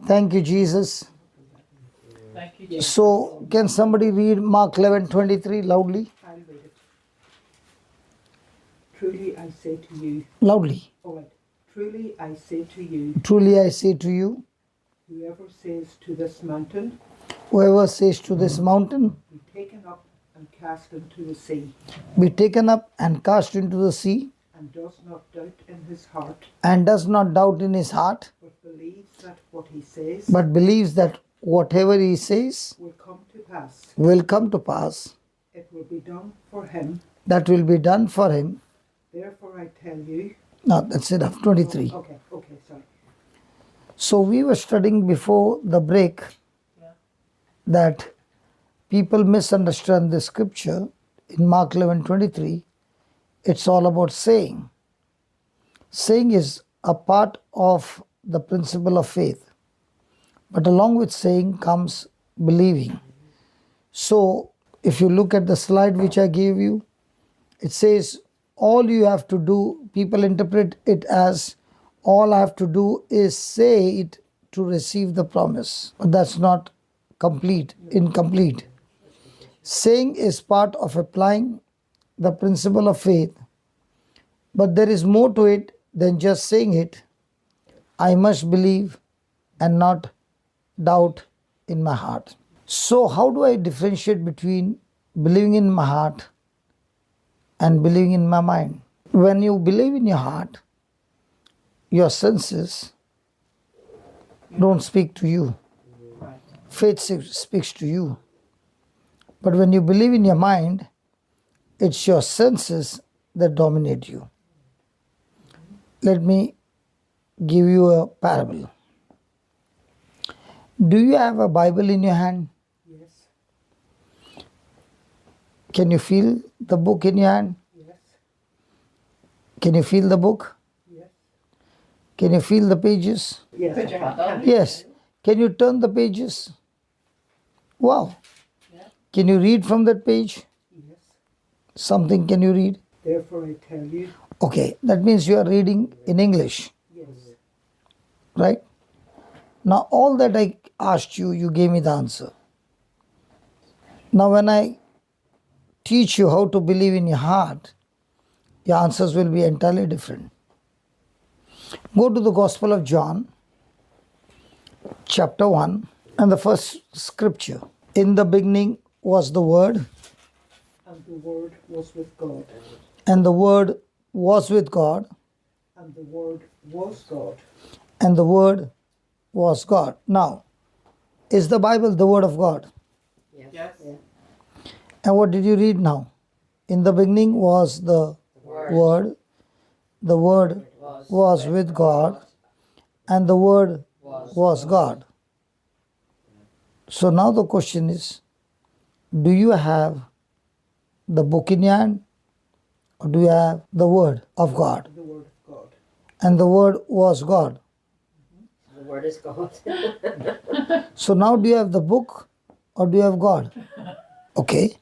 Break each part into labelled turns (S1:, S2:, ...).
S1: Thank you, Jesus.
S2: Thank you, Jesus.
S1: So, can somebody read Mark 11:23 loudly?
S2: I'll read it. Truly I say to you,
S1: Loudly.
S2: all right. Truly I say to you,
S1: Truly I say to you,
S2: whoever says to this mountain,
S1: whoever says to this mountain,
S2: be taken up and cast into the sea,
S1: be taken up and cast into the sea,
S2: and does not doubt in his heart,
S1: and does not doubt in his heart,
S2: but believes that what he says
S1: but believes that whatever he says
S2: will come to pass,
S1: will come to pass,
S2: it will be done for him.
S1: that will be done for him.
S2: Therefore I tell you.
S1: No, that's enough. 23.
S2: Okay, sorry.
S1: So we were studying before the break that people misunderstand the scripture in Mark 11:23. It's all about saying. Saying is a part of the principle of faith. But along with saying comes believing. So if you look at the slide which I gave you, it says all you have to do, people interpret it as all I have to do is say it to receive the promise. But that's not complete, incomplete. Saying is part of applying the principle of faith, but there is more to it than just saying it. I must believe and not doubt in my heart. So, how do I differentiate between believing in my heart and believing in my mind? When you believe in your heart, your senses don't speak to you. Faith speaks to you. But when you believe in your mind, it's your senses that dominate you. Let me give you a parable. Do you have a Bible in your hand?
S2: Yes.
S1: Can you feel the book in your hand?
S2: Yes.
S1: Can you feel the book?
S2: Yes.
S1: Can you feel the pages?
S2: Yes.
S3: Put your hand on.
S1: Yes. Can you turn the pages? Wow.
S2: Yeah.
S1: Can you read from that page?
S2: Yes.
S1: Something can you read?
S2: Therefore I tell you.
S1: Okay, that means you are reading in English,
S2: Yes.
S1: right? Now, all that I asked you, you gave me the answer. Now, when I teach you how to believe in your heart, your answers will be entirely different. Go to the Gospel of John, chapter 1, and the first scripture. In the beginning was the Word,
S2: And the Word was with God.
S1: and the Word was with God,
S2: And the Word was God.
S1: and the Word was God. Now, is the Bible the Word of God?
S3: Yes.
S1: And what did you read now? In the beginning was the Word. The Word was with God, and the Word was God. So now the question is, do you have the book in your hand, or do you have the Word of God?
S2: The Word of God.
S1: And the Word was God.
S3: The word is God.
S1: So now do you have the book, or do you have God? Okay.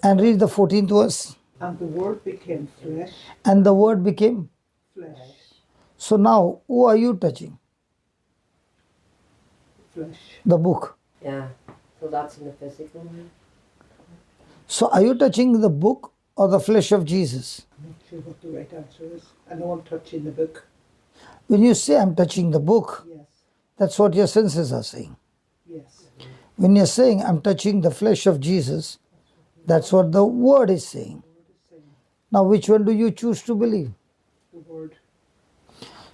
S1: And read the 14th verse.
S2: And the Word became flesh.
S1: And the Word became.
S2: Flesh.
S1: So now, who are you touching?
S2: Flesh.
S1: The book.
S3: Yeah. So that's in the physical man.
S1: So are you touching the book or the flesh of Jesus?
S2: I'm not sure what the right answer is. I know I'm touching the book.
S1: When you say I'm touching the book,
S2: Yes.
S1: that's what your senses are saying.
S2: Yes.
S1: When you're saying I'm touching the flesh of Jesus, that's what the Word is saying.
S2: The Word is saying.
S1: Now, which one do you choose to believe?
S2: The Word.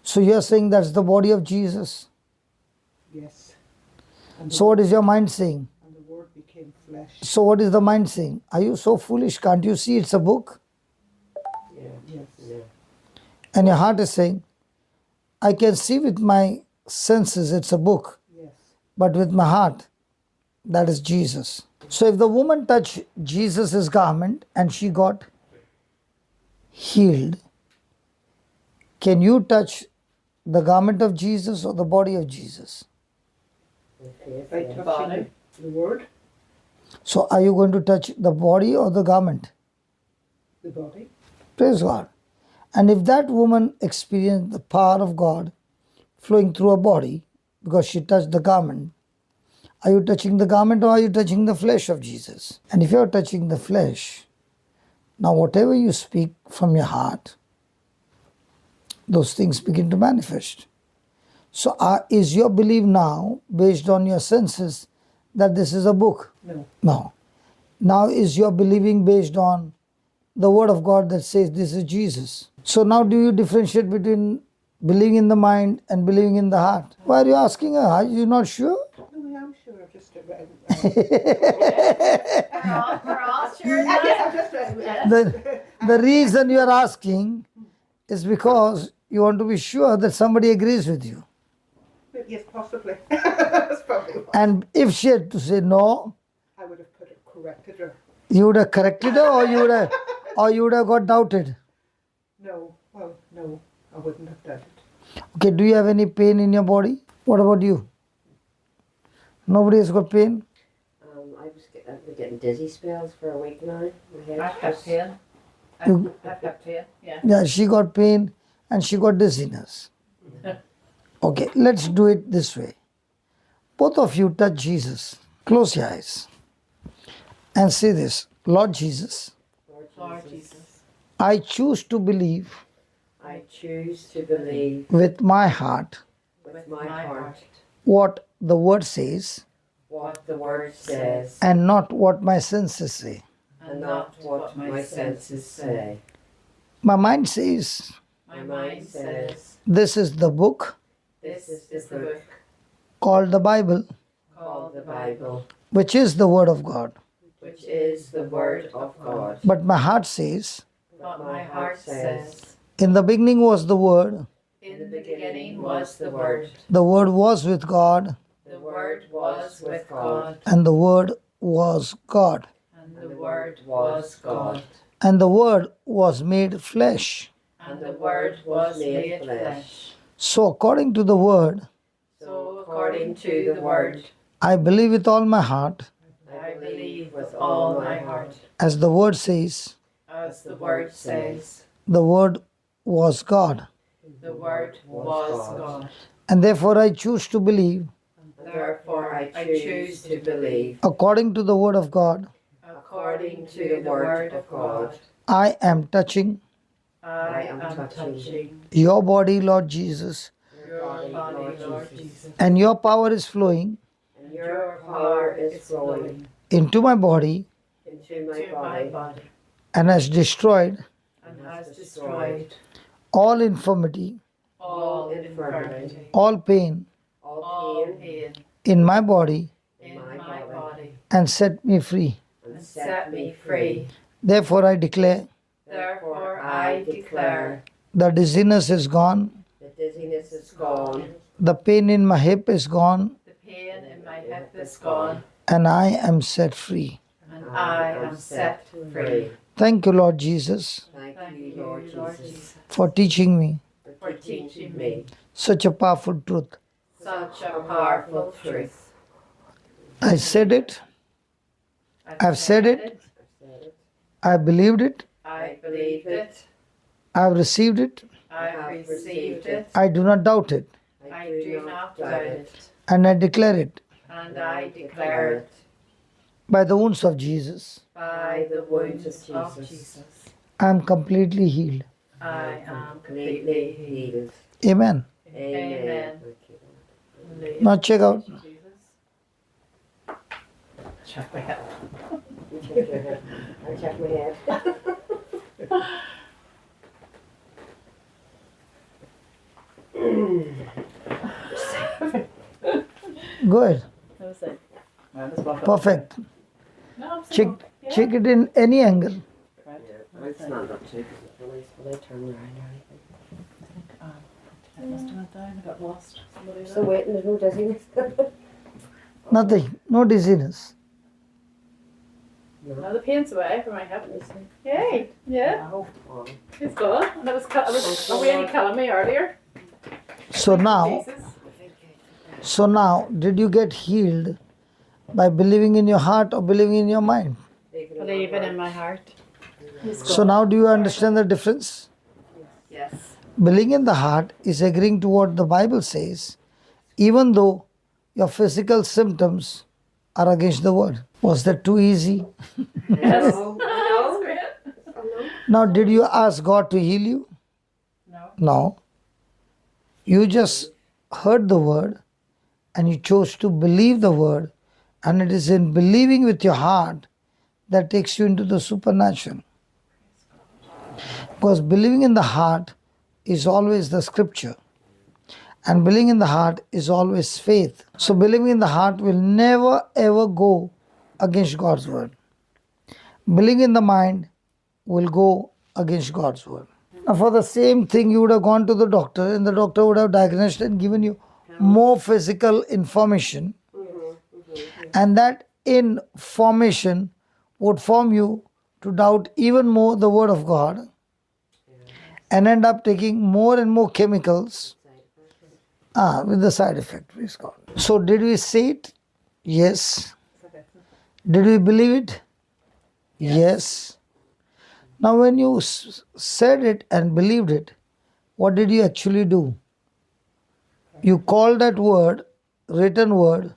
S1: So you're saying that's the body of Jesus.
S2: Yes. And the
S1: So what
S2: Word-
S1: is your mind saying?
S2: And the Word became flesh.
S1: So what is the mind saying? Are you so foolish? Can't you see it's a book?
S3: Yeah.
S2: Yes.
S3: Yeah.
S1: And your heart is saying, I can see with my senses it's a book,
S2: Yes.
S1: but with my heart, that is Jesus. So if the woman touched Jesus' garment and she got healed, can you touch the garment of Jesus or the body of Jesus?
S3: Okay.
S2: By
S3: Yeah.
S2: touching the Word,
S1: So are you going to touch the body or the garment?
S2: the body.
S1: Praise God. And if that woman experienced the power of God flowing through her body, because she touched the garment. Are you touching the garment or are you touching the flesh of Jesus? And if you are touching the flesh, now whatever you speak from your heart, those things begin to manifest. So is your belief now based on your senses that this is a book?
S2: No.
S1: No. Now is your believing based on the word of God that says this is Jesus? So now do you differentiate between believing in the mind and believing in the heart? Why are you asking her? Are you not sure?
S2: No, I am sure. I'm just
S4: We're all sure.
S2: I'm just
S1: The reason you are asking is because you want to be sure that somebody agrees with you.
S2: Yes, possibly. That's probably what.
S1: And if she had to say no,
S2: I would have corrected her.
S1: you would have corrected her or you would have got doubted.
S2: No, well, no, I wouldn't have done it.
S1: Okay, do you have any pain in your body? What about you? Nobody has got pain?
S3: I've been getting dizzy spells for a week now. My head
S4: I've got
S3: just-
S4: pain.
S1: You-
S4: I've got pain, yeah.
S1: Yeah, she got pain and she got dizziness. Okay, let's do it this way. Both of you touch Jesus. Close your eyes and say this: Lord Jesus,
S4: Lord Jesus,
S1: I choose to believe
S3: I choose to believe
S1: with my heart
S3: with my heart
S1: what the word says
S3: what the word says
S1: and not what my senses say.
S3: and not what my senses say.
S1: My mind says
S3: My mind says
S1: this is the book
S3: this is the book
S1: called the Bible,
S3: called the Bible,
S1: which is the word of God.
S3: which is the word of God.
S1: But my heart says,
S3: But my heart says,
S1: in the beginning was the word,
S3: in the beginning was the word.
S1: the word was with God,
S3: The word was with God,
S1: and the word was God.
S4: and
S3: and the word was God,
S1: And the word was made flesh.
S3: and the word was made flesh.
S1: So according to the word,
S3: So according to the word,
S1: I believe with all my heart,
S3: I believe with all my heart,
S1: as the word says,
S3: as the word says,
S1: the word was God.
S3: the word was God.
S1: And therefore I choose to believe
S3: Therefore I choose to believe
S1: according to the word of God.
S3: according to the word of God.
S1: I am touching
S3: I am touching
S1: your body, Lord Jesus,
S3: your body, Lord Jesus,
S1: and your power is flowing
S3: and your power is flowing
S1: into my body
S3: into my
S4: to my
S3: body
S4: body,
S1: and has destroyed
S4: and has destroyed
S1: all infirmity,
S4: all infirmity,
S1: all pain
S3: all pain
S4: pain
S1: in my body
S4: in my body,
S1: and set me free.
S3: and
S4: set me free.
S1: Therefore I declare
S4: Therefore I declare
S1: the dizziness is gone,
S3: the dizziness is gone,
S1: the pain in my hip is gone,
S4: the pain in my hip is gone,
S1: and I am set free.
S4: and I am set free.
S1: Thank you, Lord Jesus,
S3: Thank
S4: Thank
S3: you,
S4: you,
S3: Lord
S4: Lord
S3: Jesus,
S4: Jesus,
S1: for teaching me
S3: for teaching me
S1: such a powerful truth.
S4: such a powerful truth.
S1: I said it, I've said it,
S3: I've said it,
S1: I believed it,
S4: I believed it,
S1: I've received it,
S4: I've received it,
S1: I do not doubt it,
S4: I do not doubt it,
S1: and I declare it
S4: and I declare it
S1: by the wounds of Jesus.
S4: by the wounds of Jesus.
S1: I am completely healed.
S4: I am
S3: completely
S4: completely
S3: healed.
S1: Amen.
S3: Amen.
S4: healed.
S1: Now check out.
S4: Check my head.
S3: You check your head. I check my head.
S1: Go ahead.
S4: That was it.
S1: Perfect.
S4: No, I'm
S1: Check,
S4: yeah.
S1: check it in any angle.
S3: I'd stand up too, because it's really, will I turn around or anything?
S4: I must have went down. I got lost. Somebody
S3: Still waiting, there's no dizziness.
S1: Nothing. No dizziness.
S4: No, the pain's away from my hip. Yay! Yeah,
S3: Oh,
S4: it's gone. And it was really killing me earlier.
S1: So now,
S4: Jesus.
S1: did you get healed by believing in your heart or believing in your mind?
S4: Believing in my heart.
S1: So now do you understand the difference?
S4: Yes.
S1: Believing in the heart is agreeing to what the Bible says, even though your physical symptoms are against the word. Was that too easy?
S4: Yes.
S3: No,
S4: That's
S3: no,
S4: great.
S3: oh, no.
S1: Now, did you ask God to heal you?
S4: No.
S1: No. You just heard the word and you chose to believe the word, and it is in believing with your heart that takes you into the supernatural. Because believing in the heart is always the scripture, and believing in the heart is always faith. So, believing in the heart will never ever go against God's word. Believing in the mind will go against God's word. Now, for the same thing, you would have gone to the doctor, and the doctor would have diagnosed and given you more physical information, and that information would form you to doubt even more the word of God and end up taking more and more chemicals with the side effect. Praise God. So, did we say it? Yes. Did we believe it? Yes. Now, when you said it and believed it, what did you actually do? You called that word, written word,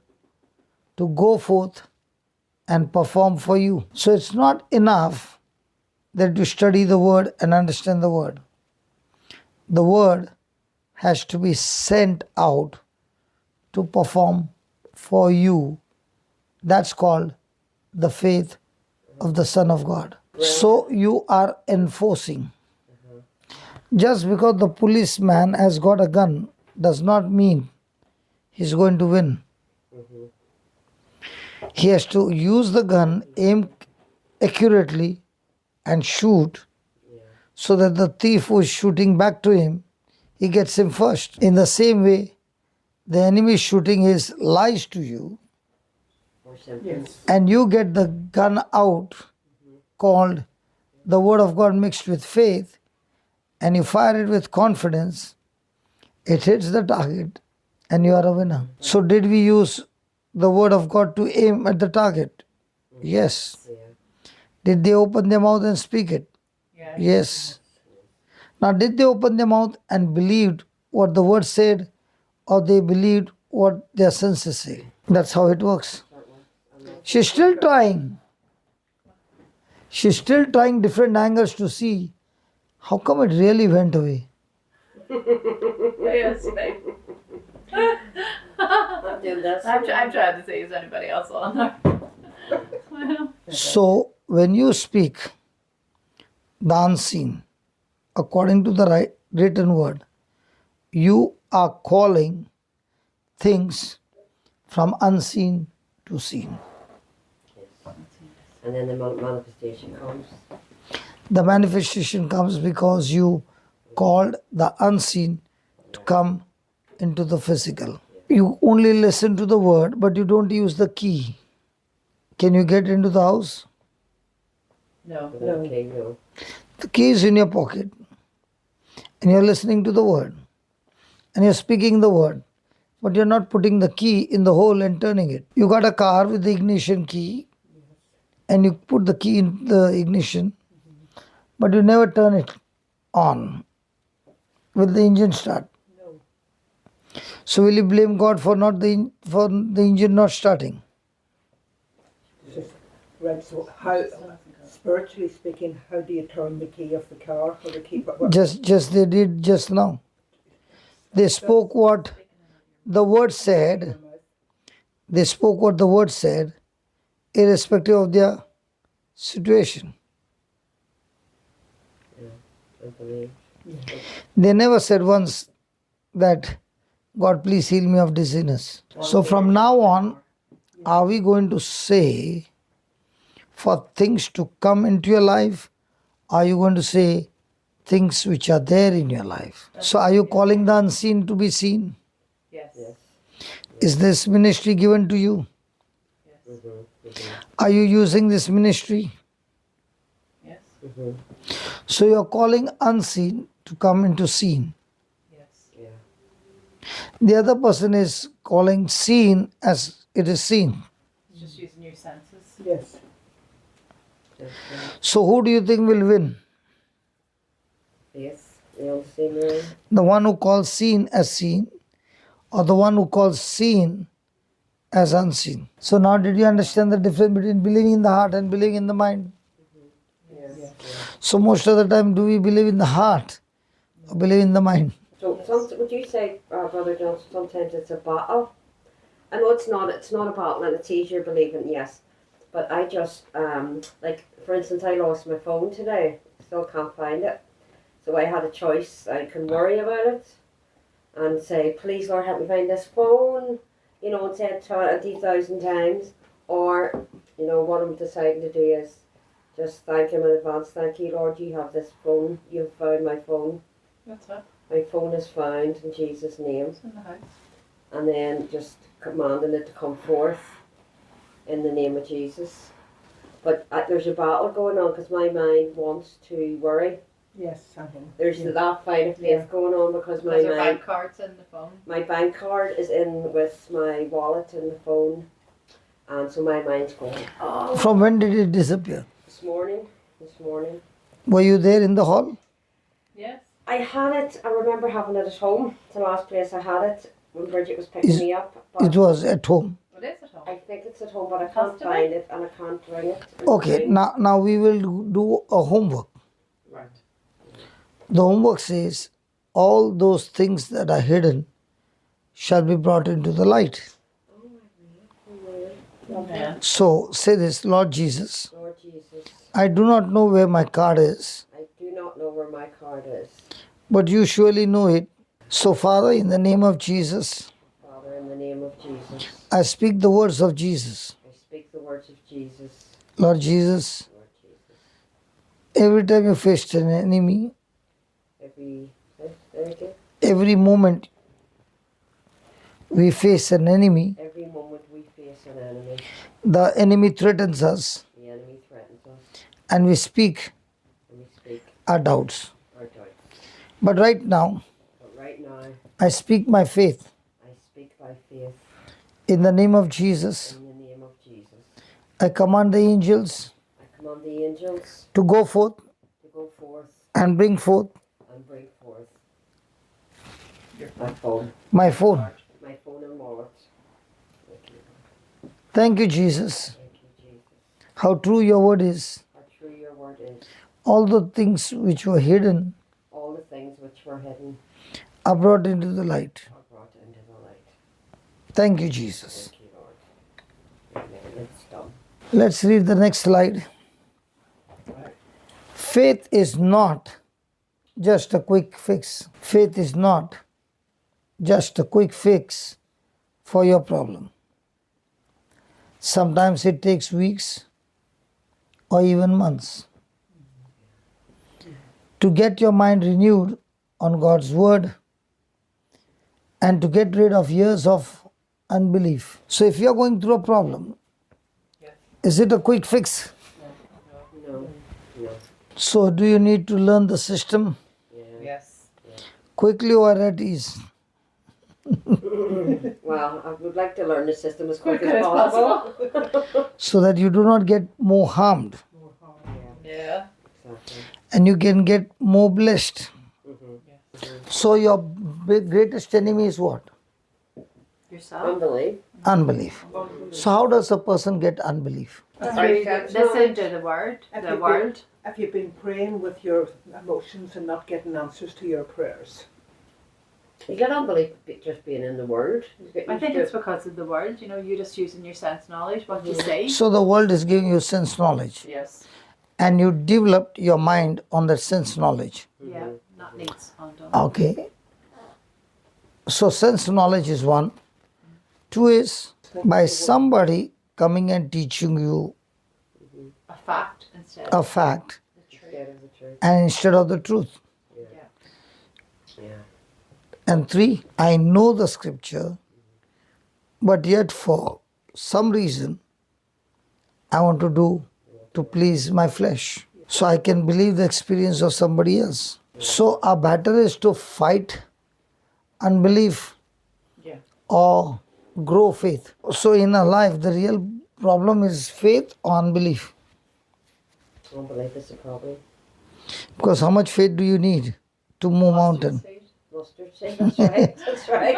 S1: to go forth and perform for you. So it's not enough that you study the word and understand the word. The word has to be sent out to perform for you. That's called the faith of the Son of God. So you are enforcing. Just because the policeman has got a gun does not mean he's going to win. He has to use the gun, aim accurately, and shoot so that the thief who is shooting back to him, he gets him first. In the same way, the enemy is shooting his lies to you,
S3: Or something.
S2: Yes.
S1: and you get the gun out called the Word of God mixed with faith, and you fire it with confidence, it hits the target, and you are a winner. So, did we use the Word of God to aim at the target? Yes.
S3: Yeah.
S1: Did they open their mouth and speak it?
S4: Yeah.
S1: Yes. Now, did they open their mouth and believed what the Word said, or they believed what their senses say? That's how it works. She's still trying. She's still trying different angles to see how come it really went away.
S4: Yes, babe.
S3: I'm doing that.
S4: I'm trying to see is anybody else on there. Well,
S1: So, when you speak the unseen, according to the written word, you are calling things from unseen to seen.
S3: And then the manifestation comes.
S1: The manifestation comes because you called the unseen to come into the physical. You only listen to the word, but you don't use the key. Can you get into the house?
S4: no.
S3: Okay, no.
S1: The key is in your pocket, and you're listening to the word, and you're speaking the word, but you're not putting the key in the hole and turning it. You got a car with the ignition key, and you put the key in the ignition, but you never turn it on. Will the engine start?
S2: No.
S1: So will you blame God for for the engine not starting?
S2: Right, so how, spiritually speaking, how do you turn the key of the car or the key? What?
S1: Just they did just now. They spoke what the word said. They spoke what the word said, irrespective of their situation.
S3: I believe.
S1: They never said once that, God, please heal me of dizziness. So from now on, are we going to say for things to come into your life? Are you going to say things which are there in your life? So are you calling the unseen to be seen?
S4: Yes.
S3: Yes.
S1: Is this ministry given to you?
S4: Yes.
S1: Are you using this ministry?
S4: Yes.
S1: So you're calling unseen to come into seen.
S4: Yes.
S3: Yeah.
S1: The other person is calling seen as it is seen.
S4: It's just using your senses.
S2: Yes.
S3: That's right.
S1: So who do you think will win?
S3: Yes. The unseen realm.
S1: The one who calls seen as seen, or the one who calls seen as unseen. So now did you understand the difference between believing in the heart and believing in the mind?
S3: Yes.
S1: So most of the time, do we believe in the heart or believe in the mind?
S3: So, would you say, Brother Johnson, sometimes it's a battle? I know it's not a battle and it's easier believing, yes. But I just, like, for instance, I lost my phone today. Still can't find it. So I had a choice. I can worry about it and say, please, Lord, help me find this phone, you know, and say it 20,000 times. Or, you know, what I'm deciding to do is just thank Him in advance. Thank you, Lord, you have this phone. You've found my phone.
S4: What's up?
S3: My phone is found in Jesus' name.
S4: It's in the house.
S3: And then just commanding it to come forth in the name of Jesus. But there's a battle going on because my mind wants to worry.
S2: Yes,
S3: There's that fight of faith
S2: Yeah.
S3: going on because my
S4: Because our
S3: mind,
S4: bank card's in the phone.
S3: my bank card is in with my wallet in the phone, and so my mind's going. Oh,
S1: From when did it disappear?
S3: this morning.
S1: Were you there in the hall?
S4: Yes.
S3: I had it. I remember having it at home. It's the last place I had it when Bridget was picking me up. But
S1: It was at home.
S4: It is at home.
S3: I think it's at home, but I
S4: Has
S3: can't
S4: to
S3: find
S4: be.
S3: it and I can't bring it.
S1: Okay, now we will do a homework.
S4: Right.
S1: The homework says all those things that are hidden shall be brought into the light.
S4: Amen.
S1: So say this, Lord Jesus,
S3: Lord Jesus,
S1: I do not know where my card is,
S3: I do not know where my card is.
S1: but you surely know it. So, Father, in the name of Jesus,
S3: Father, in the name of Jesus,
S1: I speak the words of Jesus.
S3: I speak the words of Jesus.
S1: Lord Jesus,
S3: Lord Jesus,
S1: every time you faced an enemy, every moment we face an enemy,
S3: every moment we face an enemy,
S1: the enemy threatens us,
S3: the enemy threatens us,
S1: and we speak
S3: and we speak
S1: our doubts.
S3: our doubts.
S1: But right now,
S3: But right now,
S1: I speak my faith
S3: I speak by faith
S1: in the name of Jesus.
S3: in the name of Jesus.
S1: I command the angels
S3: I command the angels
S1: to go forth
S3: to go forth
S1: and bring forth
S3: and bring forth my phone and wallet. Thank you.
S1: Thank you, Jesus.
S3: Thank you, Jesus.
S1: How true your word is.
S3: How true your word is.
S1: All the things which were hidden
S3: All the things which were hidden
S1: are brought into the light.
S3: are brought into the light.
S1: Thank you, Jesus.
S3: Thank you, Lord. Amen. It's done.
S1: Let's read the next slide. Faith is not just a quick fix. Faith is not just a quick fix for your problem. Sometimes it takes weeks or even months to get your mind renewed on God's word and to get rid of years of unbelief. So if you're going through a problem, is it a quick fix?
S3: No. No.
S1: So do you need to learn the system
S3: Yeah.
S4: Yes.
S1: quickly or at ease?
S3: Well, I would like to learn the system as quick
S4: Quick
S3: as
S4: as
S3: possible.
S1: So that you do not get more harmed
S4: Yeah.
S3: Exactly.
S1: and you can get more blessed.
S3: Mm-hmm.
S1: So your greatest enemy is what?
S4: Yourself.
S3: Unbelief.
S1: Unbelief. So how does a person get unbelief?
S4: Listen to the word.
S2: If
S4: The
S2: you've
S4: word.
S2: been- If you've been praying with your emotions and not getting answers to your prayers.
S3: You get unbelief just being in the word. You get
S4: I
S3: used
S4: think
S3: to
S4: it's because of the word. You know, you just using your sense knowledge, what you say.
S1: So the world is giving you sense knowledge
S4: Yes.
S1: and you developed your mind on that sense knowledge.
S4: Yeah. Not needs undone.
S1: Okay. So sense knowledge is one. Two is by somebody coming and teaching you
S4: A fact instead
S1: a
S4: of
S1: fact
S4: the truth.
S3: instead of the truth.
S1: and instead of the truth.
S3: Yeah.
S1: And three, I know the scripture, but yet for some reason I want to do to please my flesh. So I can believe the experience of somebody else. So our battle is to fight unbelief
S4: Yeah.
S1: or grow faith. So in our life, the real problem is faith or unbelief.
S3: Unbelief is the problem.
S1: Because how much faith do you need to move mountain?
S3: Mustard seed. That's right. That's right.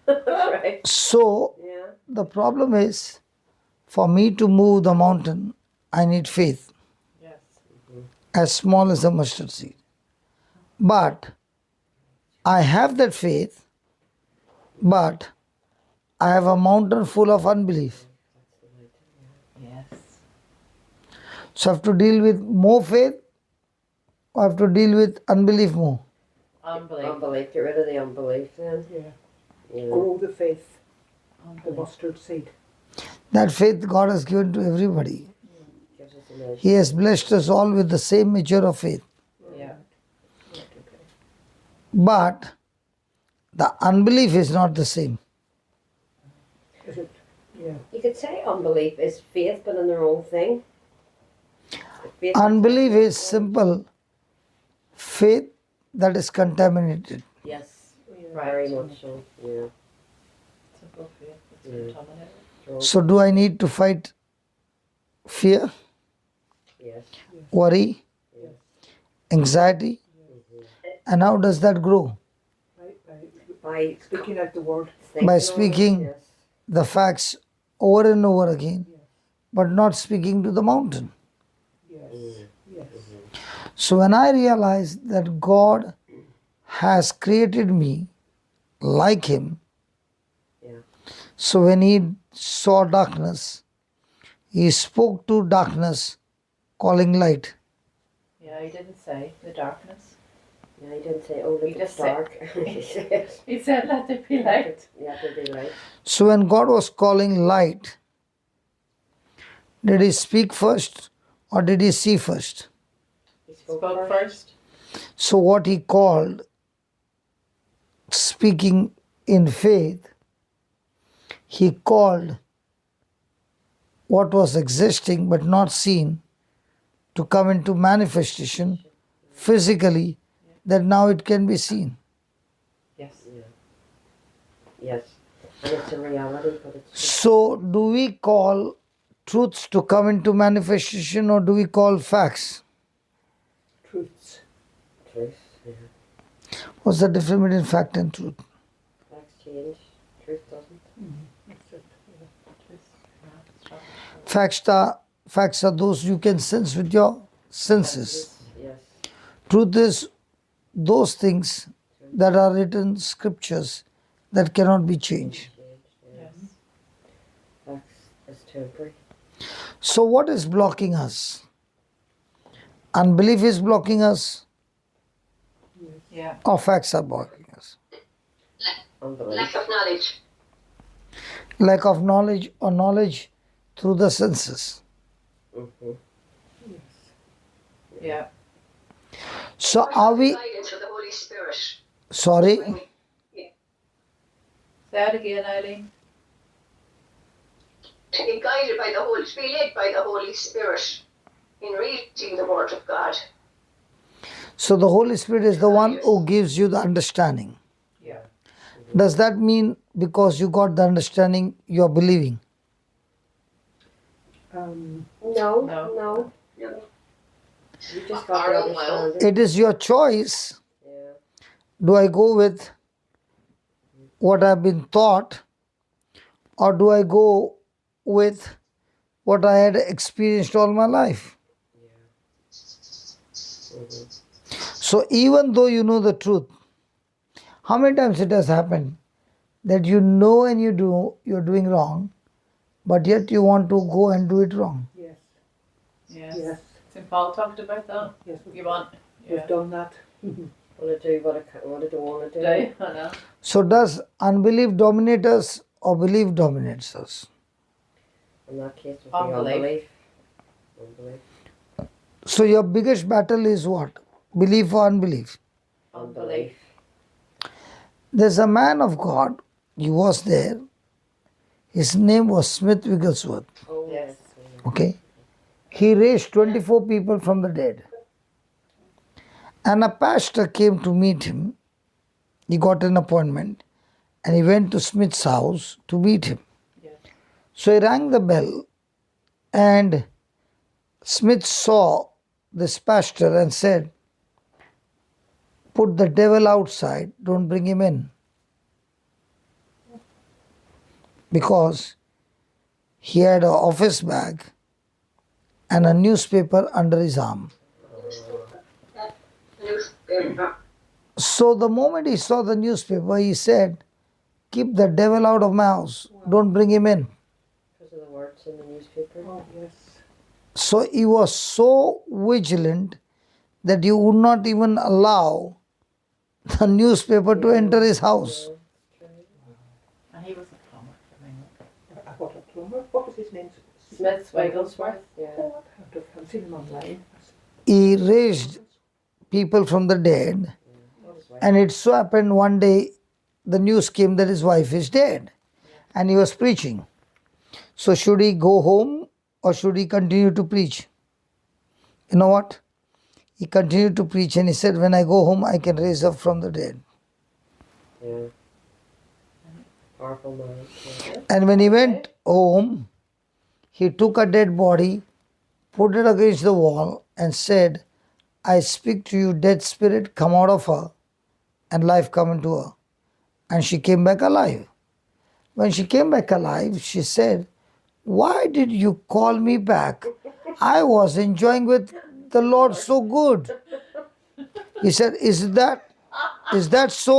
S3: Right.
S1: So
S3: Yeah.
S1: the problem is, for me to move the mountain, I need faith
S4: Yes.
S1: as small as a mustard seed. But I have that faith, but I have a mountain full of unbelief.
S4: Yes.
S1: So I have to deal with more faith, or I have to deal with unbelief more.
S4: Unbelief.
S3: Unbelief. Get rid of the unbelief then.
S2: Yeah.
S3: Yeah.
S2: Grow the faith, the
S4: Unbelief.
S2: mustard seed.
S1: That faith God has given to everybody.
S3: Gives us a measure.
S1: He has blessed us all with the same measure of faith.
S4: Yeah.
S2: Right, okay.
S1: But the unbelief is not the same.
S2: Is it? Yeah.
S3: You could say unbelief is faith, but in the wrong thing. Faith
S1: Unbelief is simple faith that is contaminated.
S3: Yes.
S2: Yeah.
S3: Very much so. Yeah.
S4: Simple faith. It's
S3: Yeah.
S4: contaminated.
S3: True.
S1: So, do I need to fight fear,
S3: Yes.
S1: worry,
S3: Yes.
S1: anxiety? And how does that grow?
S3: By
S2: Speaking out the word.
S3: thinking
S1: By
S3: on it,
S1: speaking.
S3: Yes.
S1: The facts over and over again,
S2: Yes.
S1: but not speaking to the mountain.
S2: Yes. Yes.
S1: So, when I realize that God has created me like Him,
S3: Yeah.
S1: so when He saw darkness, He spoke to darkness, calling light.
S4: Yeah, he didn't say the darkness.
S3: Yeah, he didn't say, oh, look,
S4: He
S3: it's
S4: just said-
S3: dark. He said,
S4: He said, let there be light.
S3: yeah, there'll be light.
S1: So, when God was calling light, did He speak first or did He see first?
S3: He
S4: Spoke
S3: spoke
S4: first.
S1: So, what He called speaking in faith, He called what was existing but not seen to come into manifestation physically, that now it can be seen.
S4: Yes.
S3: Yes. And it's a reality, but it's just,
S1: So, do we call truths to come into manifestation or do we call facts?
S2: Truths.
S3: truth. Yeah.
S1: What's the difference between fact and truth?
S3: Facts change. Truth doesn't.
S2: That's it.
S1: Facts are those you can sense with your senses.
S3: Yes.
S1: Truth is those things that are written scriptures that cannot be changed.
S3: Yeah.
S4: Yes.
S3: Facts is temporary.
S1: So, what is blocking us? Unbelief is blocking us,
S4: Yeah.
S1: or facts are blocking us?
S3: Unbelief.
S5: Lack of knowledge.
S1: Lack of knowledge or knowledge through the senses.
S3: Mm-hmm.
S4: Yeah.
S1: So, are we.
S5: Guidance of the Holy Spirit.
S1: Sorry?
S4: Say it again, Eileen.
S5: To be guided by the Holy, to be led by the Holy Spirit in reading the Word of God.
S1: So, the Holy Spirit is the one who gives you the understanding.
S4: Yeah.
S1: Does that mean because you got the understanding, you are believing?
S2: Um,
S3: No.
S4: No.
S3: No.
S5: No.
S3: You just got to understand it.
S1: It is your choice.
S3: Yeah.
S1: Do I go with what I've been taught, or do I go with what I had experienced all my life? So, even though you know the truth, how many times it has happened that you know and you're doing wrong, but yet you want to go and do it wrong?
S2: yes.
S4: Yes.
S2: Yes.
S4: St. Paul talked about that.
S2: Yes.
S4: You want?
S2: We've
S4: Yeah.
S2: done that.
S3: Want to do what I don't want to do.
S4: Today? I know.
S1: So, does unbelief dominate us or belief dominates us?
S3: In that case, it would be
S4: Unbelief.
S3: unbelief. Unbelief.
S1: So, your biggest battle is what? Belief or unbelief?
S4: Unbelief.
S1: There's a man of God, he was there. His name was Smith Wigglesworth.
S3: Oh,
S4: Yes.
S1: Okay. He raised 24 people from the dead. And a pastor came to meet him. He got an appointment and he went to Smith's house to meet him.
S4: Yeah.
S1: So he rang the bell and Smith saw this pastor and said, "Put the devil outside, don't bring him in." because he had an office bag and a newspaper under his arm.
S5: Newspaper.
S1: So the moment he saw the newspaper, he said, "Keep the devil out of my house. Don't bring him in."
S3: Because of the words in the newspaper.
S2: Oh, yes.
S1: So he was so vigilant that he would not even allow the newspaper to enter his house.
S4: And he was a plumber. I mean,
S2: What a plumber. What was his name?
S3: Smith Wigglesworth. Yeah.
S2: Oh, I've seen him online.
S1: He raised people from the dead, and it so happened one day the news came that his wife is dead, and he was preaching. So should he go home or should he continue to preach? You know what? He continued to preach, and he said, "When I go home, I can raise her from the dead."
S3: Yeah. Powerful man. Yeah.
S1: And when he went home, he took a dead body, put it against the wall, and said, "I speak to you, dead spirit, come out of her, and life come into her." And she came back alive. When she came back alive, she said, "Why did you call me back? I was enjoying with the Lord so good." He said, Is that so?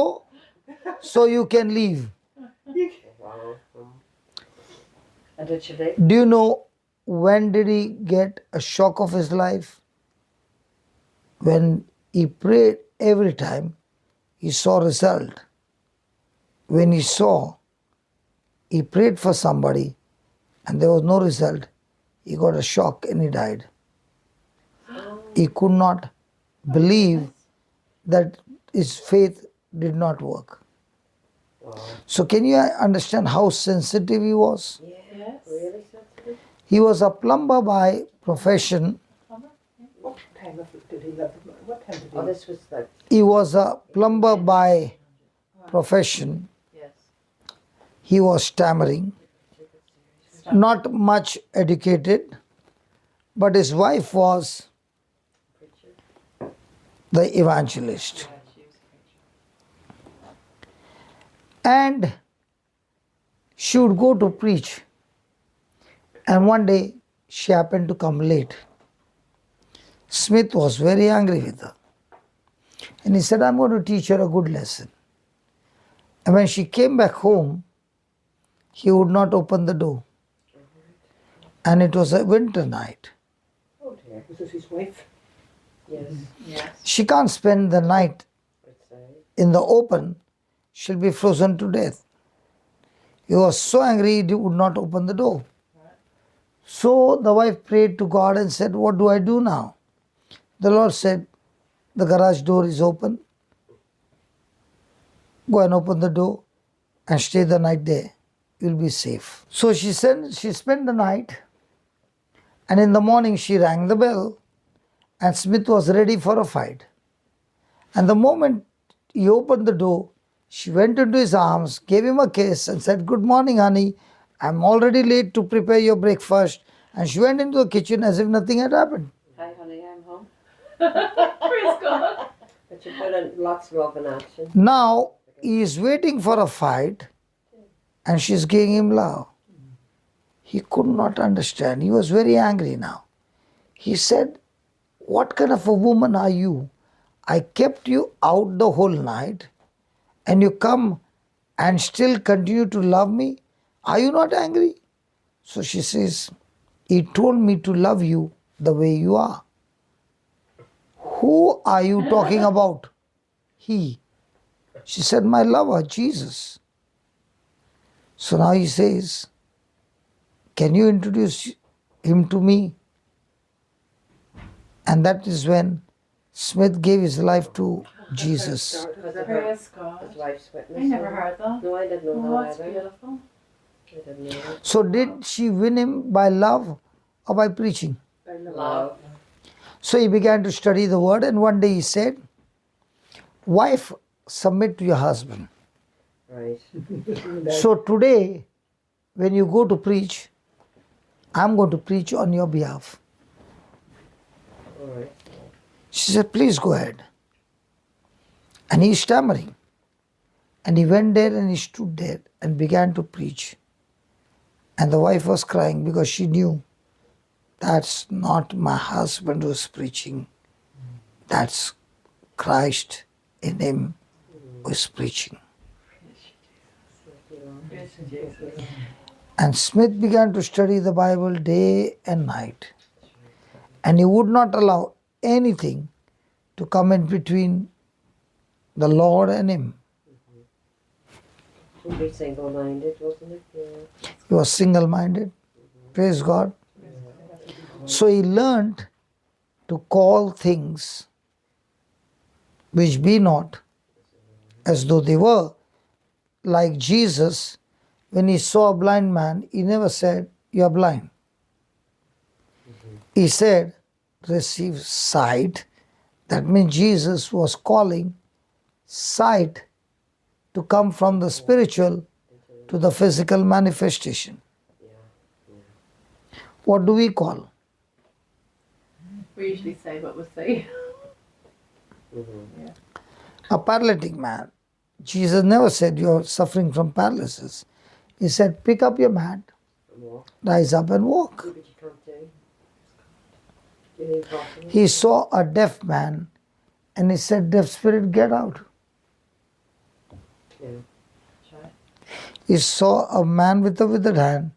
S1: So you can leave."
S3: Wow. And did she leave?
S1: Do you know when did he get a shock of his life? When he prayed every time, he saw result. When he prayed for somebody and there was no result, he got a shock and he died. He could not believe that his faith did not work.
S3: Wow.
S1: So can you understand how sensitive he was?
S3: Yeah.
S4: Yes.
S3: Really sensitive.
S1: He was a plumber by profession.
S4: Plumber? Yeah.
S2: What time did he live? What time did he
S3: Oh, this was like.
S1: He was a plumber by profession.
S3: Yes.
S1: He was stammering, not much educated, but his wife was
S3: Preacher.
S1: the evangelist.
S4: Yeah, she was a preacher.
S1: And she would go to preach. And one day she happened to come late. Smith was very angry with her. And he said, "I'm going to teach her a good lesson." And when she came back home, he would not open the door. And it was a winter night.
S2: Oh dear. Was this his wife?
S3: Yes.
S4: Yes.
S1: She can't spend the night
S3: I'd say.
S1: in the open. She'll be frozen to death. He was so angry he would not open the door. So the wife prayed to God and said, "What do I do now?" The Lord said, "The garage door is open. Go and open the door and stay the night there. You'll be safe." So she spent the night, and in the morning she rang the bell, and Smith was ready for a fight. And the moment he opened the door, she went into his arms, gave him a kiss, and said, "Good morning, honey. I'm already late to prepare your breakfast." And she went into the kitchen as if nothing had happened.
S3: Hi, honey, I'm home.
S4: Praise God.
S3: But you put in lots of love and action.
S1: Now he is waiting for a fight, and she's giving him love. He could not understand. He was very angry now. He said, "What kind of a woman are you? I kept you out the whole night, and you come and still continue to love me? Are you not angry?" So she says, "He told me to love you the way you are." "Who are you talking about?" "He." She said, "My lover, Jesus." So now he says, "Can you introduce him to me?" And that is when Smith gave his life to Jesus.
S3: Because of her,
S4: Praise God.
S3: his wife's witness.
S4: I never heard that.
S3: No, I didn't know
S4: Oh,
S3: that
S4: that's
S3: either.
S4: beautiful.
S3: I didn't know that.
S1: So did she win him by love or by preaching?
S3: Love.
S1: So he began to study the word, and one day he said, "Wife, submit to your husband."
S3: Right.
S1: So today, when you go to preach, I'm going to preach on your behalf.
S3: All right.
S1: She said, "Please go ahead." And he's stammering. And he went there and he stood there and began to preach. And the wife was crying because she knew that's not my husband who's preaching. That's Christ in him who's preaching. And Smith began to study the Bible day and night. And he would not allow anything to come in between the Lord and him.
S3: He'd be single-minded, wasn't it? Yeah.
S1: He was single-minded. Praise God. So he learned to call things which be not as though they were. Like Jesus, when he saw a blind man, he never said, "You are blind." He said, "Receive sight." That means Jesus was calling sight to come from the spiritual to the physical manifestation. What do we call?
S4: We usually say what we see.
S1: A paralytic man. Jesus never said you're suffering from paralysis. He said, pick up your mat,
S3: Walk.
S1: rise up and walk.
S3: But you can't do. You think possible?
S1: He saw a deaf man and he said, deaf spirit, get out.
S3: Yeah.
S1: He saw a man with a withered hand.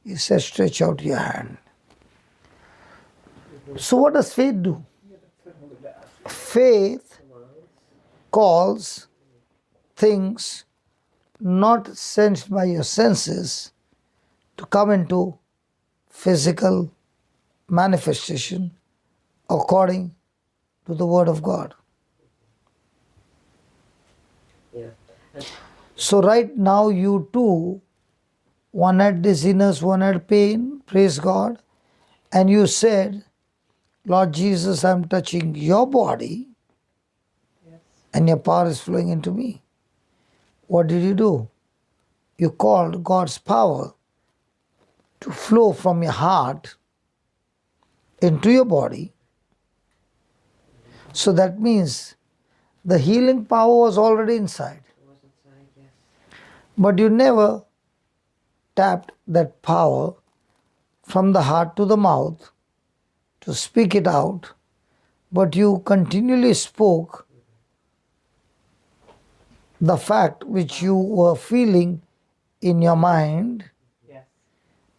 S1: He said, stretch out your hand. So what does faith do? Faith calls things not sensed by your senses to come into physical manifestation according to the Word of God.
S3: Yeah.
S1: So right now you too, one had dizziness, one had pain, praise God, and you said, Lord Jesus, I'm touching your body and your power is flowing into me. What did you do? You called God's power to flow from your heart into your body. So that means the healing power was already inside.
S3: It was inside, yes.
S1: But you never tapped that power from the heart to the mouth to speak it out, but you continually spoke the fact which you were feeling in your mind
S4: Yes.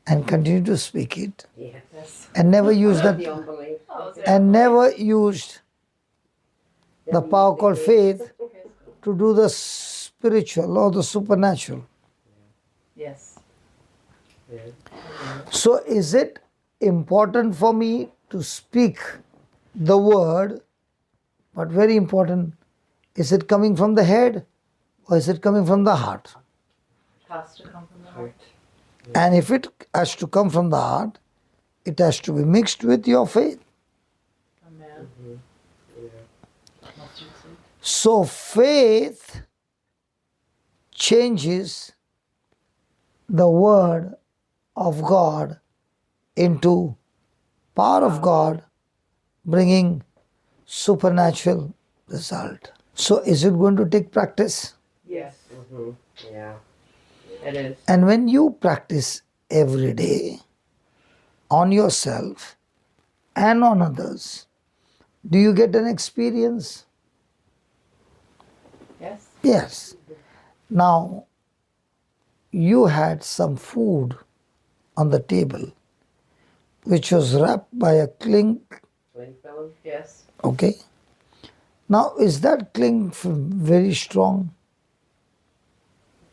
S1: and continue to speak it
S3: Yes.
S1: and never use
S3: The
S1: that
S3: unbelief.
S1: and never used the power called faith to do the spiritual or the supernatural.
S4: Yes.
S1: So is it important for me to speak the word, but very important, is it coming from the head or is it coming from the heart?
S4: It has to come from the heart.
S1: And if it has to come from the heart, it has to be mixed with your faith.
S4: Amen. Mustard seed.
S1: So faith changes the word of God into power of God, bringing supernatural result. So is it going to take practice?
S4: Yes.
S3: Yeah.
S4: It is.
S1: And when you practice every day on yourself and on others, do you get an experience?
S4: Yes.
S1: Yes. Now, you had some food on the table which was wrapped by a cling,
S3: Cling film.
S4: Yes.
S1: okay? Now, is that cling film very strong?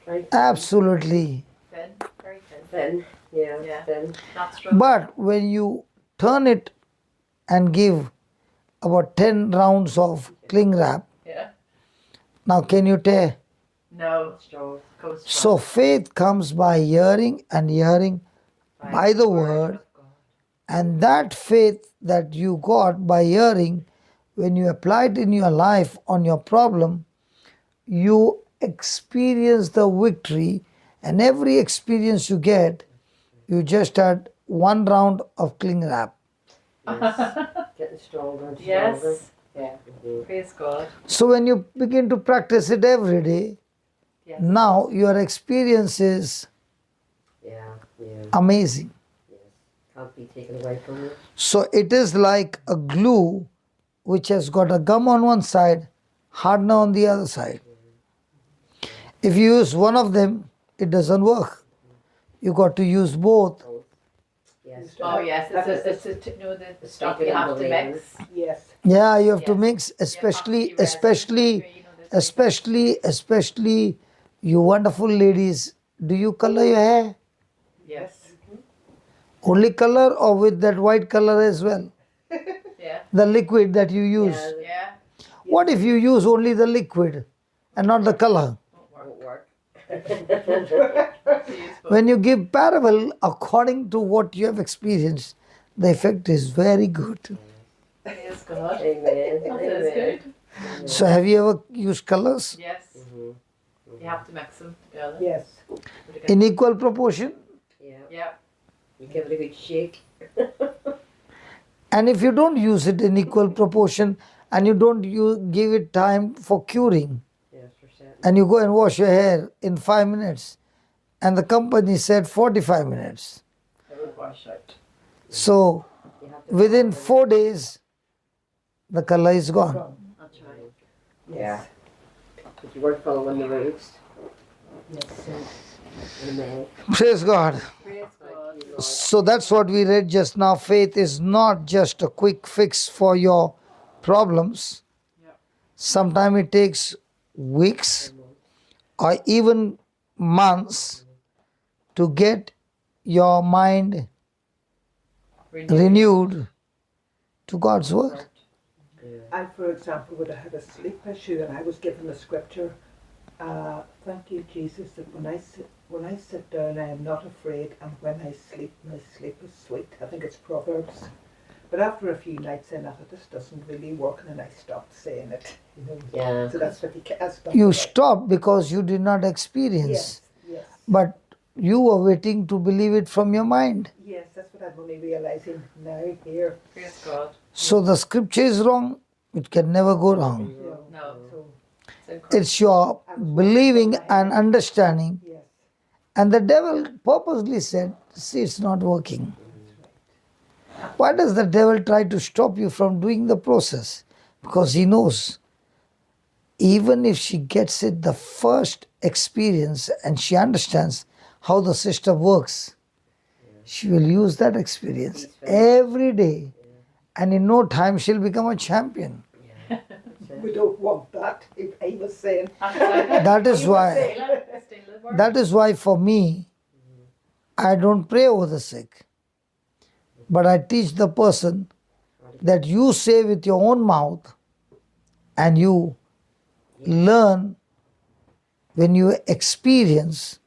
S3: Very
S1: Absolutely.
S4: Thin. Very thin.
S3: thin. Yeah.
S4: Yeah.
S3: Thin.
S4: Not strong.
S1: But when you turn it and give about 10 rounds of cling wrap,
S4: Yeah.
S1: now can you tear?
S4: No.
S3: Strong.
S4: Goes
S1: So
S4: strong.
S1: faith comes by hearing and hearing by the word,
S3: of God.
S1: and that faith that you got by hearing, when you apply it in your life on your problem, you experience the victory, and every experience you get, you just had one round of cling wrap.
S3: Yes. Getting stronger and stronger.
S4: Yes.
S3: Yeah.
S4: Praise God.
S1: So when you begin to practice it every day,
S4: Yes.
S1: now your experience is
S3: Yeah. Yeah. Yeah.
S1: Amazing.
S3: Yes. Can't be taken away from you.
S1: So it is like a glue which has got a gum on one side, hardener on the other side. If you use one of them, it doesn't work. You got to use both.
S3: Both. Yes.
S4: Oh yes, it's the stuff you have to mix.
S2: Yes.
S1: Yeah, you have to
S4: Yes.
S1: mix,
S4: Epoxy resin,
S1: especially you wonderful ladies. Do you color your hair?
S4: Yes.
S1: Only color or with that white color as well?
S4: Yeah.
S1: The liquid that you use.
S3: Yeah,
S4: Yeah.
S1: What if you use only the liquid and not the color?
S4: Won't
S3: won't work.
S1: When you give parable according to what you have experienced, the effect is very good.
S4: Praise God.
S3: Amen.
S4: That is
S3: Amen.
S4: good.
S1: So have you ever used colors
S4: Yes.
S3: Mhm.
S4: You have to mix them together.
S2: Yes.
S1: in equal proportion?
S3: Yeah.
S4: Yeah.
S3: You give it a good shake.
S1: And if you don't use it in equal proportion and you don't give it time for curing,
S3: Yes, for certain.
S1: and you go and wash your hair in 5 minutes, and the company said 45 minutes.
S4: It would wash out.
S1: So
S3: You have to
S1: within 4 days, the color is gone.
S4: That's right.
S3: Yeah. But you weren't following the rules.
S2: Yes.
S3: Amen.
S1: Praise God.
S4: Praise God.
S1: So that's what we read just now. Faith is not just a quick fix for your problems.
S4: Yeah.
S1: Sometimes it takes weeks or even months to get your mind renewed to God's word.
S2: I, for example, would have had a sleep issue, and I was given the scripture, thank you, Jesus, that when I sit down, I am not afraid, and when I sleep, my sleep is sweet. I think it's Proverbs. But after a few nights in it, this doesn't really work, and then I stopped saying it. You know.
S3: Yeah.
S2: So that's what
S1: You stopped because you did not experience,
S2: Yes, yes,
S1: but you were waiting to believe it from your mind.
S2: yes. That's what I'm only realizing now here.
S4: Praise God.
S1: So the scripture is wrong. It can never go wrong.
S2: You know.
S4: No.
S2: So
S4: It's incorrect.
S1: It's your believing and understanding.
S2: yes,
S1: And the devil purposely said, see, it's not working. Why does the devil try to stop you from doing the process? Because he knows even if she gets it the first experience and she understands how the system works, she will use that experience every day. And in no time she'll become a champion.
S2: we don't want that. If I was saying,
S1: That is why. That is why for me, I don't pray over the sick. But I teach the person that you say with your own mouth and you learn when you experience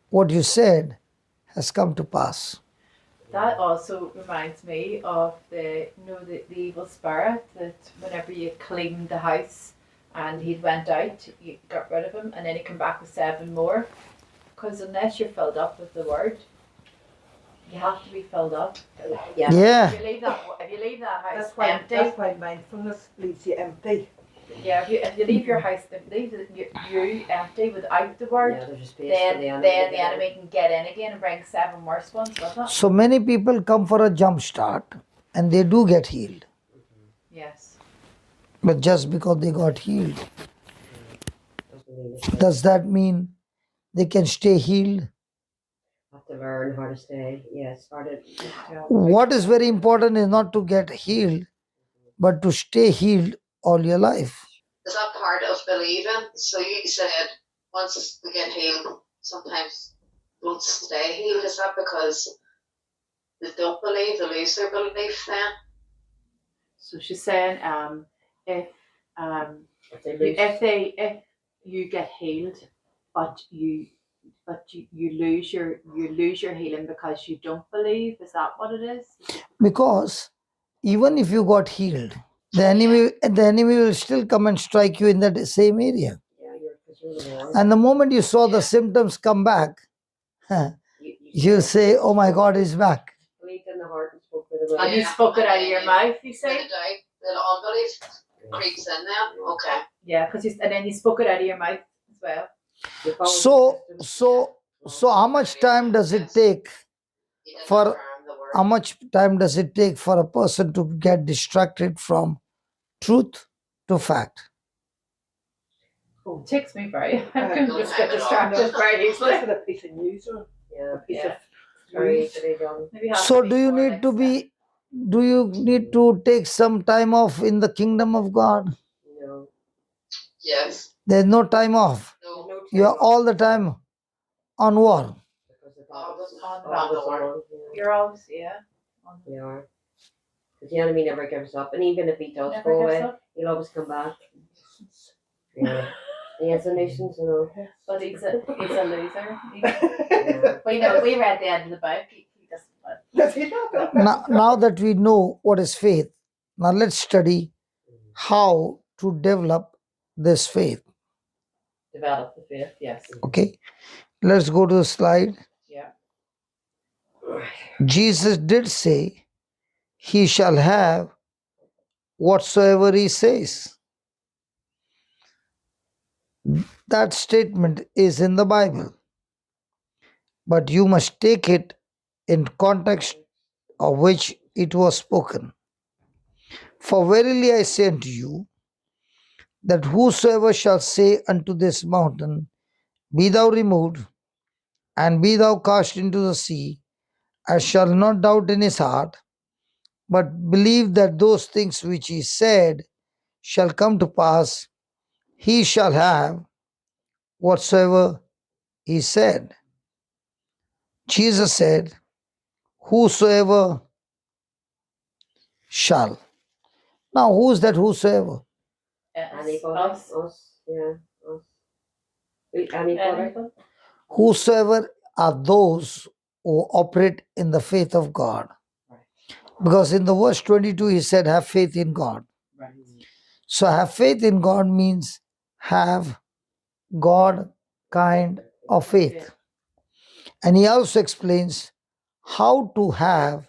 S1: what you said has come to pass.
S4: That also reminds me of the evil spirit that whenever you cleaned the house and he went out, you got rid of him, and then he came back with 7 more. Because unless you're filled up with the word, you have to be filled up.
S3: Yeah.
S1: Yeah.
S4: If you leave that house
S2: that's why
S4: empty,
S2: mindfulness leaves you empty.
S4: yeah. If you leave your house, leave you empty without the word,
S3: Yeah, there's a space for the
S4: then
S3: enemy.
S4: the enemy can get in again and bring 7 worse ones with it.
S1: So many people come for a jump start and they do get healed.
S4: Yes.
S1: But just because they got healed,
S3: Doesn't mean it's
S1: does that mean they can stay healed?
S3: have to learn how to stay. Yes,
S1: What is very important is not to get healed, but to stay healed all your life.
S5: Is that part of believing? So you said once we get healed, sometimes won't stay healed. Is that because they don't believe, they lose their belief then?
S4: So she's saying, if you get healed, but you lose your healing because you don't believe. Is that what it is?
S1: Because even if you got healed, the enemy will still come and strike you in that same area.
S3: Yeah, you're the Lord.
S1: And the moment you saw the symptoms come back, you say, oh my God, he's back.
S3: Believed in the heart and spoke with the mouth.
S4: And you spoke it out of your mouth. You
S5: The
S4: say,
S5: doubt, the unbelief creeps in then. Okay.
S4: yeah, and then you spoke it out of your mouth as well.
S3: You follow the system.
S1: So how much time does it take
S5: He didn't
S1: For
S5: affirm the word.
S1: how much time does it take for a person to get distracted from truth to fact?
S4: It takes me very. I
S2: Uh,
S4: can
S5: no
S4: just
S5: time
S4: get
S5: at all.
S4: distracted very
S2: Just
S4: easily.
S2: with a piece of news or
S3: Yeah,
S2: a piece
S4: Yeah.
S2: of
S3: very
S2: news.
S3: easily done.
S4: Maybe have
S1: So
S4: to
S1: do
S4: be
S1: you
S4: more
S1: need
S4: like
S1: to be, do you need to take some time off in the kingdom of God?
S3: No.
S5: Yes.
S1: There's no time off.
S5: No.
S3: No time
S1: You're
S3: off.
S1: all the time on war.
S3: Because the
S5: Always
S4: on the
S3: always
S5: war.
S3: on.
S4: You're always, yeah.
S3: We are. Because the enemy never gives up. And even if he does
S4: Never
S3: go
S4: gives
S3: away,
S4: up.
S3: he'll always come back. Yeah. He has a nuisance, you know.
S4: But he's a loser.
S3: Yeah.
S4: We read the end of the book. He doesn't win.
S2: Does he not?
S1: Now that we know what is faith, now let's study how to develop this faith.
S4: Develop the faith, yes.
S1: Okay, let's go to the slide.
S4: Yeah.
S1: Jesus did say, he shall have whatsoever he says. That statement is in the Bible, but you must take it in context of which it was spoken. For verily I say unto you, that whosoever shall say unto this mountain, be thou removed, and be thou cast into the sea, and shall not doubt in his heart, but believe that those things which he said shall come to pass, he shall have whatsoever he said. Jesus said, whosoever shall. Now, who is that whosoever?
S3: Anybody?
S4: Us.
S3: Us. Yeah. Us. Anybody?
S1: Whosoever are those who operate in the faith of God. Because in the verse 22, he said, have faith in God.
S4: Right.
S1: So, have faith in God means have God kind of faith. And he also explains how to have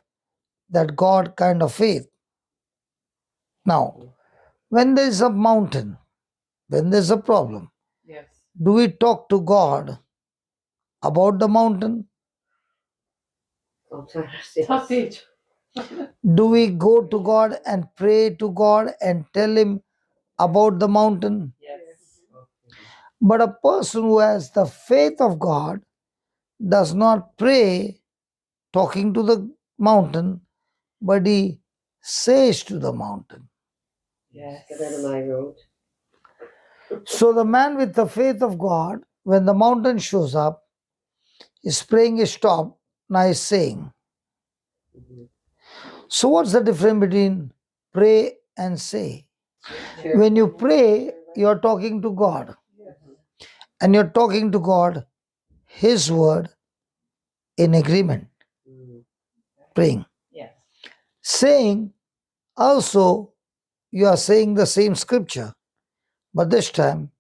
S1: that God kind of faith. Now, when there is a mountain, when there's a problem,
S4: Yes.
S1: do we talk to God about the mountain?
S3: Sometimes. Yes.
S4: Tough age.
S1: Do we go to God and pray to God and tell him about the mountain?
S4: Yes.
S1: But a person who has the faith of God does not pray talking to the mountain, but he says to the mountain.
S4: Yes.
S3: Get out of my road.
S1: So the man with the faith of God, when the mountain shows up, his praying is stopped, now he's saying. So what's the difference between pray and say? When you pray, you're talking to God. And you're talking to God, his word, in agreement. Praying.
S4: Yes.
S1: Saying, also, you are saying the same scripture. But this time,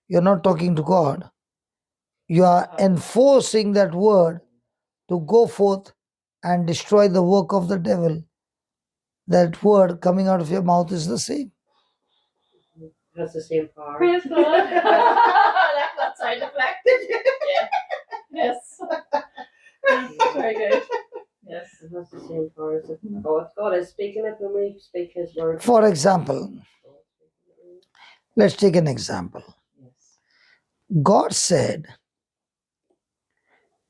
S1: you're not talking to God. You are enforcing that word to go forth and destroy the work of the devil. That word coming out of your mouth is the same.
S3: Has the same power.
S4: Praise God. I like that sound effect. Yeah. Yes. Very good. Yes.
S3: It has the same power as God. God is speaking it when we speak his word.
S1: For example, let's take an example.
S4: Yes.
S1: God said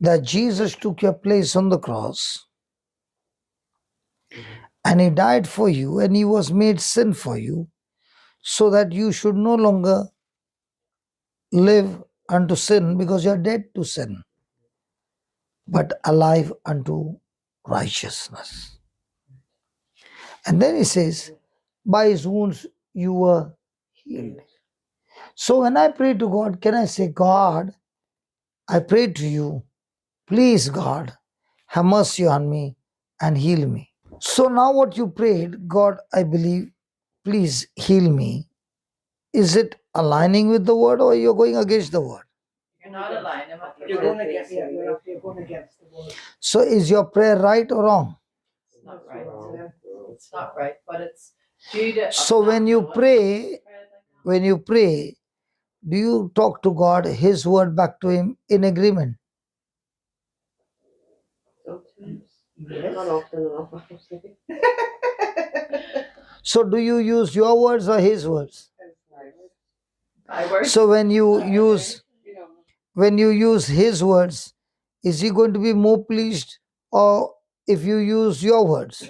S1: that Jesus took your place on the cross and he died for you and he was made sin for you so that you should no longer live unto sin because you are dead to sin, but alive unto righteousness. And then he says, by his wounds you were healed. So when I pray to God, can I say, God, I pray to you, please God, have mercy on me and heal me. So now what you prayed, God, I believe, please heal me. Is it aligning with the word or you're going against the word?
S4: You're not aligned.
S2: You're going against, you're going against the word.
S1: So is your prayer right or wrong?
S4: It's not right. It's not right, but it's due to.
S1: So when you pray, do you talk to God, his word back to him in agreement?
S3: Sometimes. Sometimes.
S2: Yes.
S3: Not often enough, obviously.
S1: So do you use your words or his words?
S4: I work.
S1: So when you use his words, is he going to be more pleased, or if you use your words?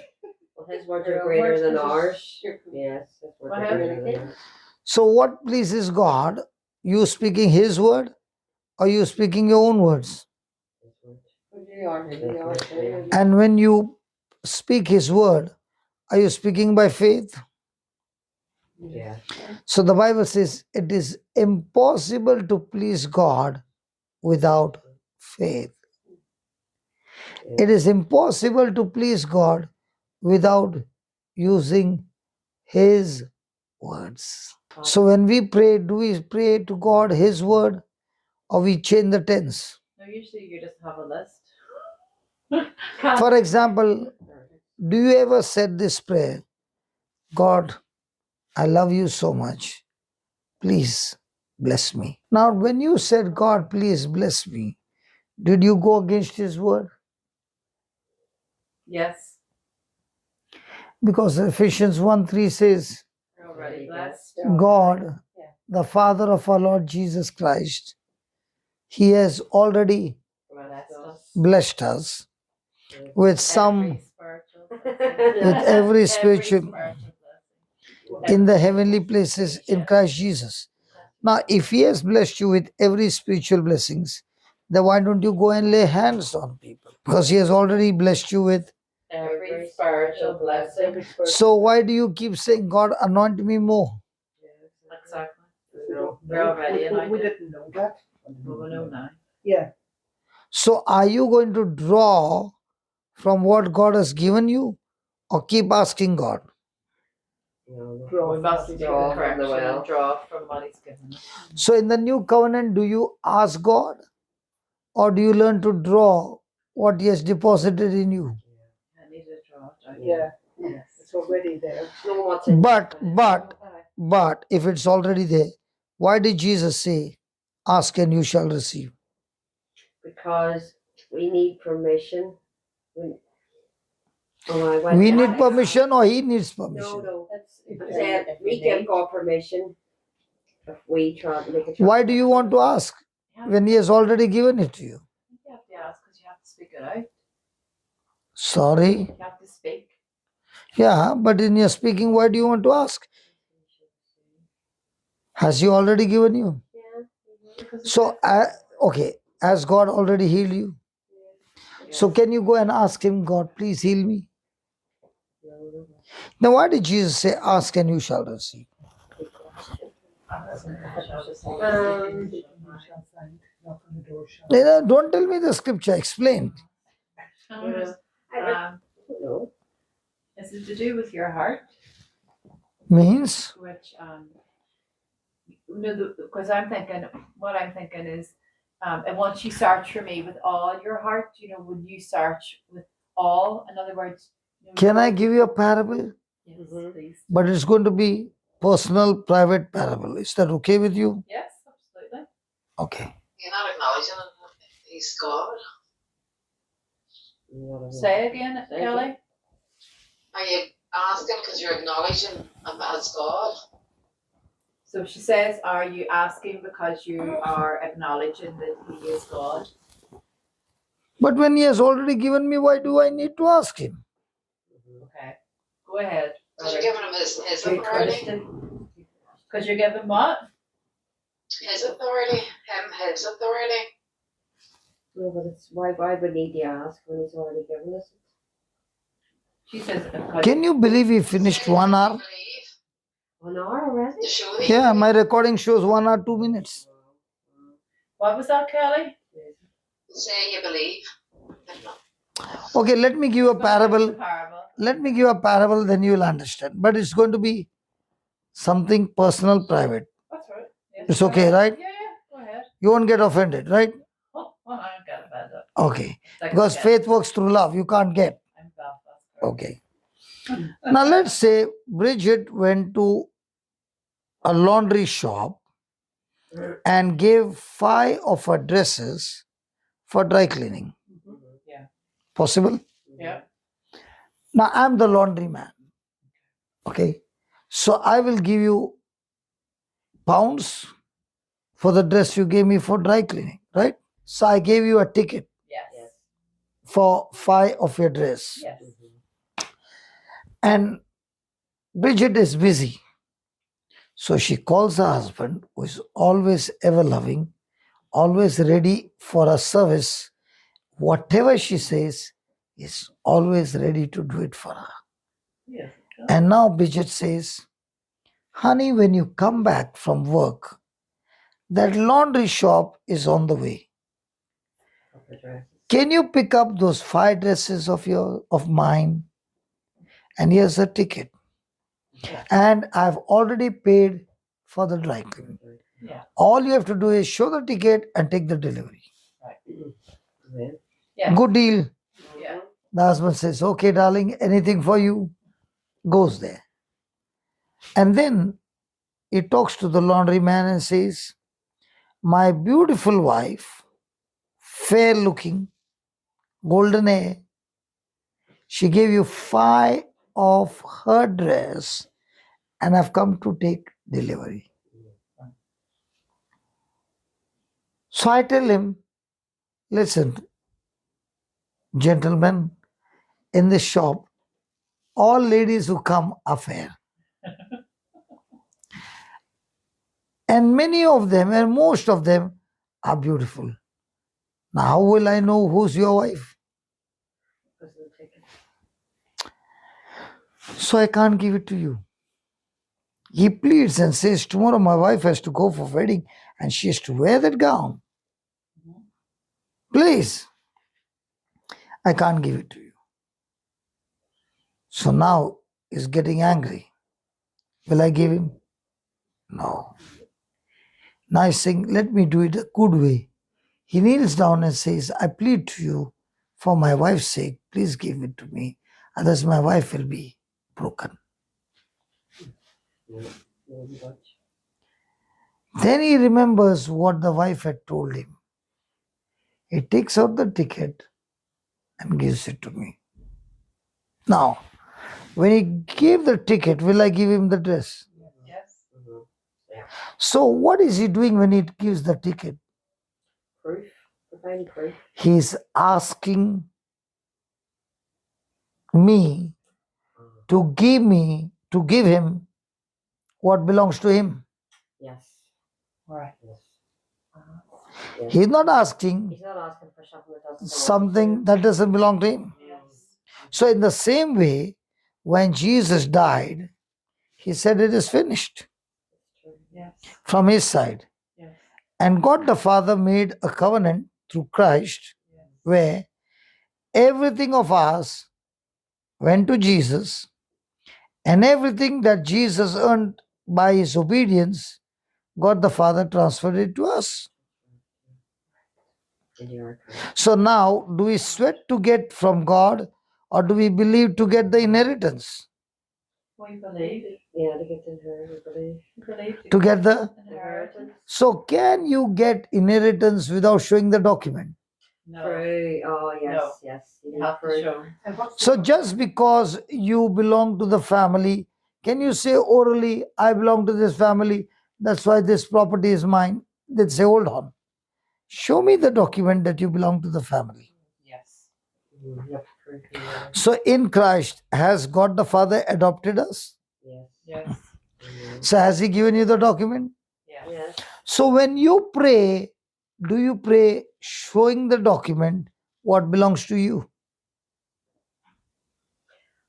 S3: Well, his words are greater than ours. Yes, his words
S4: What
S3: are greater than ours.
S1: So what pleases God? You speaking his word, or you speaking your own words? And when you speak his word, are you speaking by faith?
S3: Yeah.
S1: So the Bible says it is impossible to please God without faith. It is impossible to please God without using his words. So when we pray, do we pray to God his word, or we change the tense?
S4: No, usually you just have a list.
S1: For example, do you ever said this prayer? God, I love you so much. Please bless me. Now, when you said, God, please bless me, did you go against his word?
S4: Yes.
S1: Because Ephesians 1:3 says,
S4: You're already blessed.
S1: God, the Father of our Lord Jesus Christ, he has already
S4: Blessed us.
S1: blessed us with some,
S4: With
S1: every spiritual
S4: blessing.
S1: in the heavenly places in Christ Jesus. Now, if he has blessed you with every spiritual blessings, then why don't you go and lay hands on people? Because he has already blessed you with.
S4: Every spiritual blessing.
S1: So why do you keep saying, God, anoint me more?
S4: Exactly.
S2: No,
S4: We're already
S2: we
S4: anointed.
S2: didn't know that.
S4: Well, we know now.
S2: Yeah.
S1: So are you going to draw from what God has given you, or keep asking God?
S2: Draw
S4: We must do
S3: Draw
S4: the
S3: from the
S4: correction
S3: well.
S4: and draw from what he's given us.
S1: So in the new covenant, do you ask God, or do you learn to draw what he has deposited in you?
S4: I need to draw it out.
S2: Yeah.
S4: Yes.
S2: It's already there.
S3: No what's in
S1: But if it's already there, why did Jesus say, ask and you shall receive?
S3: because we need permission.
S1: We need permission, or he needs permission?
S3: No. I'm saying we give God permission if we try to make a choice.
S1: Why do you want to ask when he has already given it to you?
S4: You have to ask because you have to speak it out.
S1: Sorry.
S4: You have to speak.
S1: Yeah, but in your speaking, why do you want to ask? Has he already given you? So, okay, has God already healed you? So can you go and ask him, God, please heal me? Now, why did Jesus say, ask and you shall receive? Don't tell me the scripture, explain.
S4: Is it to do with your heart?
S1: Means?
S4: Which, because what I'm thinking is, and once you search for me with all your heart, when you search with all, in other words.
S1: Can I give you a parable?
S4: Yes, please.
S1: But it's going to be personal, private parable. Is that okay with you?
S4: Yes, absolutely.
S1: Okay.
S5: You're not acknowledging he's God.
S4: Say again, Kelly.
S5: Are you asking because you're acknowledging him as God?
S4: So she says, are you asking because you are acknowledging that he is God?
S1: But when he has already given me, why do I need to ask him?
S4: Okay, go ahead.
S5: Because you're giving him his
S3: Good
S5: authority.
S3: question.
S4: Because you're giving what?
S5: His authority. His authority.
S3: No, but it's why we need to ask when he's already given us it.
S4: She says,
S1: Can you believe he finished 1 hour?
S5: Believe
S3: 1 hour already?
S5: to show that
S1: Yeah, my recording shows 1 hour 2 minutes.
S4: what was that, Kelly?
S5: say you believe.
S1: Okay, let me give you a parable. Let me give a parable, then you'll understand. But it's going to be something personal, private.
S4: That's right. Yes,
S1: It's
S4: go
S1: okay,
S4: ahead.
S1: right?
S4: Yeah, go ahead.
S1: You won't get offended, right?
S4: Oh, well, I don't get offended.
S1: Okay.
S4: Like
S1: Because
S4: I said,
S1: faith works through love. You can't get.
S4: I'm Belfast. Correct.
S1: Okay. Now let's say Bridget went to a laundry shop and gave 5 of her dresses for dry cleaning.
S4: Yeah.
S1: Possible?
S4: Yeah.
S1: Now I'm the laundry man. Okay. So I will give you pounds for the dress you gave me for dry cleaning, right? So I gave you a ticket
S4: Yes.
S1: for 5 of your dress.
S4: Yes.
S1: And Bridget is busy. So she calls her husband, who is always ever loving, always ready for a service. Whatever she says, is always ready to do it for her.
S4: Yes.
S1: And now Bridget says, honey, when you come back from work, that laundry shop is on the way. Can you pick up those 5 dresses of mine? And here's a ticket. And I've already paid for the dry cleaning.
S4: Yeah.
S1: All you have to do is show the ticket and take the delivery.
S4: Yeah.
S1: Good deal.
S4: Yeah.
S1: The husband says, okay, darling, anything for you. Goes there. And then he talks to the laundry man and says, my beautiful wife, fair looking, golden hair, she gave you 5 of her dress and I've come to take delivery. So I tell him, listen, gentlemen, in this shop, all ladies who come are fair. And many of them, and most of them, are beautiful. Now, how will I know who's your wife? So I can't give it to you. He pleads and says, tomorrow my wife has to go for wedding and she has to wear that gown. Please, I can't give it to you. So now he's getting angry. Will I give him? No. Now he's saying, let me do it a good way. He kneels down and says, I plead to you for my wife's sake, please give it to me. Otherwise my wife will be broken. Then he remembers what the wife had told him. He takes out the ticket and gives it to me. Now, when he gave the ticket, will I give him the dress?
S4: Yes.
S1: So what is he doing when he gives the ticket?
S3: Proof. Providing proof.
S1: He's asking me to give him what belongs to him.
S3: Yes.
S4: Right.
S3: Yes.
S1: He's not asking
S3: He's not asking for something that doesn't belong to
S1: something
S3: him.
S1: that doesn't belong to him.
S4: Yes.
S1: So in the same way, when Jesus died, he said it is finished
S4: Yes.
S1: from his side.
S4: Yes.
S1: And God the Father made a covenant through Christ
S4: Yes.
S1: where everything of ours went to Jesus, and everything that Jesus earned by his obedience, God the Father transferred it to us.
S3: And you are correct.
S1: So now, do we sweat to get from God, or do we believe to get the inheritance?
S4: We believe.
S3: Yeah, to get to her, we believe.
S4: We believe
S1: To get the
S4: inheritance.
S1: So can you get inheritance without showing the document?
S4: No.
S3: Proof. Oh, yes,
S4: No.
S3: yes.
S4: You have to show.
S2: And what's
S1: So just because you belong to the family, can you say orally, I belong to this family, that's why this property is mine? They'd say, hold on. Show me the document that you belong to the family.
S4: Yes.
S3: You have to prove who you are.
S1: So in Christ, has God the Father adopted us?
S3: Yes.
S4: Yes.
S1: So has he given you the document?
S4: Yes.
S3: Yes.
S1: So when you pray, do you pray showing the document what belongs to you?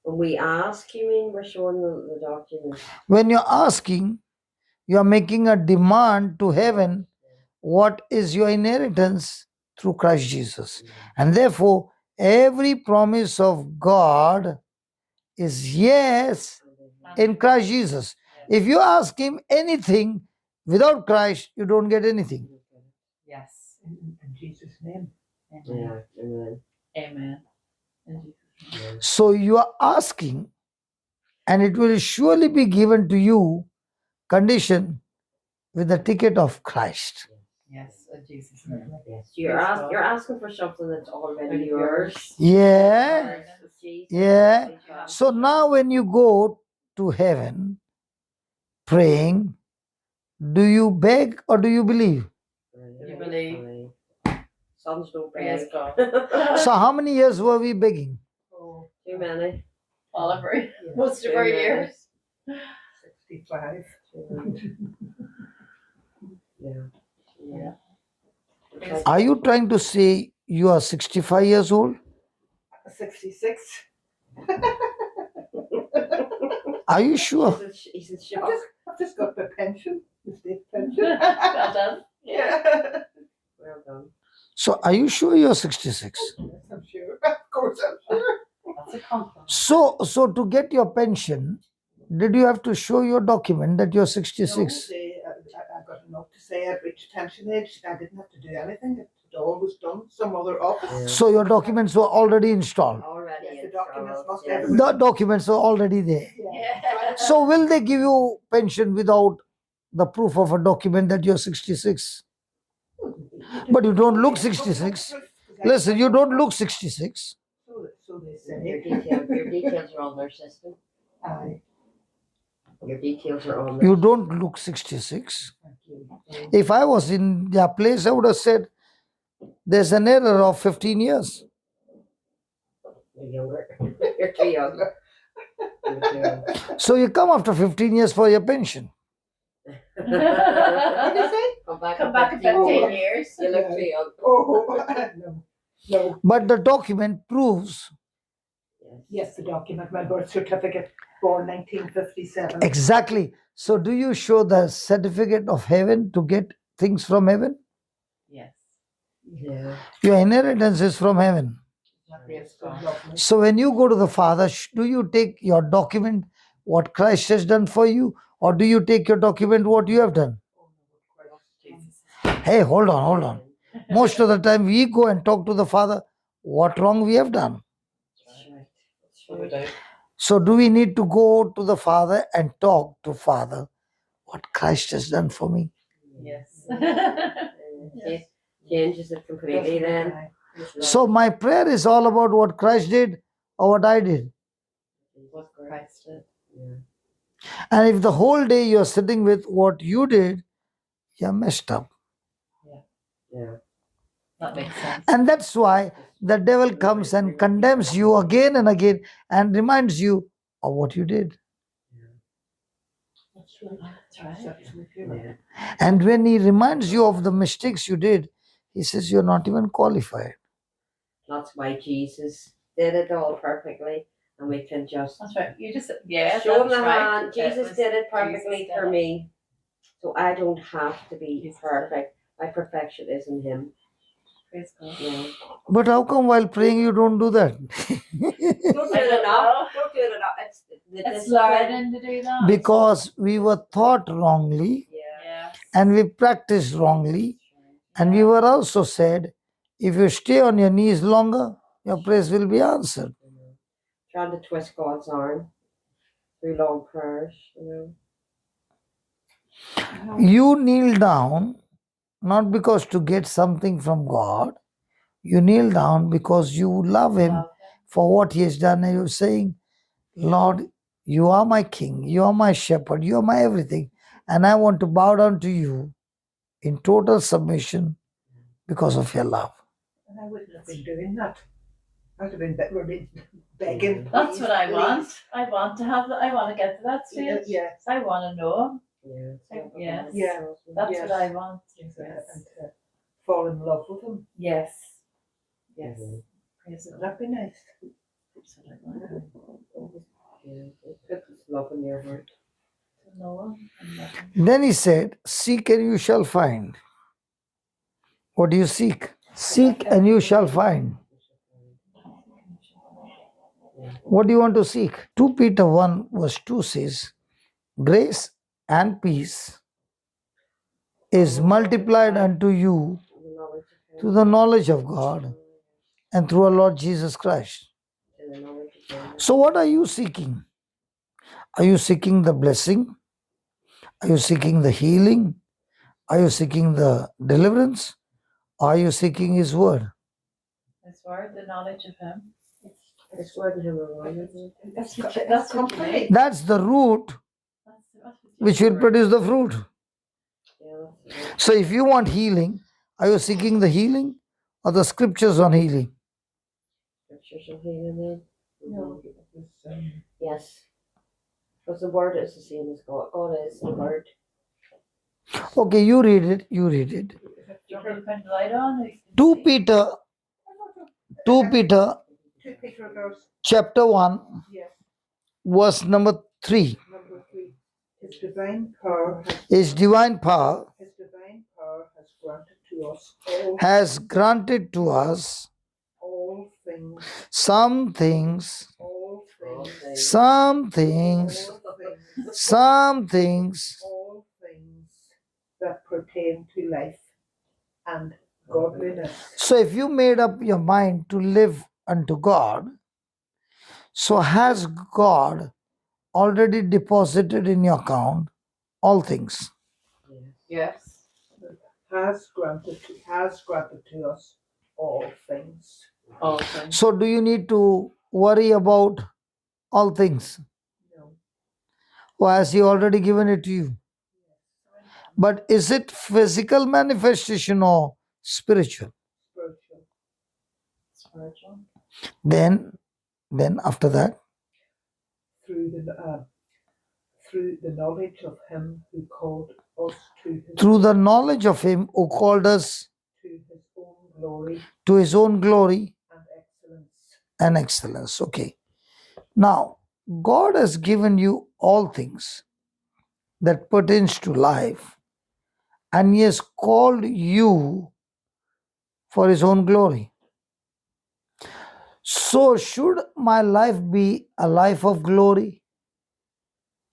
S3: When we ask, you mean we're showing the document?
S1: When you're asking, you are making a demand to heaven, what is your inheritance through Christ Jesus. And therefore, every promise of God is yes in Christ Jesus. If you ask him anything without Christ, you don't get anything.
S4: Yes.
S2: in Jesus' name?
S4: Amen.
S3: Yeah. Amen.
S4: Amen. In Jesus' name.
S1: So you are asking, and it will surely be given to you, condition with the ticket of Christ.
S4: Yes.
S6: in Jesus' name.
S3: Yes. You're asking for something that's already yours.
S1: Yeah.
S3: Jesus,
S1: Yeah.
S3: yeah.
S1: So now when you go to heaven praying, do you beg or do you believe?
S6: You believe.
S3: Sons don't
S6: Praise
S3: beg.
S6: God.
S1: So how many years were we begging?
S2: Oh,
S3: Too many.
S6: All of our,
S2: yes,
S6: most of our
S3: Too many.
S6: years.
S2: 65.
S3: Yeah. Yeah.
S6: Praise
S1: Are you trying to say you are 65 years old?
S2: 66.
S1: Are you sure?
S3: He's in
S2: I've
S3: shock.
S2: just got the pension, the state pension.
S6: well done.
S2: Yeah.
S3: Well done.
S1: So are you sure you're 66?
S2: Yes, I'm sure. Of course, I'm sure.
S6: That's a compliment.
S1: So to get your pension, did you have to show your document that you're
S2: No,
S1: 66?
S2: I got a note to say I'd reached pension age. I didn't have to do anything. It all was done. Some other office.
S1: So your documents were already installed.
S3: Already
S2: Yes, the
S3: installed,
S2: documents must
S3: yes.
S2: have-
S1: The documents were already there.
S6: Yeah.
S1: So will they give you pension without the proof of a document that you're 66? But you don't look 66. Listen, you don't look 66.
S2: So they
S3: Your
S2: say.
S3: details are on their system.
S2: Aye.
S3: Your details are on there.
S1: You don't look 66.
S2: Thank you.
S1: If I was in their place, I would have said, there's an error of 15 years.
S3: You're younger. You're too young. You're too young.
S1: So you come after 15 years for your pension.
S2: What did you say?
S6: Come back in 15 years.
S3: You look too young.
S2: Oh, no. No.
S1: But the document proves
S2: Yes, the document, my birth certificate, born 1957.
S1: exactly. So do you show the certificate of heaven to get things from heaven?
S6: Yes.
S3: Yeah.
S1: Your inheritance is from heaven.
S6: Praise God.
S2: Lovely.
S1: So when you go to the Father, do you take your document, what Christ has done for you, or do you take your document, what you have done?
S6: Jesus.
S1: Hey, hold on. Most of the time we go and talk to the Father, what wrong we have done.
S3: That's right.
S6: No doubt.
S1: So do we need to go to the Father and talk to Father, what Christ has done for me?
S6: Yes.
S3: It changes it completely then.
S2: Aye.
S1: So my prayer is all about what Christ did or what I did.
S6: What Christ did.
S3: Yeah.
S1: And if the whole day you're sitting with what you did, you're messed up.
S3: Yeah.
S6: That makes sense.
S1: And that's why the devil comes and condemns you again and again and reminds you of what you did.
S2: That's right.
S6: That's right.
S2: That's absolutely right.
S3: Yeah.
S1: And when he reminds you of the mistakes you did, he says you're not even qualified.
S3: That's why Jesus did it all perfectly, and we can just
S6: That's right. You just, yeah,
S3: show him
S6: that's
S3: the
S6: right.
S3: hand.
S6: That
S3: Jesus
S6: was-
S3: did it perfectly
S6: Jesus
S3: for
S6: did it.
S3: me, so I don't have to be
S6: Jesus did it.
S3: perfect. My perfection is in Him.
S6: Praise God.
S3: Yeah.
S1: But how come while praying you don't do that?
S3: Don't do
S6: I
S3: it
S6: don't
S3: enough.
S6: know.
S3: Don't do it enough. It's the
S6: It's
S3: discipline.
S6: learning to do that.
S1: Because we were taught wrongly
S3: Yeah.
S6: Yes.
S1: and we practiced wrongly. And we were also said, if you stay on your knees longer, your prayers will be answered.
S3: Trying to twist God's arm through long prayers. You know.
S1: You kneel down not because to get something from God. You kneel down because you love Him
S6: Love
S1: for what He has done. And you're saying, Lord, you are my King, you are my shepherd, you are my everything. And I want to bow down to you in total submission because of your love.
S2: And I wouldn't have been doing that. I'd have been begging.
S6: That's
S2: please,
S6: what I
S2: please.
S6: want. I want to have that. I want to get to that stage.
S2: Yes.
S6: I want to know.
S3: Yeah.
S6: Yes.
S2: Yeah.
S6: That's
S2: Yes.
S6: what I want.
S2: Yes.
S6: Yes.
S2: And to fall in love with him.
S6: Yes. Yes.
S3: Mhm.
S6: Praise God.
S2: That'd be nice.
S6: Absolutely.
S3: Yeah. Put this love in your heart.
S6: To know Him and love Him.
S1: Then He said, seek and you shall find. What do you seek? Seek and you shall find. What do you want to seek? 2 Peter 1 verse 2 says, grace and peace is multiplied unto you
S3: The knowledge of Him.
S1: through the knowledge of God and through our Lord Jesus Christ.
S3: And the knowledge of Him.
S1: So what are you seeking? Are you seeking the blessing? Are you seeking the healing? Are you seeking the deliverance? Are you seeking His word?
S4: His word, the knowledge of Him.
S3: His word and Him are one, isn't it?
S6: That's company.
S1: That's the root which will produce the fruit.
S3: Yeah, that's it.
S1: So if you want healing, are you seeking the healing or the scriptures on healing?
S3: Scriptures of healing then.
S2: No, it was,
S3: Yes. Because the word is the same as God. God is the word.
S1: Okay, you read it. You read it.
S4: Do you want me to put the light on?
S1: 2 Peter, 2 Peter
S2: 2 Peter verse,
S1: chapter 1,
S2: yes,
S1: verse number 3.
S2: number 3. His divine power
S1: His divine power
S2: His divine power has granted to us all,
S1: has granted to us
S2: all things,
S1: some things,
S2: all things,
S1: some things,
S2: all things,
S1: some things
S2: all things that pertain to life and godliness.
S1: So if you made up your mind to live unto God, so has God already deposited in your account all things?
S4: Yes.
S2: Has granted to us all things.
S4: All things.
S1: So do you need to worry about all things?
S2: No.
S1: Or has He already given it to you? But is it physical manifestation or spiritual?
S2: Spiritual.
S4: Spiritual.
S1: Then after that,
S2: Through the knowledge of Him who called us
S1: through the knowledge of Him who called us
S2: to His own glory
S1: to His own glory
S2: and excellence.
S1: and excellence. Okay. Now, God has given you all things that pertains to life, and He has called you for His own glory. So, should my life be a life of glory?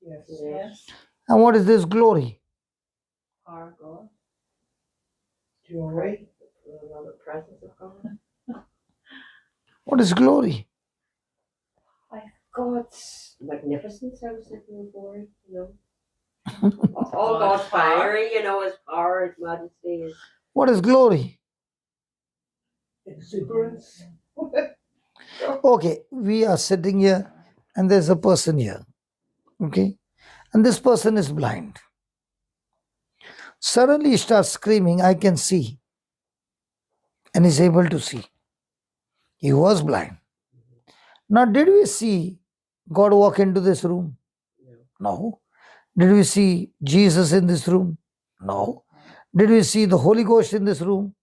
S2: Yes.
S4: Yes.
S1: And what is this glory?
S4: Our God.
S2: Joy.
S3: The presence of God.
S1: What is glory?
S3: God's magnificence, I was thinking before, you know. All God's fiery, you know, His power, His majesty, His
S1: What is glory?
S2: Exuberance.
S1: Okay, we are sitting here and there's a person here. Okay, and this person is blind. Suddenly he starts screaming, I can see. And he's able to see. He was blind. Now, did we see God walk into this room? No. Did we see Jesus in this room? No. Did we see the Holy Ghost in this room?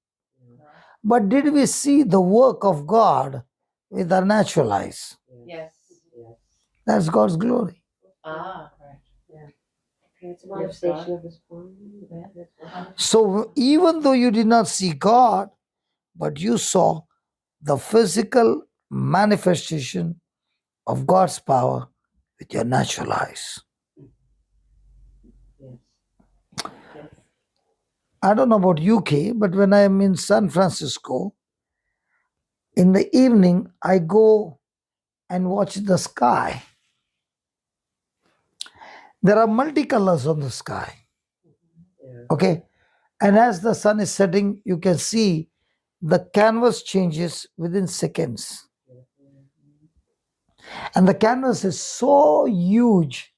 S1: But did we see the work of God with our natural eyes?
S4: Yes.
S1: That's God's glory.
S4: Ah, right.
S3: It's a manifestation of His power.
S1: So even though you did not see God, but you saw the physical manifestation of God's power with your natural eyes. I don't know about UK, but when I am in San Francisco, in the evening, I go and watch the sky. There are multicolors on the sky. Okay? And as the sun is setting, you can see the canvas changes within seconds. And the canvas is so huge,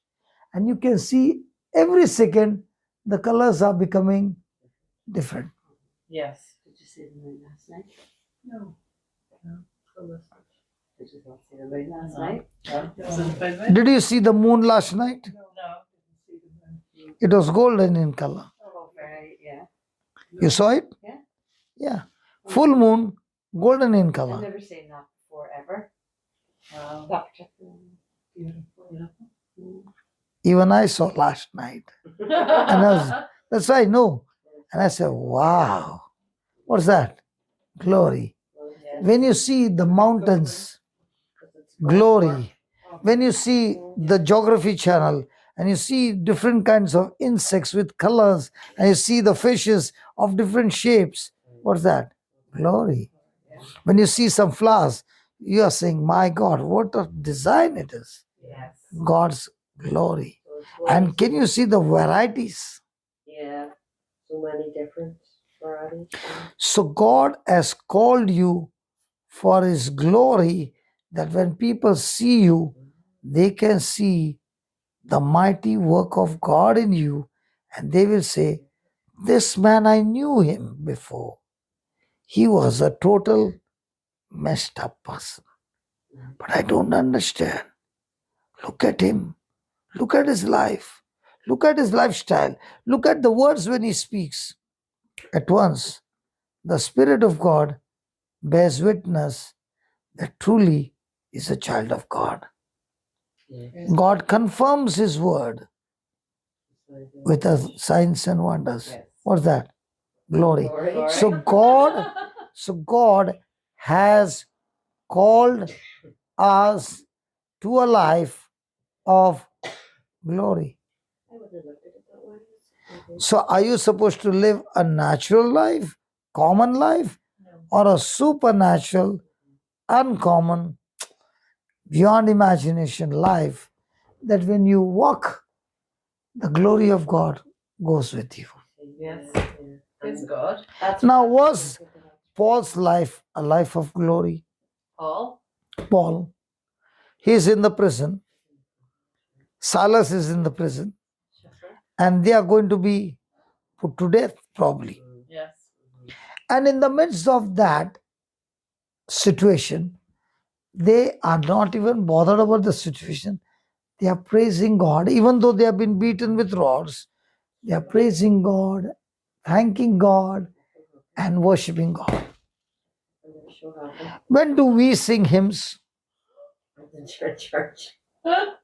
S1: and you can see every second the colors are becoming different.
S4: Yes.
S6: Did you see the moon last night?
S2: No.
S6: Did you not see the moon last
S4: No.
S6: night?
S4: Was it a full moon?
S1: Did you see the moon last night?
S2: No.
S4: No.
S2: Didn't see the moon.
S1: It was golden in color.
S6: Oh, very, yeah.
S1: You saw it?
S6: Yeah.
S1: Yeah. Full moon, golden in
S6: I've
S1: color.
S6: never seen that before, ever.
S4: Wow.
S6: That particular
S2: Beautiful.
S1: Even I saw last night. And that's why I know. And I said, wow, what's that? Glory.
S4: Yes.
S1: When you see the mountains, glory. When you see the geography channel and you see different kinds of insects with colors and you see the fishes of different shapes, what's that? Glory. When you see some flowers, you are saying, my God, what a design it is.
S4: Yes.
S1: God's glory. And can you see the varieties?
S3: Yeah, so many different sporadic.
S1: So God has called you for His glory, that when people see you, they can see the mighty work of God in you, and they will say, "This man, I knew him before. He was a total messed up person, but I don't understand. Look at him. Look at his life. Look at his lifestyle. Look at the words when he speaks." At once, the Spirit of God bears witness that truly is a child of God. God confirms His word with the signs and wonders.
S4: Yes.
S1: What's that? Glory.
S3: Glory.
S1: So God has called us to a life of glory.
S3: I would have looked at it that way. Mhm.
S1: So are you supposed to live a natural life, common life, or a supernatural, uncommon, beyond imagination life, that when you walk, the glory of God goes with you?
S4: Yes.
S3: Yeah.
S4: Praise God.
S3: That's
S1: Now,
S3: what-
S1: was Paul's life a life of glory?
S4: Paul.
S1: Paul, he is in the prison. Silas is in the prison. And they are going to be put to death, probably.
S4: Yes.
S1: And in the midst of that situation, they are not even bothered about the situation. They are praising God, even though they have been beaten with rods. They are praising God, thanking God, and worshiping God.
S3: I'm gonna show happen.
S1: When do we sing hymns?
S3: In church. No.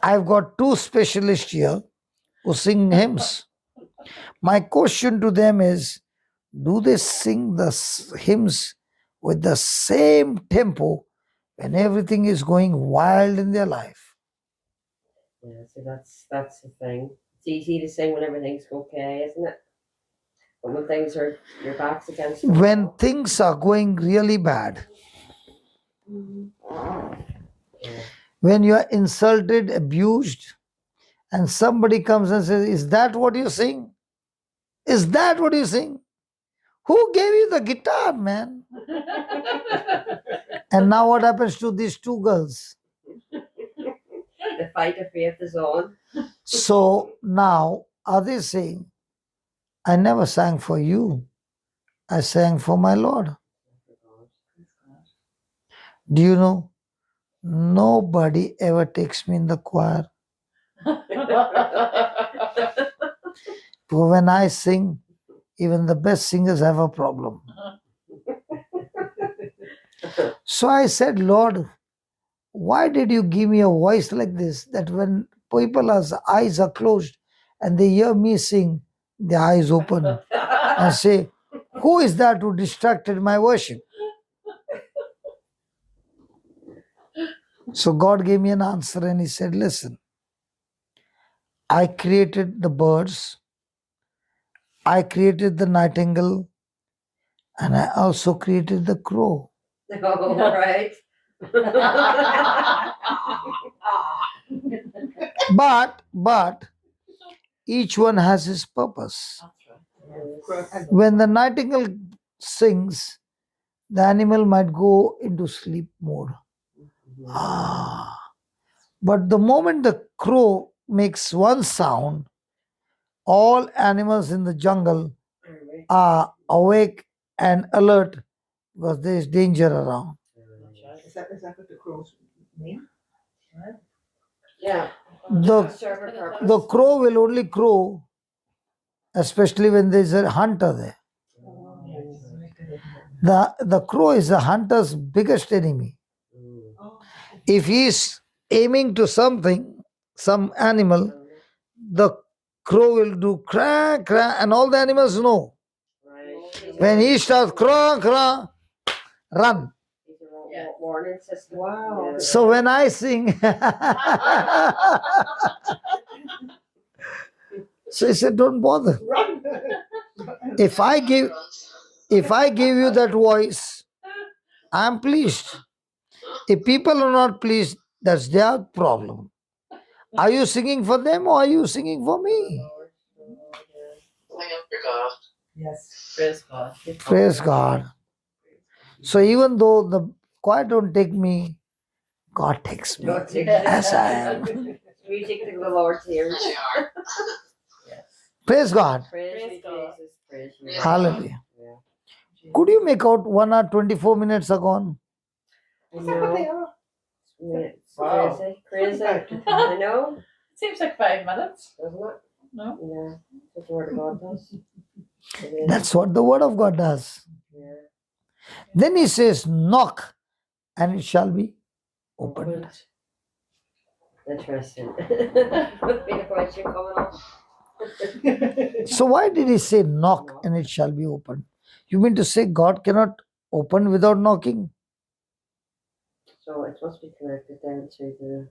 S1: I've got two specialists here who sing hymns. My question to them is, do they sing the hymns with the same tempo when everything is going wild in their life?
S3: Yeah, so that's the thing. It's easy to sing when everything's okay, isn't it? But when things are your back's against the
S1: When
S3: wall.
S1: things are going really bad,
S3: Yeah.
S1: when you are insulted, abused, and somebody comes and says, "Is that what you sing? Is that what you sing? Who gave you the guitar, man?" And now what happens to these two girls?
S3: The fight of faith is on.
S1: So now are they saying, "I never sang for you, I sang for my Lord"? Do you know? Nobody ever takes me in the choir. But when I sing, even the best singers have a problem. So I said, "Lord, why did you give me a voice like this, that when people's eyes are closed and they hear me sing, their eyes open and say, 'Who is that who distracted my worship?'" So God gave me an answer and He said, "Listen, I created the birds, I created the nightingale, and I also created the crow.
S3: Oh, right.
S1: But each one has his purpose.
S3: Yes.
S1: When the nightingale sings, the animal might go into sleep mode. Ah. But the moment the crow makes one sound, all animals in the jungle are awake and alert because there is danger around.
S2: Is that what the crows mean?
S3: Yeah.
S1: The,
S3: Serve a purpose.
S1: the crow will only crow, especially when there is a hunter there. The crow is the hunter's biggest enemy. If he is aiming to something, some animal, the crow will do crack, crack, and all the animals know.
S3: Right.
S1: When he starts crack, crack, run.
S3: These are all warning system.
S2: Wow.
S3: Yeah.
S1: So when I sing, so he said, "Don't bother.
S2: Run!
S1: If I give you that voice, I'm pleased. If people are not pleased, that's their problem. Are you singing for them or are you singing for me?"
S5: Sing it for God.
S2: Yes.
S4: Praise God.
S1: Praise God. So even though the quiet don't take me, God takes me
S3: God takes
S1: as I am.
S3: Music to the Lord's ears.
S5: As you are.
S4: Yes.
S1: Praise God.
S3: Praise
S4: Praise
S3: you,
S4: God.
S3: Jesus. Praise you.
S5: Praise
S1: Hallelujah.
S3: Yeah.
S1: Could you make out 1 hour 24 minutes ago?
S3: I
S2: Is that what they
S3: know.
S2: are?
S3: Yeah, it's
S2: Wow.
S3: crazy. Crazy.
S2: 25 to 10.
S3: I know.
S4: Seems like 5 minutes.
S3: Doesn't it?
S4: No?
S3: Yeah. That's what the Word of God does. It is.
S1: That's what the word of God does.
S3: Yeah.
S1: Then he says, knock and it shall be opened.
S3: Interesting. Would be a question coming up.
S1: So why did he say knock and it shall be opened? You mean to say God cannot open without knocking?
S3: So it must be connected then to the.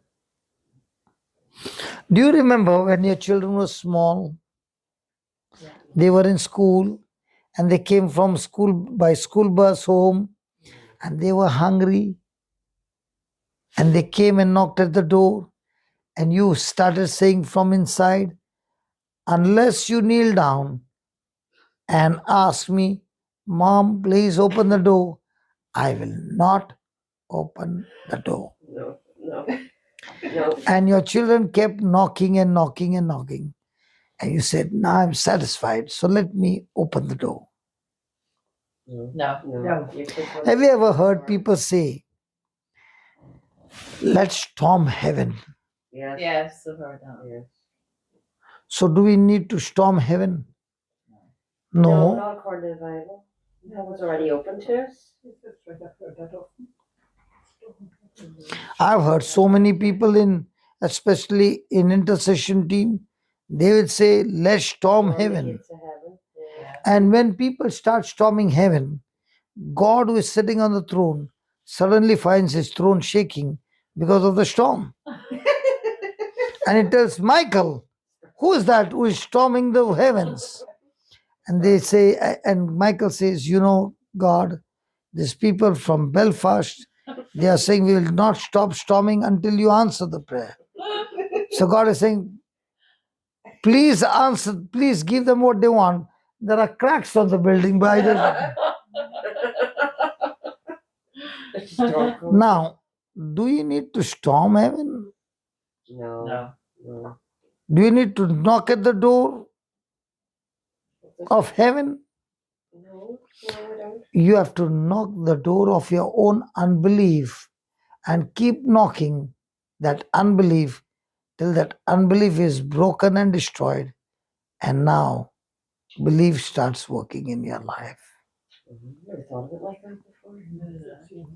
S1: Do you remember when your children were small? They were in school and they came from school by school bus home and they were hungry and they came and knocked at the door and you started saying from inside, unless you kneel down and ask me, Mom, please open the door, I will not open the door.
S3: No, no, no.
S1: And your children kept knocking and knocking and knocking. And you said, now I'm satisfied, so let me open the door.
S3: No.
S4: No.
S3: No. Your kids want
S1: Have you ever heard people say, let's storm heaven?
S3: Yes.
S4: Yes, I've heard that.
S3: Yes.
S1: So do we need to storm heaven?
S3: No,
S1: No.
S3: not according to the Bible. Heaven's already open to us.
S2: That's right, I've heard that often.
S1: I've heard so many people in, especially in intercession team, they would say, let's storm
S3: Storm the
S1: heaven.
S3: gates of heaven. Yeah.
S1: And when people start storming heaven, God who is sitting on the throne suddenly finds his throne shaking because of the storm. And he tells Michael, who is that who is storming the heavens? And they say, and Michael says, you know, God, these people from Belfast, they are saying we will not stop storming until you answer the prayer. So God is saying, please answer, please give them what they want. There are cracks on the building, but I
S3: Storm comes.
S1: now, do you need to storm heaven?
S3: No.
S4: No.
S3: No.
S1: Do you need to knock at the door of heaven?
S3: No. No, I don't.
S1: You have to knock the door of your own unbelief and keep knocking that unbelief till that unbelief is broken and destroyed. And now belief starts working in your life.
S3: Never thought of it like that before.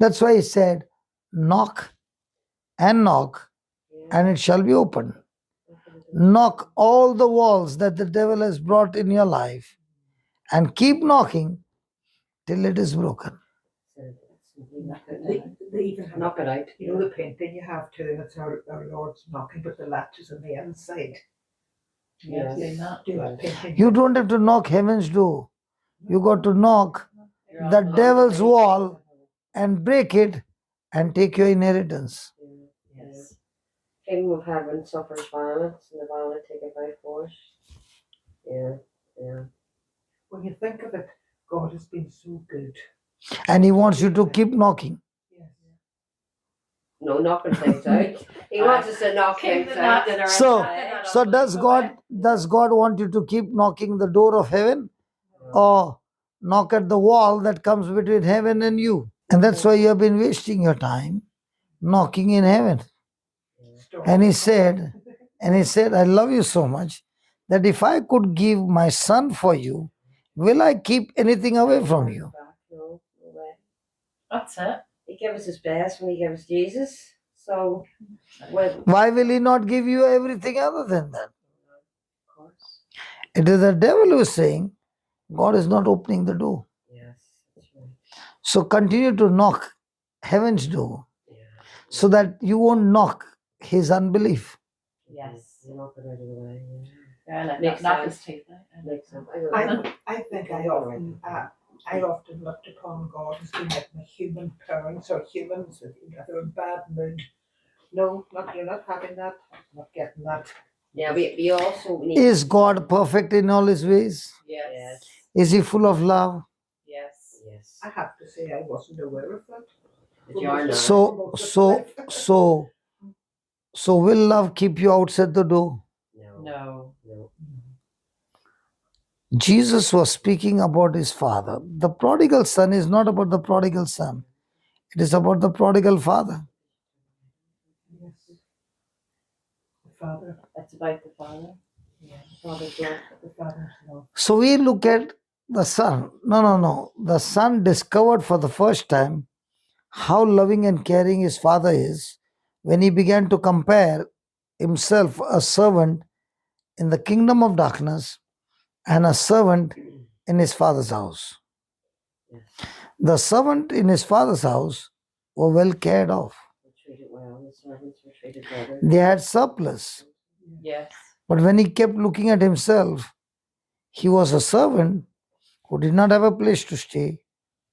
S1: That's why he said, knock and knock,
S3: Yeah.
S1: and it shall be opened. Knock all the walls that the devil has brought in your life and keep knocking till it is broken.
S2: They even have
S3: Knock it out.
S2: You know the painting you have too, and it's our Lord's knocking, but the latch is on the inside.
S4: Yes.
S3: Yes.
S4: Not.
S2: Do that painting.
S1: You don't have to knock heaven's door. You got to knock
S4: You're
S1: the
S4: on the
S1: devil's wall and break it and take your inheritance.
S4: Yes.
S3: Kingdom of heaven suffers violence, and the violent take it by force. Yeah. Yeah.
S2: When you think of it, God has been so good.
S1: And he wants you to keep knocking.
S2: Yes.
S3: No, knocking things out. He wants us to knock things out in our
S1: So,
S3: life.
S1: so does God want you to keep knocking the door of heaven or knock at the wall that comes between heaven and you? And that's why you have been wasting your time knocking in heaven. And he said, I love you so much that if I could give my son for you, will I keep anything away from you?
S3: No, no way.
S4: That's it.
S3: He gave us his best when he gave us Jesus. So, when, of
S1: Why will he not give you everything other than that?
S3: course.
S1: It is the devil who is saying, God is not opening the door.
S3: Yes, that's right.
S1: So continue to knock heaven's door
S3: Yeah.
S1: so that you won't knock his unbelief.
S4: Yes.
S3: You knock it out of the way. Yeah.
S4: Yeah, like
S3: Makes
S4: knock his
S3: sense.
S4: teeth out.
S3: Makes sense.
S2: I think I often looked upon God as being like my human parents or humans that they're in bad mood. No, you're not having that, not getting that.
S3: Yeah, we also need.
S1: Is God perfect in all his ways?
S4: Yes.
S6: Yes.
S1: Is he full of love?
S4: Yes.
S6: Yes.
S2: I have to say I wasn't aware of that.
S3: But you are now.
S1: So will love keep you outside the door?
S6: No.
S3: No.
S1: Jesus was speaking about his father. The prodigal son is not about the prodigal son. It is about the prodigal father.
S2: Yes. The Father,
S6: It's about the Father.
S3: Father's love.
S2: the Father's love.
S1: So we look at the son. No. The son discovered for the first time how loving and caring his father is when he began to compare himself a servant in the kingdom of darkness and a servant in his father's house.
S3: Yes.
S1: The servant in his father's house were well cared of.
S3: Were treated well. The servants were treated better.
S1: They had surplus.
S4: Yes.
S1: But when he kept looking at himself, he was a servant who did not have a place to stay,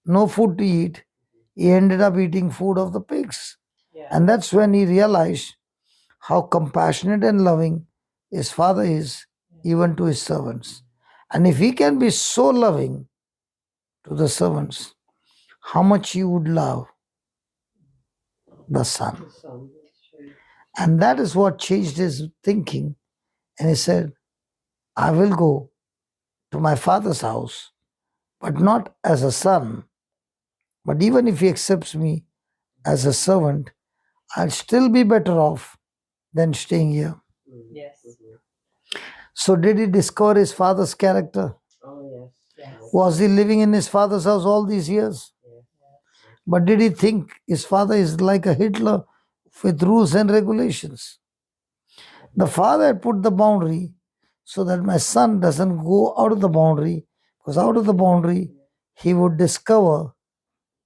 S1: no food to eat. He ended up eating food of the pigs.
S4: Yeah.
S1: And that's when he realized how compassionate and loving his father is, even to his servants. And if he can be so loving to the servants, how much he would love the son.
S3: The son. That's true.
S1: And that is what changed his thinking. And he said, I will go to my father's house, but not as a son. But even if he accepts me as a servant, I'll still be better off than staying here.
S4: Yes.
S1: So, did he discover his father's character?
S3: Oh yes.
S4: Yes.
S1: Was he living in his father's house all these years? But did he think his father is like a Hitler with rules and regulations? The father had put the boundary so that my son doesn't go out of the boundary, because out of the boundary he would discover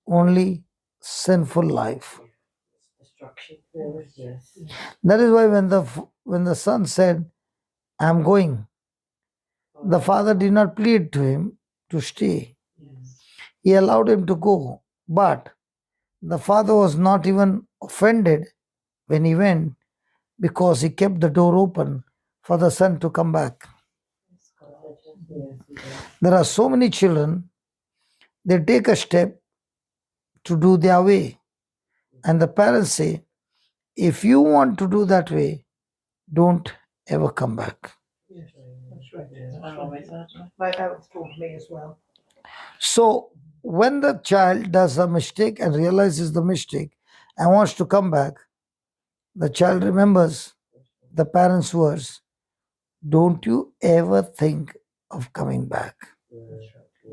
S1: only sinful life.
S3: Destruction. Yes.
S1: That is why when the son said, I'm going, the father did not plead to him to stay.
S3: Yes.
S1: He allowed him to go. But the father was not even offended when he went, because he kept the door open for the son to come back.
S3: Yes.
S1: There are so many children, they take a step to do their way. And the parents say, if you want to do that way, don't ever come back.
S2: Yes, that's right.
S4: I always had.
S2: That was told me as well.
S1: So when the child does a mistake and realizes the mistake and wants to come back, the child remembers the parents' words, don't you ever think of coming back.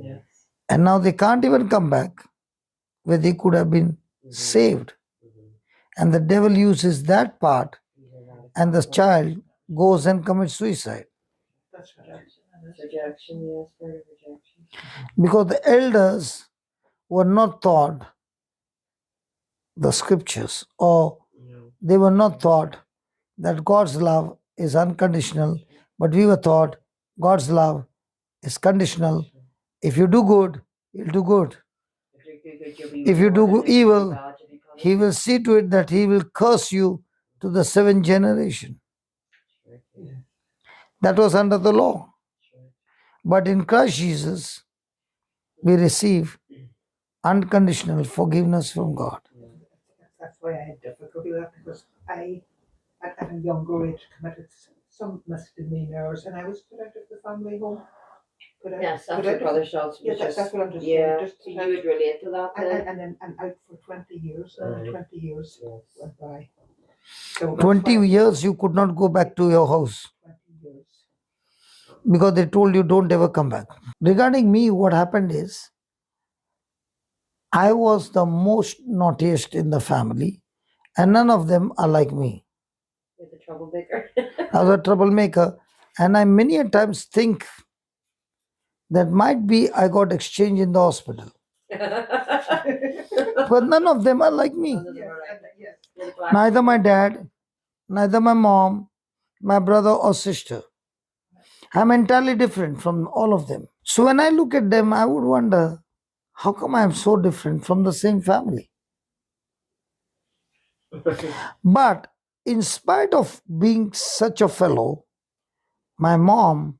S3: Yes.
S1: And now they can't even come back where they could have been saved. And the devil uses that part, and the child goes and commits suicide.
S2: That's right.
S3: Rejection. Yes. Very rejection.
S1: Because the elders were not taught the scriptures, or they were not taught that God's love is unconditional, but we were taught God's love is conditional. If you do good, He'll do good. If you do evil, He will see to it that He will curse you to the 7th generation. That was under the law. But in Christ Jesus, we receive unconditional forgiveness from God.
S2: That's why I had difficulty with that, because I, at a younger age, committed some misdemeanors, and I was put out of the family home.
S3: Yes, that's what Brother Schultz was
S2: Yeah, that's
S3: just.
S2: what I'm just
S3: Yeah.
S2: saying. Just
S3: So you would relate to that then?
S2: and then I'm out for 20 years, and
S3: Right.
S2: 20 years went by. So that's
S1: 20
S2: why-
S1: years you could not go back to your house
S2: 20 years.
S1: because they told you don't ever come back. Regarding me, what happened is I was the most naughtiest in the family, and none of them are like me.
S3: You're the troublemaker.
S1: I was a troublemaker, and I many a times think that might be I got exchanged in the hospital. But none of them are like me.
S2: Yes.
S1: Neither my dad, neither my mom, my brother or sister. I'm entirely different from all of them. So when I look at them, I would wonder, how come I'm so different from the same family? But in spite of being such a fellow, my mom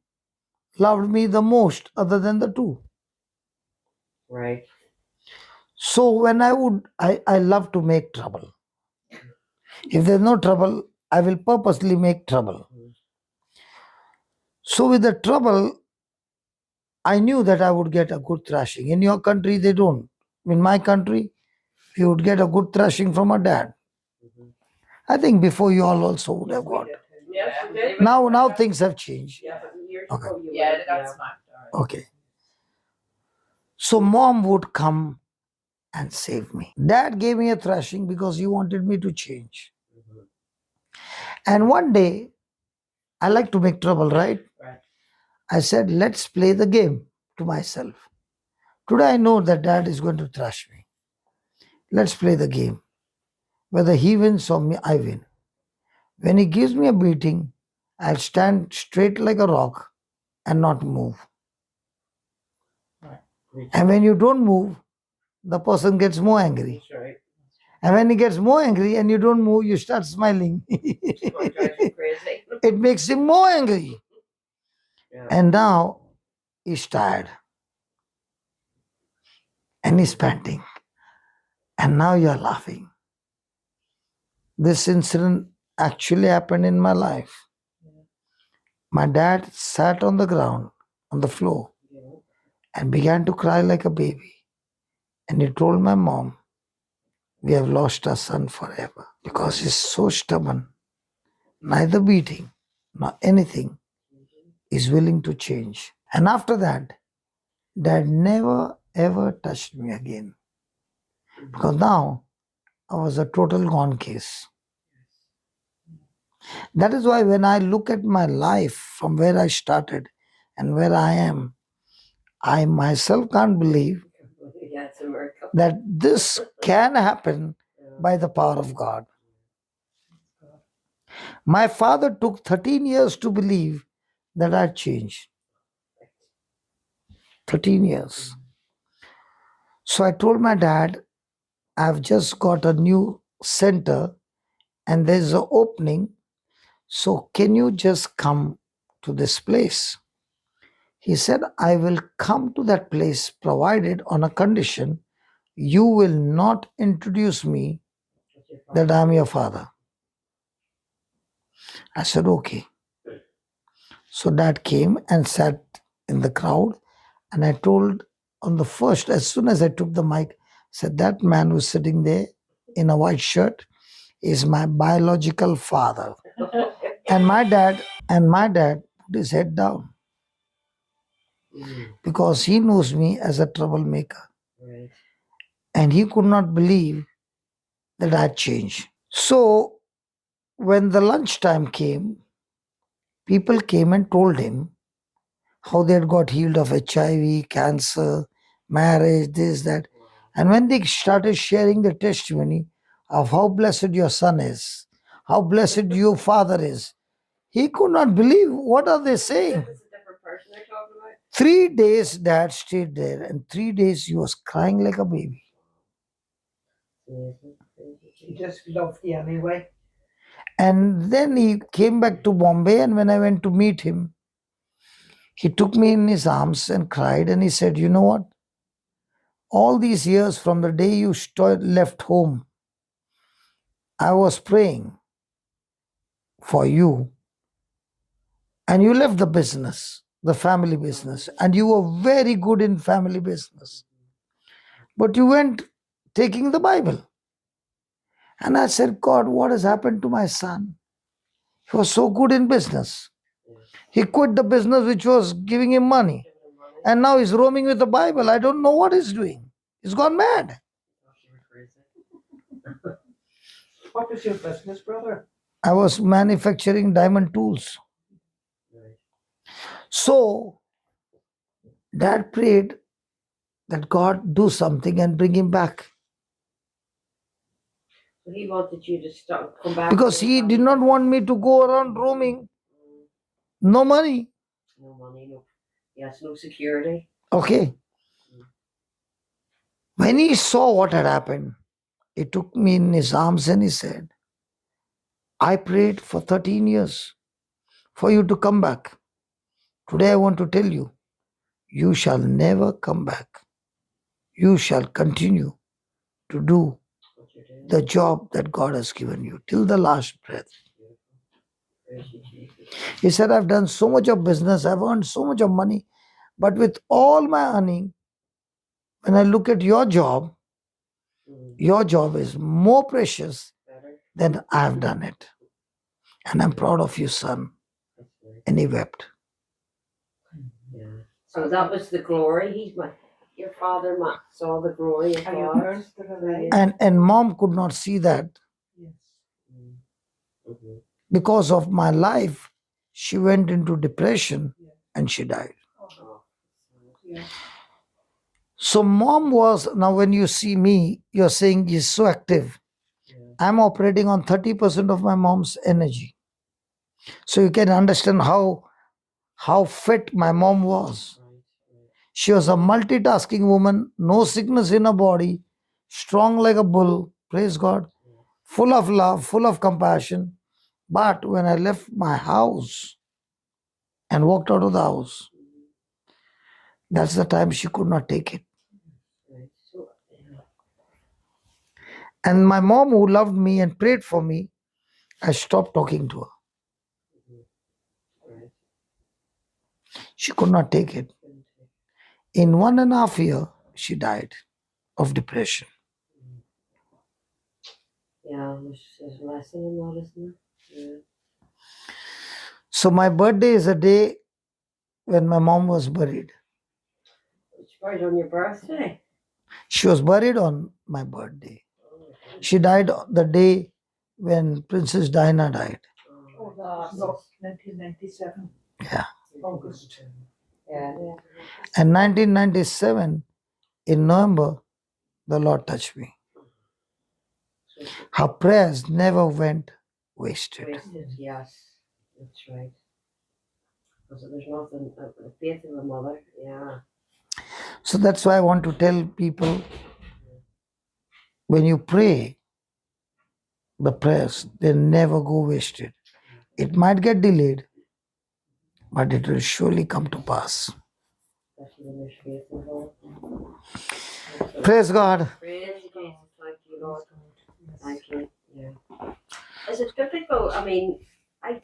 S1: loved me the most other than the two.
S3: Right.
S1: So when I love to make trouble. If there's no trouble, I will purposely make trouble. So with the trouble, I knew that I would get a good thrashing. In your country, they don't. In my country, you would get a good thrashing from a dad. I think before you all also would have got.
S3: Yes, you did.
S1: Now things have changed.
S3: Yeah, but years
S1: Okay.
S3: ago you
S4: Yeah,
S3: would,
S4: they got smacked. Alright.
S1: Okay. So mom would come and save me. Dad gave me a thrashing because he wanted me to change. And one day, I like to make trouble, right?
S3: Right.
S1: I said, let's play the game to myself. Today I know that dad is going to thrash me. Let's play the game. Whether he wins or me, I win. When he gives me a beating, I'll stand straight like a rock and not move. And when you don't move, the person gets more angry.
S3: That's right.
S1: And when he gets more angry and you don't move, you start smiling.
S3: It's what drives you crazy.
S1: It makes him more angry.
S3: Yeah.
S1: And now he's tired. And he's panting. And now you're laughing. This incident actually happened in my life. My dad sat on the ground, on the floor, and began to cry like a baby. And he told my mom, we have lost our son forever because he's so stubborn. Neither beating nor anything is willing to change. And after that, dad never ever touched me again. Because now I was a total gone case. That is why when I look at my life from where I started and where I am, I myself can't believe
S3: Yeah, it's a miracle.
S1: that this can happen by the power of God. My father took 13 years to believe that I'd changed. 13 years. So I told my dad, I've just got a new center and there's an opening. So can you just come to this place? He said, I will come to that place provided on a condition you will not introduce me that I'm your father. I said, okay. So dad came and sat in the crowd, and I told on the first, as soon as I took the mic, said that man who's sitting there in a white shirt is my biological father. And my dad put his head down because he knows me as a troublemaker.
S3: Right.
S1: And he could not believe that I had changed. So when the lunchtime came, people came and told him how they had got healed of HIV, cancer, marriage, this, that. And when they started sharing the testimony of how blessed your son is, how blessed your father is, he could not believe. What are they saying?
S3: It's a different person they're talking about.
S1: 3 days dad stayed there, and 3 days he was crying like a baby.
S2: He just loved you anyway.
S1: And then he came back to Bombay, and when I went to meet him, he took me in his arms and cried, and he said, you know what? All these years from the day you left home, I was praying for you, and you left the business, the family business, and you were very good in family business. But you went taking the Bible. And I said, God, what has happened to my son? He was so good in business. He quit the business which was giving him money. And now he's roaming with the Bible. I don't know what he's doing. He's gone mad.
S2: What was your business, brother?
S1: I was manufacturing diamond tools. So, dad prayed that God do something and bring him back.
S3: He wanted you to stop, come back.
S1: Because he did not want me to go around roaming. No money.
S3: No money, no. Yes, no security.
S1: Okay. When he saw what had happened, he took me in his arms and he said, I prayed for 13 years for you to come back. Today I want to tell you, you shall never come back. You shall continue to do
S3: What you're doing.
S1: the job that God has given you till the last breath.
S3: Praise you, Jesus.
S1: He said, I've done so much of business, I've earned so much of money, but with all my earning, when I look at your job is more precious
S3: Better.
S1: than I've done it. And I'm proud of you, son.
S3: That's right.
S1: And he wept.
S3: Yeah. So that was the glory. Your father saw the glory of
S2: Are your
S3: God.
S2: parents still alive?
S1: And mom could not see that
S2: Yes.
S3: Mhm.
S1: because of my life. She went into depression and she died.
S3: Oh,
S2: Yeah.
S1: So mom was, now when you see me, you're saying he's so active.
S3: yeah.
S1: I'm operating on 30% of my mom's energy. So you can understand how fit my mom was.
S3: Right.
S1: She was a multitasking woman, no sickness in her body, strong like a bull, praise God, full of love, full of compassion. But when I left my house and walked out of the house, that's the time she could not take it.
S3: Right. So, yeah.
S1: And my mom, who loved me and prayed for me, I stopped talking to her.
S3: Right.
S1: She could not take it. In 1.5 years, she died of depression.
S3: Yeah, there's a lesson in that, isn't there? Yeah.
S1: So my birthday is a day when my mom was buried.
S3: It's right on your birthday.
S1: She was buried on my birthday. She died the day when Princess Diana died.
S2: Oh, that was not 1997,
S1: Yeah.
S2: August.
S3: Yeah.
S1: And 1997, in November, the Lord touched me. Her prayers never went wasted.
S3: Wasted, yes. That's right. Because there's nothing, the faith of a mother, yeah.
S1: So that's why I want to tell people, when you pray, the prayers, they never go wasted. It might get delayed, but it will surely come to pass.
S3: Especially when there's faith involved.
S1: Praise God.
S3: Praise you, Jesus. Thank you, Lord. Thank you. Yeah. Is it typical? I mean, I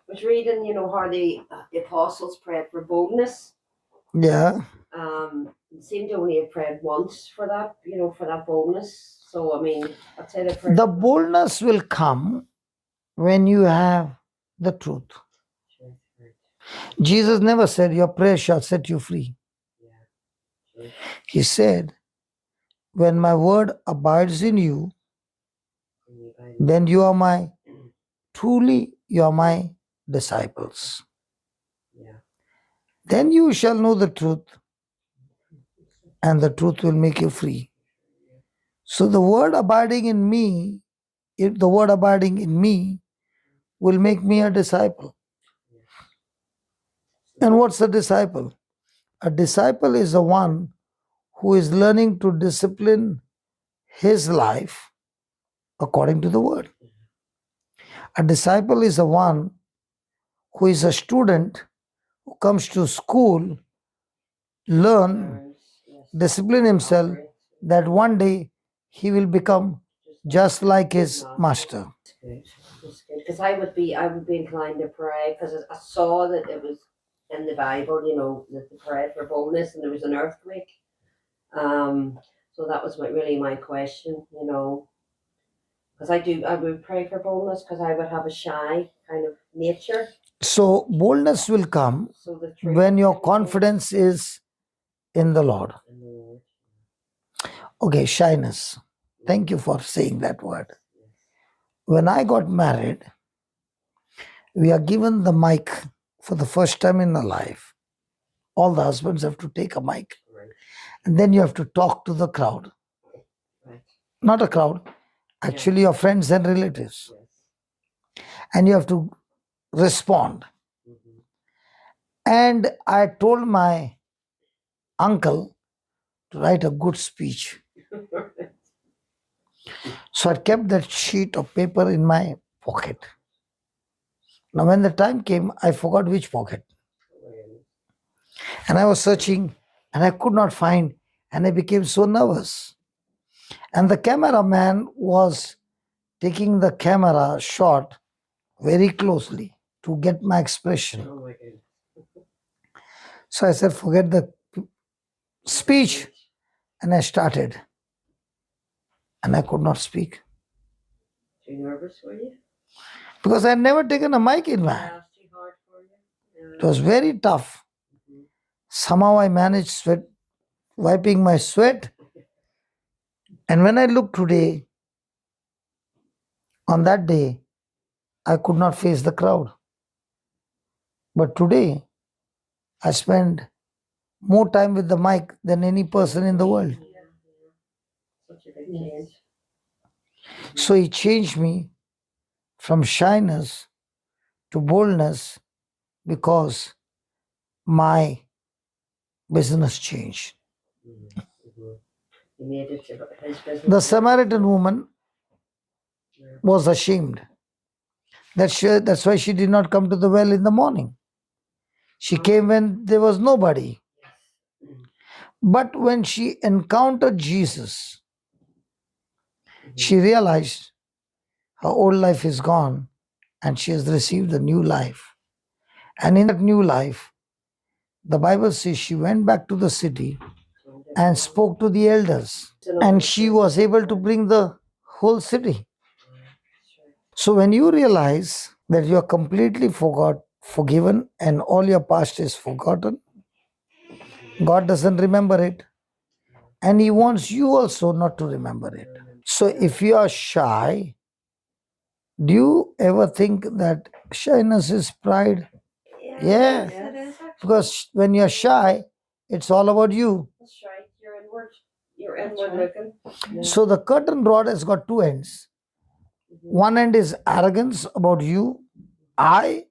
S3: was reading, how the apostles prayed for boldness.
S1: Yeah.
S3: It seemed to only have prayed once for that, for that boldness. So, I mean, I'd say they prayed.
S1: The boldness will come when you have the truth.
S3: Sure, right.
S1: Jesus never said, your prayer shall set you free.
S3: Yeah. Sure.
S1: He said, when my word abides in you, then you are my disciples.
S3: Yeah.
S1: Then you shall know the truth, and the truth will make you free. So the word abiding in me, if the word abiding in me, will make me a disciple. And what's a disciple? A disciple is the one who is learning to discipline his life according to the word. A disciple is the one who is a student who comes to school, learn, discipline himself, that one day he will become just like his master.
S3: Good. That's good. Because I would be inclined to pray because I saw that it was in the Bible, that they prayed for boldness and there was an earthquake. So that was really my question, because I would pray for boldness because I would have a shy kind of nature.
S1: So boldness will come
S3: So the truth
S1: when your confidence is in the Lord.
S3: in the Lord.
S1: Okay, shyness. Thank you for saying that word. When I got married, we are given the mic for the first time in our life. All the husbands have to take a mic.
S3: Right.
S1: And then you have to talk to the crowd.
S3: Right.
S1: Not a crowd, actually your friends and relatives.
S3: Yes.
S1: And you have to respond.
S3: Mm-hmm.
S1: And I told my uncle to write a good speech. So I kept that sheet of paper in my pocket. Now when the time came, I forgot which pocket. And I was searching and I could not find, and I became so nervous. And the cameraman was taking the camera shot very closely to get my expression.
S3: Oh my goodness.
S1: So I said, forget the speech. And I started. And I could not speak
S3: Too nervous were you?
S1: because I had never taken a mic in my hand.
S3: Yeah, it's too hard for you.
S1: It was very tough. Somehow I managed wiping my sweat. And when I look today, on that day, I could not face the crowd. But today, I spend more time with the mic than any person in the world.
S3: Yeah. Such a big change.
S1: So he changed me from shyness to boldness because my business changed.
S3: He made it to his business.
S1: The Samaritan woman was ashamed. That's why she did not come to the well in the morning. She came when there was nobody. But when she encountered Jesus, she realized her old life is gone and she has received a new life. And in that new life, the Bible says she went back to the city and spoke to the elders. And she was able to bring the whole city. So when you realize that you are completely forgiven and all your past is forgotten, God doesn't remember it. And He wants you also not to remember it. So if you are shy, do you ever think that shyness is pride? Yeah.
S3: Yes, it is actually.
S1: Because when you're shy, it's all about you.
S3: That's right. You're inward looking. Yeah.
S1: So the curtain rod has got two ends. One end is arrogance about you, I,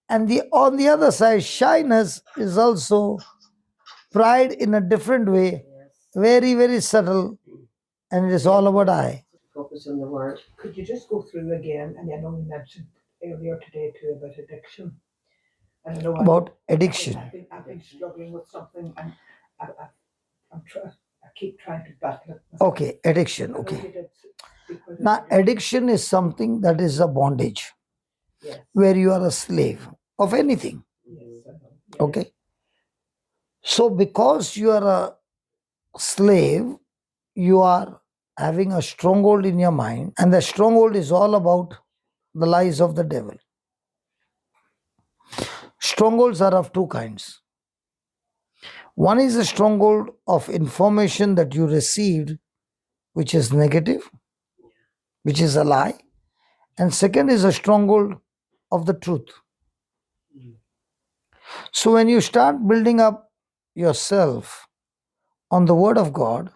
S1: and on the other side, shyness is also pride in a different way,
S3: Yes.
S1: very, very subtle, and it is all about I.
S3: Focus on the word.
S2: Could you just go through again? And I know you mentioned earlier today too about addiction. And I know
S1: About addiction.
S2: I've been struggling with something, and I keep trying to battle it myself.
S1: Okay, addiction.
S2: I know
S1: Okay.
S2: you did speak about it
S1: Now,
S2: earlier.
S1: addiction is something that is a bondage
S2: Yes.
S1: where you are a slave of anything.
S2: Yes, I know. Yes.
S1: Okay. So, because you are a slave, you are having a stronghold in your mind, and the stronghold is all about the lies of the devil. Strongholds are of two kinds. One is a stronghold of information that you received, which is negative, which is a lie. And second is a stronghold of the truth. So when you start building up yourself on the word of God,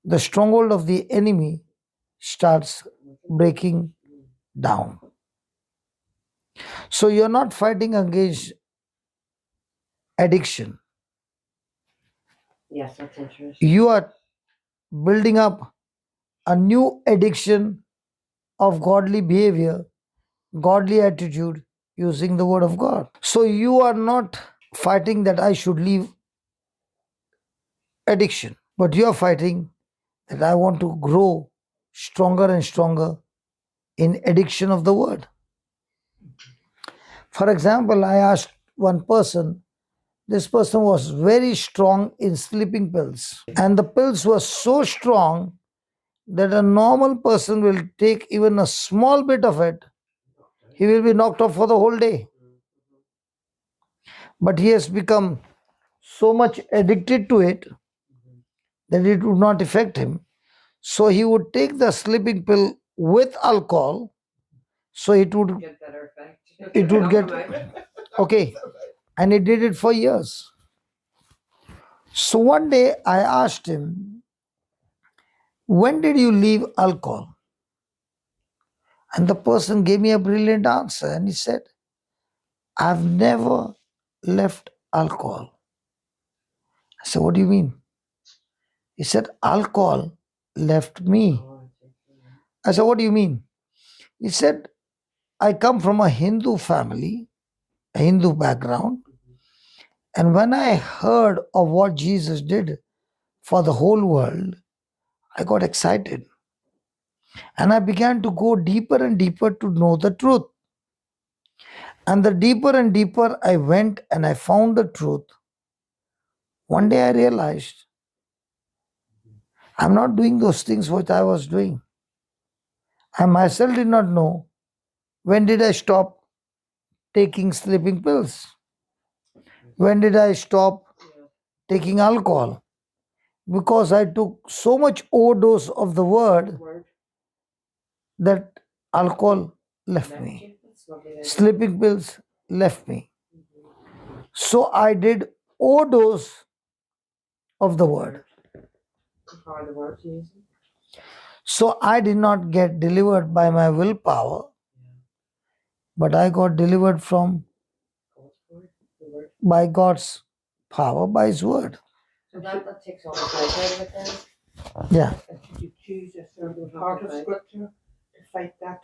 S1: the stronghold of the enemy starts breaking down. So you're not fighting against addiction.
S3: Yes, that's interesting.
S1: You are building up a new addiction of godly behavior, godly attitude using the word of God. So you are not fighting that I should leave addiction, but you are fighting that I want to grow stronger and stronger in addiction of the word. For example, I asked one person, this person was very strong in sleeping pills, and the pills were so strong that a normal person will take even a small bit of it, he will be knocked off for the whole day. But he has become so much addicted to it that it would not affect him. So he would take the sleeping pill with alcohol, so it would
S3: Get better effect.
S1: It would get- okay, and he did it for years. So one day I asked him, when did you leave alcohol? And the person gave me a brilliant answer, and he said, I've never left alcohol. I said, what do you mean? He said, alcohol left me. I said, what do you mean? He said, I come from a Hindu family, a Hindu background, And when I heard of what Jesus did for the whole world, I got excited. And I began to go deeper and deeper to know the truth. And the deeper and deeper I went and I found the truth, one day I realized I'm not doing those things which I was doing. I myself did not know when did I stop taking sleeping pills. When did I stop taking alcohol? Because I took so much overdose of the word
S3: Word.
S1: that alcohol left
S3: Left
S1: me.
S3: you. That's lovely.
S1: Sleeping pills left me. So I did overdose of the word.
S3: Power of the word, Jesus.
S1: So I did not get delivered by my willpower, but I got delivered from
S3: God's word. The word.
S1: by God's power, by His word.
S3: So that takes all the fight out of it then.
S1: Yeah.
S2: That you choose a certain
S3: Don't have
S2: part
S3: to
S2: of
S3: fight.
S2: scripture to fight that.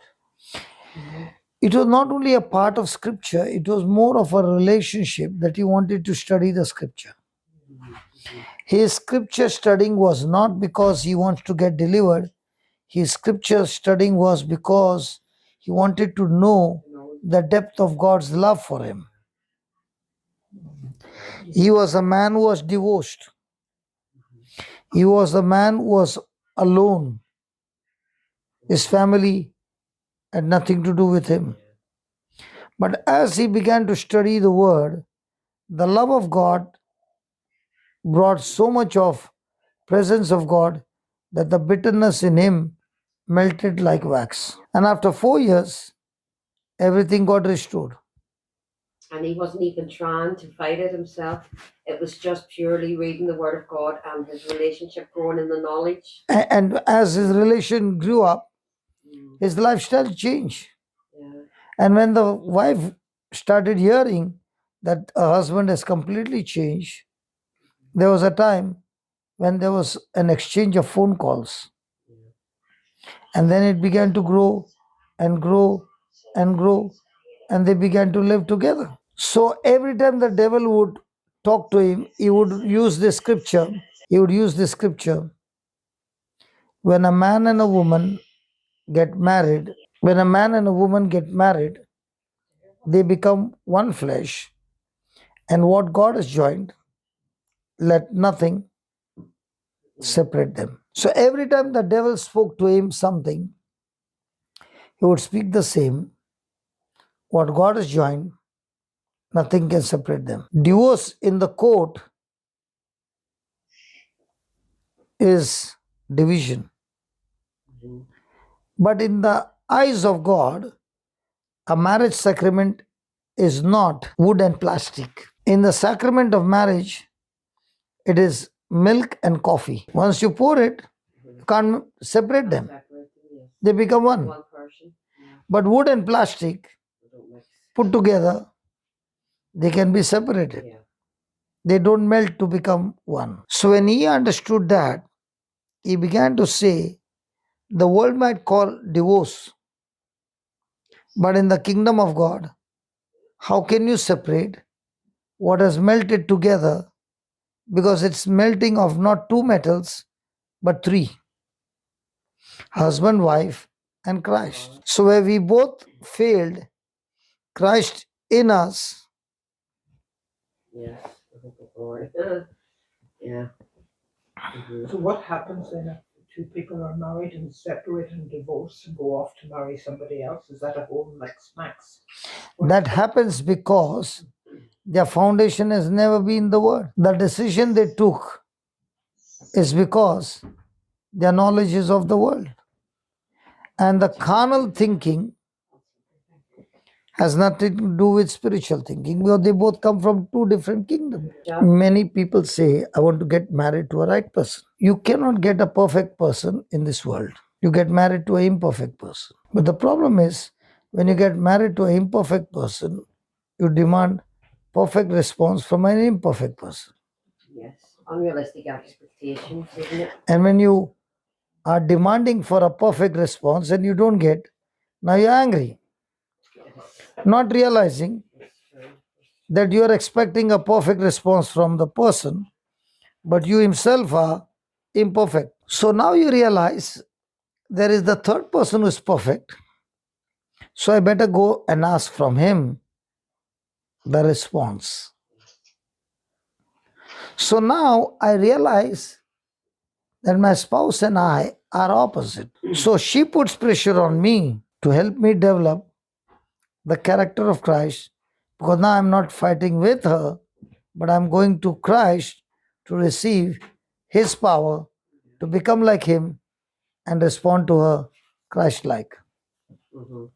S1: It was not only a part of scripture, it was more of a relationship that he wanted to study the scripture. His scripture studying was not because he wants to get delivered. His scripture studying was because he wanted to know the depth of God's love for him. He was a man who was divorced. He was a man who was alone. His family had nothing to do with him. But as he began to study the word, the love of God brought so much of presence of God that the bitterness in him melted like wax. And after 4 years, everything got restored.
S3: And he wasn't even trying to fight it himself. It was just purely reading the word of God and his relationship growing in the knowledge.
S1: And as his relation grew up,
S3: Mm.
S1: his lifestyle changed.
S3: Yeah.
S1: And when the wife started hearing that her husband has completely changed, there was a time when there was an exchange of phone calls. And then it began to grow and grow and grow, and they began to live together. So every time the devil would talk to him, he would use this scripture. He would use this scripture. When a man and a woman get married, when a man and a woman get married, they become one flesh. And what God has joined, let nothing separate them. So every time the devil spoke to him something, he would speak the same. What God has joined, nothing can separate them. Divorce in the court is division. But in the eyes of God, a marriage sacrament is not wood and plastic. In the sacrament of marriage, it is milk and coffee. Once you pour it, you can't separate them.
S3: Separate them, yes.
S1: They become one.
S3: One person. Yeah.
S1: But wood and plastic
S3: They don't mix.
S1: put together, they can be separated.
S3: Yeah.
S1: They don't melt to become one. So when he understood that, he began to say, the world might call divorce, but in the kingdom of God, how can you separate what has melted together? Because it's melting of not two metals, but three: husband, wife, and Christ. So where we both failed, Christ in us,
S3: Yes. I think the glory. Yeah. Mhm.
S2: So what happens then if two people are married and separate and divorce and go off to marry somebody else? Is that a whole mix?
S1: that happens because their foundation has never been the word. The decision they took is because their knowledge is of the world. And the carnal thinking has nothing to do with spiritual thinking because they both come from two different kingdoms.
S3: Yeah.
S1: Many people say, I want to get married to a right person. You cannot get a perfect person in this world. You get married to an imperfect person. But the problem is, when you get married to an imperfect person, you demand perfect response from an imperfect person.
S3: Yes. Unrealistic expectations, isn't it?
S1: And when you are demanding for a perfect response and you don't get, now you're angry,
S3: Yes.
S1: not realizing
S3: That's true.
S1: that you are expecting a perfect response from the person, but you himself are imperfect. So now you realize there is the third person who is perfect. So I better go and ask from him the response. So now I realize that my spouse and I are opposite. So she puts pressure on me to help me develop the character of Christ, because now I'm not fighting with her, but I'm going to Christ to receive his power to become like him and respond to her Christ like.
S3: Mhm.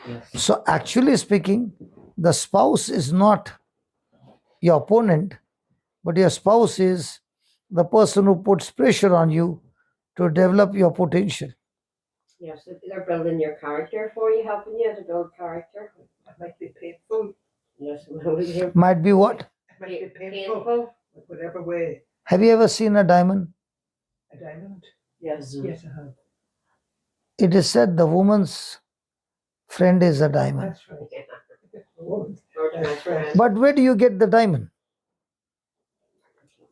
S3: Yes.
S1: So, actually speaking, the spouse is not your opponent, but your spouse is the person who puts pressure on you to develop your potential.
S3: Yes, if they're building your character for you, helping you to build character.
S2: It might be painful.
S3: Yes, well, you're
S1: Might be what?
S2: It might be painful.
S3: painful.
S2: Whatever way.
S1: Have you ever seen a diamond?
S2: A diamond.
S3: Yes.
S2: Yes, I have.
S1: It is said the woman's friend is a diamond.
S2: That's right. Oh,
S3: Or to my
S2: That's right.
S3: friend.
S1: But where do you get the diamond?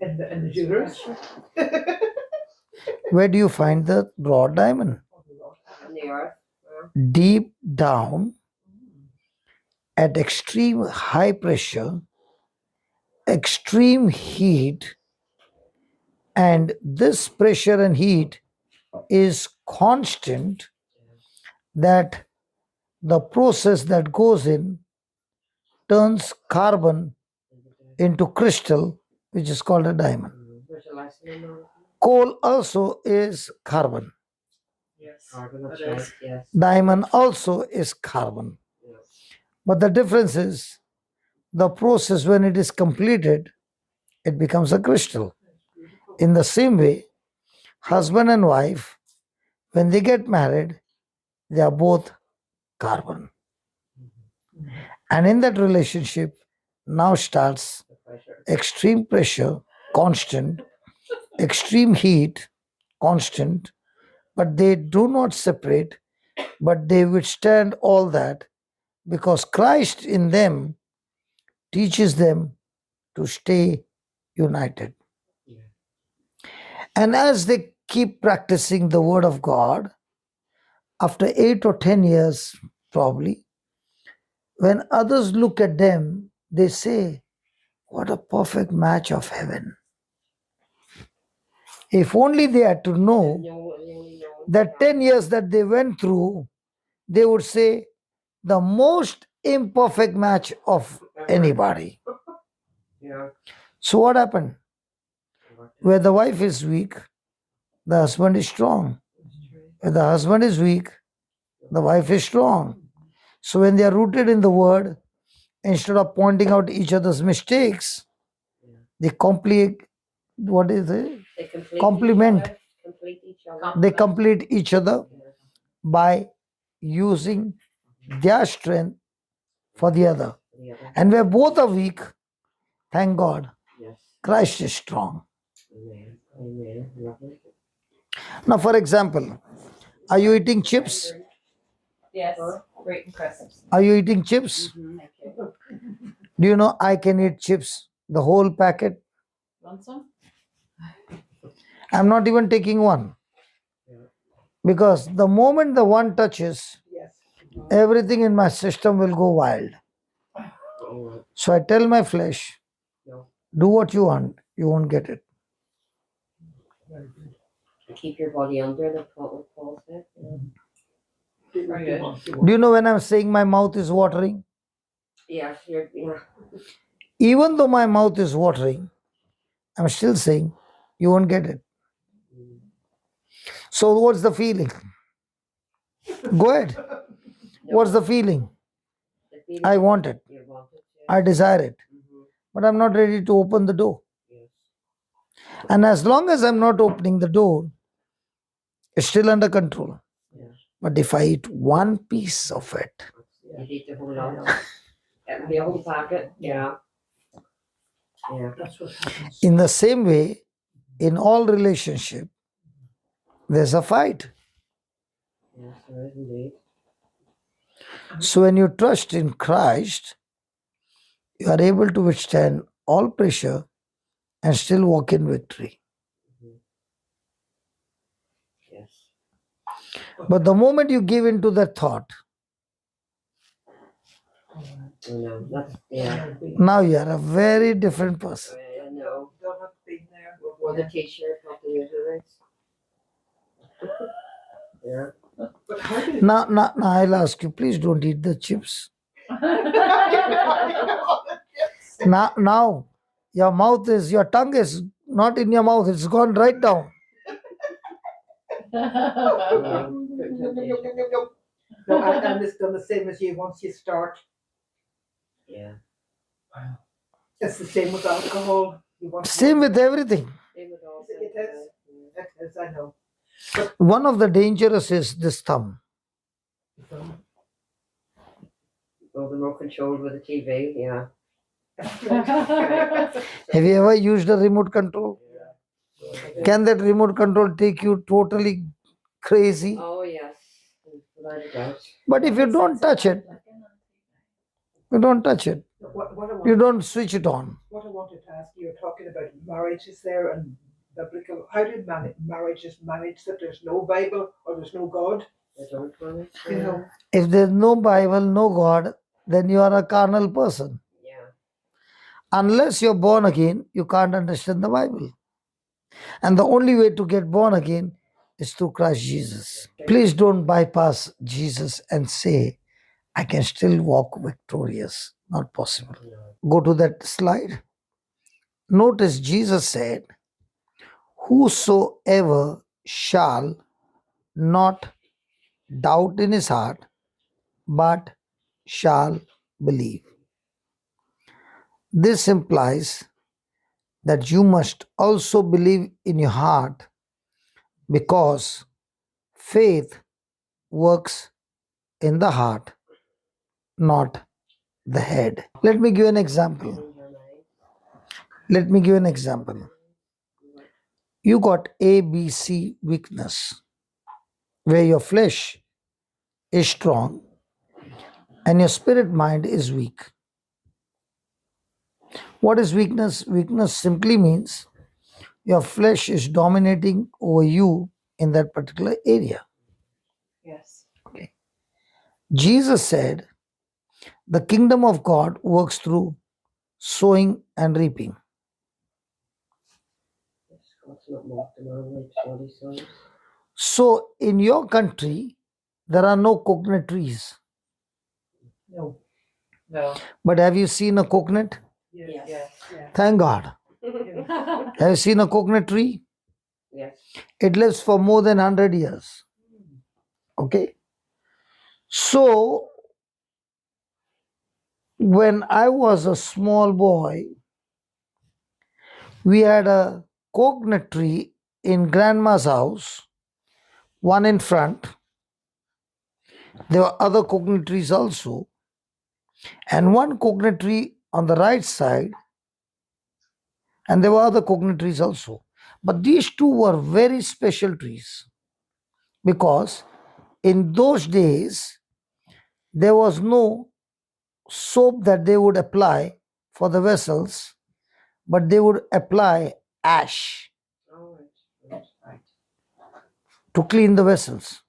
S2: in the jewelers.
S1: Where do you find the raw diamond?
S3: In the earth.
S1: Deep down, at extreme high pressure, extreme heat, and this pressure and heat is constant, that the process that goes in turns carbon into crystal, which is called a diamond.
S3: There's a lesson in that.
S1: Coal also is carbon.
S2: Yes.
S3: Carbon, that's
S2: That
S3: right.
S2: is.
S3: Yes.
S1: Diamond also is carbon.
S3: Yes.
S1: But the difference is the process, when it is completed, it becomes a crystal. In the same way, husband and wife, when they get married, they are both carbon. And in that relationship, now starts
S3: The pressure.
S1: extreme pressure, constant, extreme heat, constant, but they do not separate, but they withstand all that because Christ in them teaches them to stay united.
S3: Yeah.
S1: And as they keep practicing the Word of God, after 8 or 10 years, probably, when others look at them, they say, what a perfect match of heaven. If only they had to know
S3: No, you only know
S1: that 10 years that they went through, they would say, the most imperfect match of anybody.
S3: Yeah.
S1: So, what happened? Where the wife is weak, the husband is strong. Where the husband is weak, the wife is strong. So, when they are rooted in the Word, instead of pointing out each other's mistakes, they complete, what is it?
S3: They complete
S1: Complement.
S3: Each other, complete each other.
S1: They complete each other by using their strength for the other.
S3: The other.
S1: And where both are weak, thank God,
S3: Yes.
S1: Christ is strong.
S3: Amen. Amen. Lovely.
S1: Now, for example, are you eating chips?
S4: Yes, great and crisps.
S1: Are you eating chips?
S3: Mhm.
S4: Thank you.
S1: Do you know I can eat chips, the whole packet?
S4: Want some?
S1: I'm not even taking one. Because the moment the one touches,
S2: Yes.
S1: everything in my system will go wild.
S3: Oh,
S1: So I tell my flesh,
S3: no.
S1: do what you want, you won't get it.
S3: Keep your body under the Paul said.
S4: Very good.
S1: Do you know when I'm saying my mouth is watering?
S3: Yes, you're. Yeah.
S1: Even though my mouth is watering, I'm still saying you won't get it. So what's the feeling? Go ahead. What's the feeling?
S3: The feeling
S1: I want it.
S3: you want it.
S1: I desire it.
S3: Mhm.
S1: But I'm not ready to open the door.
S3: Yes.
S1: And as long as I'm not opening the door, it's still under control.
S3: Yes.
S1: But if I eat one piece of it,
S3: You eat the whole lot. The whole packet. Yeah. Yeah.
S2: That's what happens.
S1: in the same way, in all relationship, there's a fight.
S3: Yes, there is indeed.
S1: So when you trust in Christ, you are able to withstand all pressure and still walk in victory.
S3: Yes.
S1: But the moment you give into that thought,
S3: I know. That's, yeah.
S1: now you are a very different person.
S3: I know.
S2: Don't have been there.
S3: Or the t-shirt, not the uterus. Yeah.
S2: But how did
S1: Now I'll ask you, please don't eat the chips. Now your tongue is not in your mouth, it's gone right down.
S2: No, and it's done the same as you once you start.
S3: Yeah.
S2: It's the same with alcohol. You want
S1: Same with everything.
S3: Same with all
S2: It is. It is, I know.
S1: One of the dangerous is this thumb.
S3: Oh, the remote control with the TV, yeah.
S1: Have you ever used a remote control? Can that remote control take you totally crazy?
S3: Oh, yes. Without a doubt.
S1: But if you don't touch it, you don't touch it.
S2: What
S1: You don't switch it on.
S2: I wanted to ask you, you're talking about marriages there and biblical. How do marriages manage that there's no Bible or there's no God?
S3: I don't want it.
S2: You know,
S1: If there's no Bible, no God, then you are a carnal person.
S3: Yeah.
S1: Unless you're born again, you can't understand the Bible. And the only way to get born again is through Christ Jesus. Please don't bypass Jesus and say, I can still walk victorious. Not possible. Go to that slide. Notice Jesus said, whosoever shall not doubt in his heart, but shall believe. This implies that you must also believe in your heart, because faith works in the heart, not the head. Let me give you an example. You got ABC weakness, where your flesh is strong and your spirit mind is weak. What is weakness? Weakness simply means your flesh is dominating over you in that particular area.
S4: Yes.
S1: Okay. Jesus said, the kingdom of God works through sowing and reaping.
S3: God's not mocked among like what he sows.
S1: So in your country, there are no coconut trees.
S2: no.
S6: No.
S1: But have you seen a coconut?
S2: Yes.
S3: Yes.
S2: Yeah.
S1: Thank God.
S2: Yeah.
S1: Have you seen a coconut tree?
S3: Yes.
S1: It lives for more than 100 years. Okay. So when I was a small boy, we had a coconut tree in grandma's house, one in front. There were other coconut trees also, and one coconut tree on the right side, and there were other coconut trees also. But these two were very special trees, because in those days there was no soap that they would apply for the vessels, but they would apply ash
S3: Oh, right.
S1: to clean the vessels.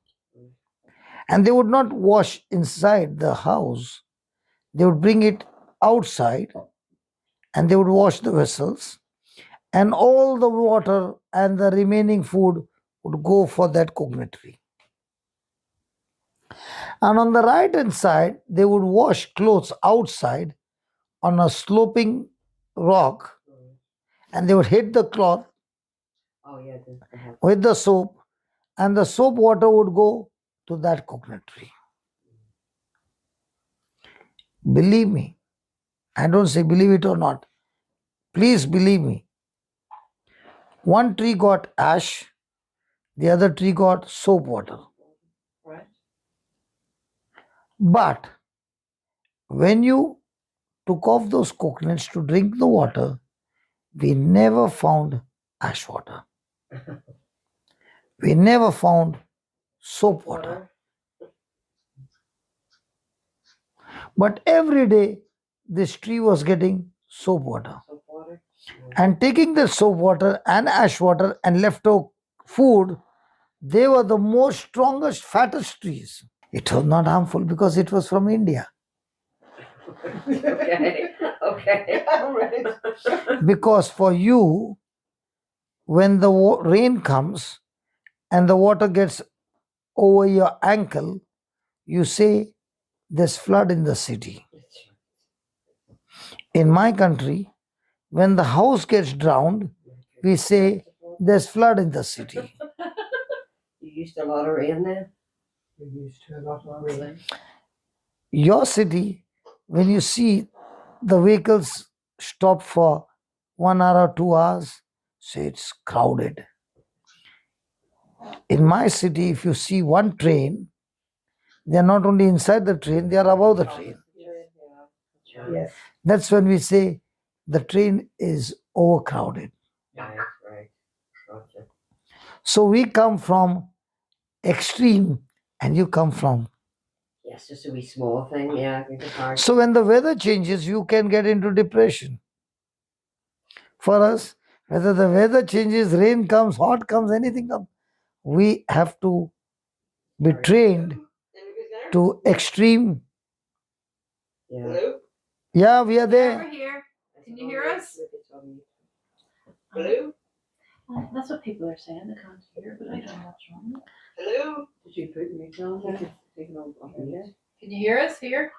S1: And they would not wash inside the house, they would bring it outside and they would wash the vessels, and all the water and the remaining food would go for that coconut tree. And on the right hand side, they would wash clothes outside on a sloping rock, and they would hit the cloth
S3: Oh, yeah.
S1: with the soap, and the soap water would go to that coconut tree. Believe me, I don't say believe it or not. Please believe me. One tree got ash, the other tree got soap water.
S6: Right.
S1: But when you took off those coconuts to drink the water, we never found ash water. We never found soap water. But every day this tree was getting soap water.
S3: Soap water.
S1: And taking the soap water and ash water and leftover food, they were the most strongest, fattest trees. It was not harmful because it was from India.
S3: Okay. Okay.
S2: Right.
S1: Because for you, when the rain comes and the water gets over your ankle, you say there's flood in the city. In my country, when the house gets drowned, we say there's flood in the city.
S3: You used a lot of rain there.
S2: We used to a lot of rain.
S1: Your city, when you see the vehicles stop for 1 hour or 2 hours, say it's crowded. In my city, if you see one train, they are not only inside the train, they are above the train.
S2: Yes.
S1: That's when we say the train is overcrowded.
S3: Right, right. Gotcha.
S1: So we come from extreme and you come from.
S3: Yes, just a wee small thing, yeah. In comparison.
S1: So when the weather changes, you can get into depression. For us, whether the weather changes, rain comes, hot comes, anything comes, we have to be trained to extreme.
S3: Yeah.
S2: Hello?
S1: Yeah, we are
S4: We're
S1: there.
S4: here. Can you hear us?
S2: Hello?
S6: That's what people are saying. They can't hear, but I don't know what's wrong.
S2: Hello?
S3: Did you put me down there?
S4: Can you hear us here?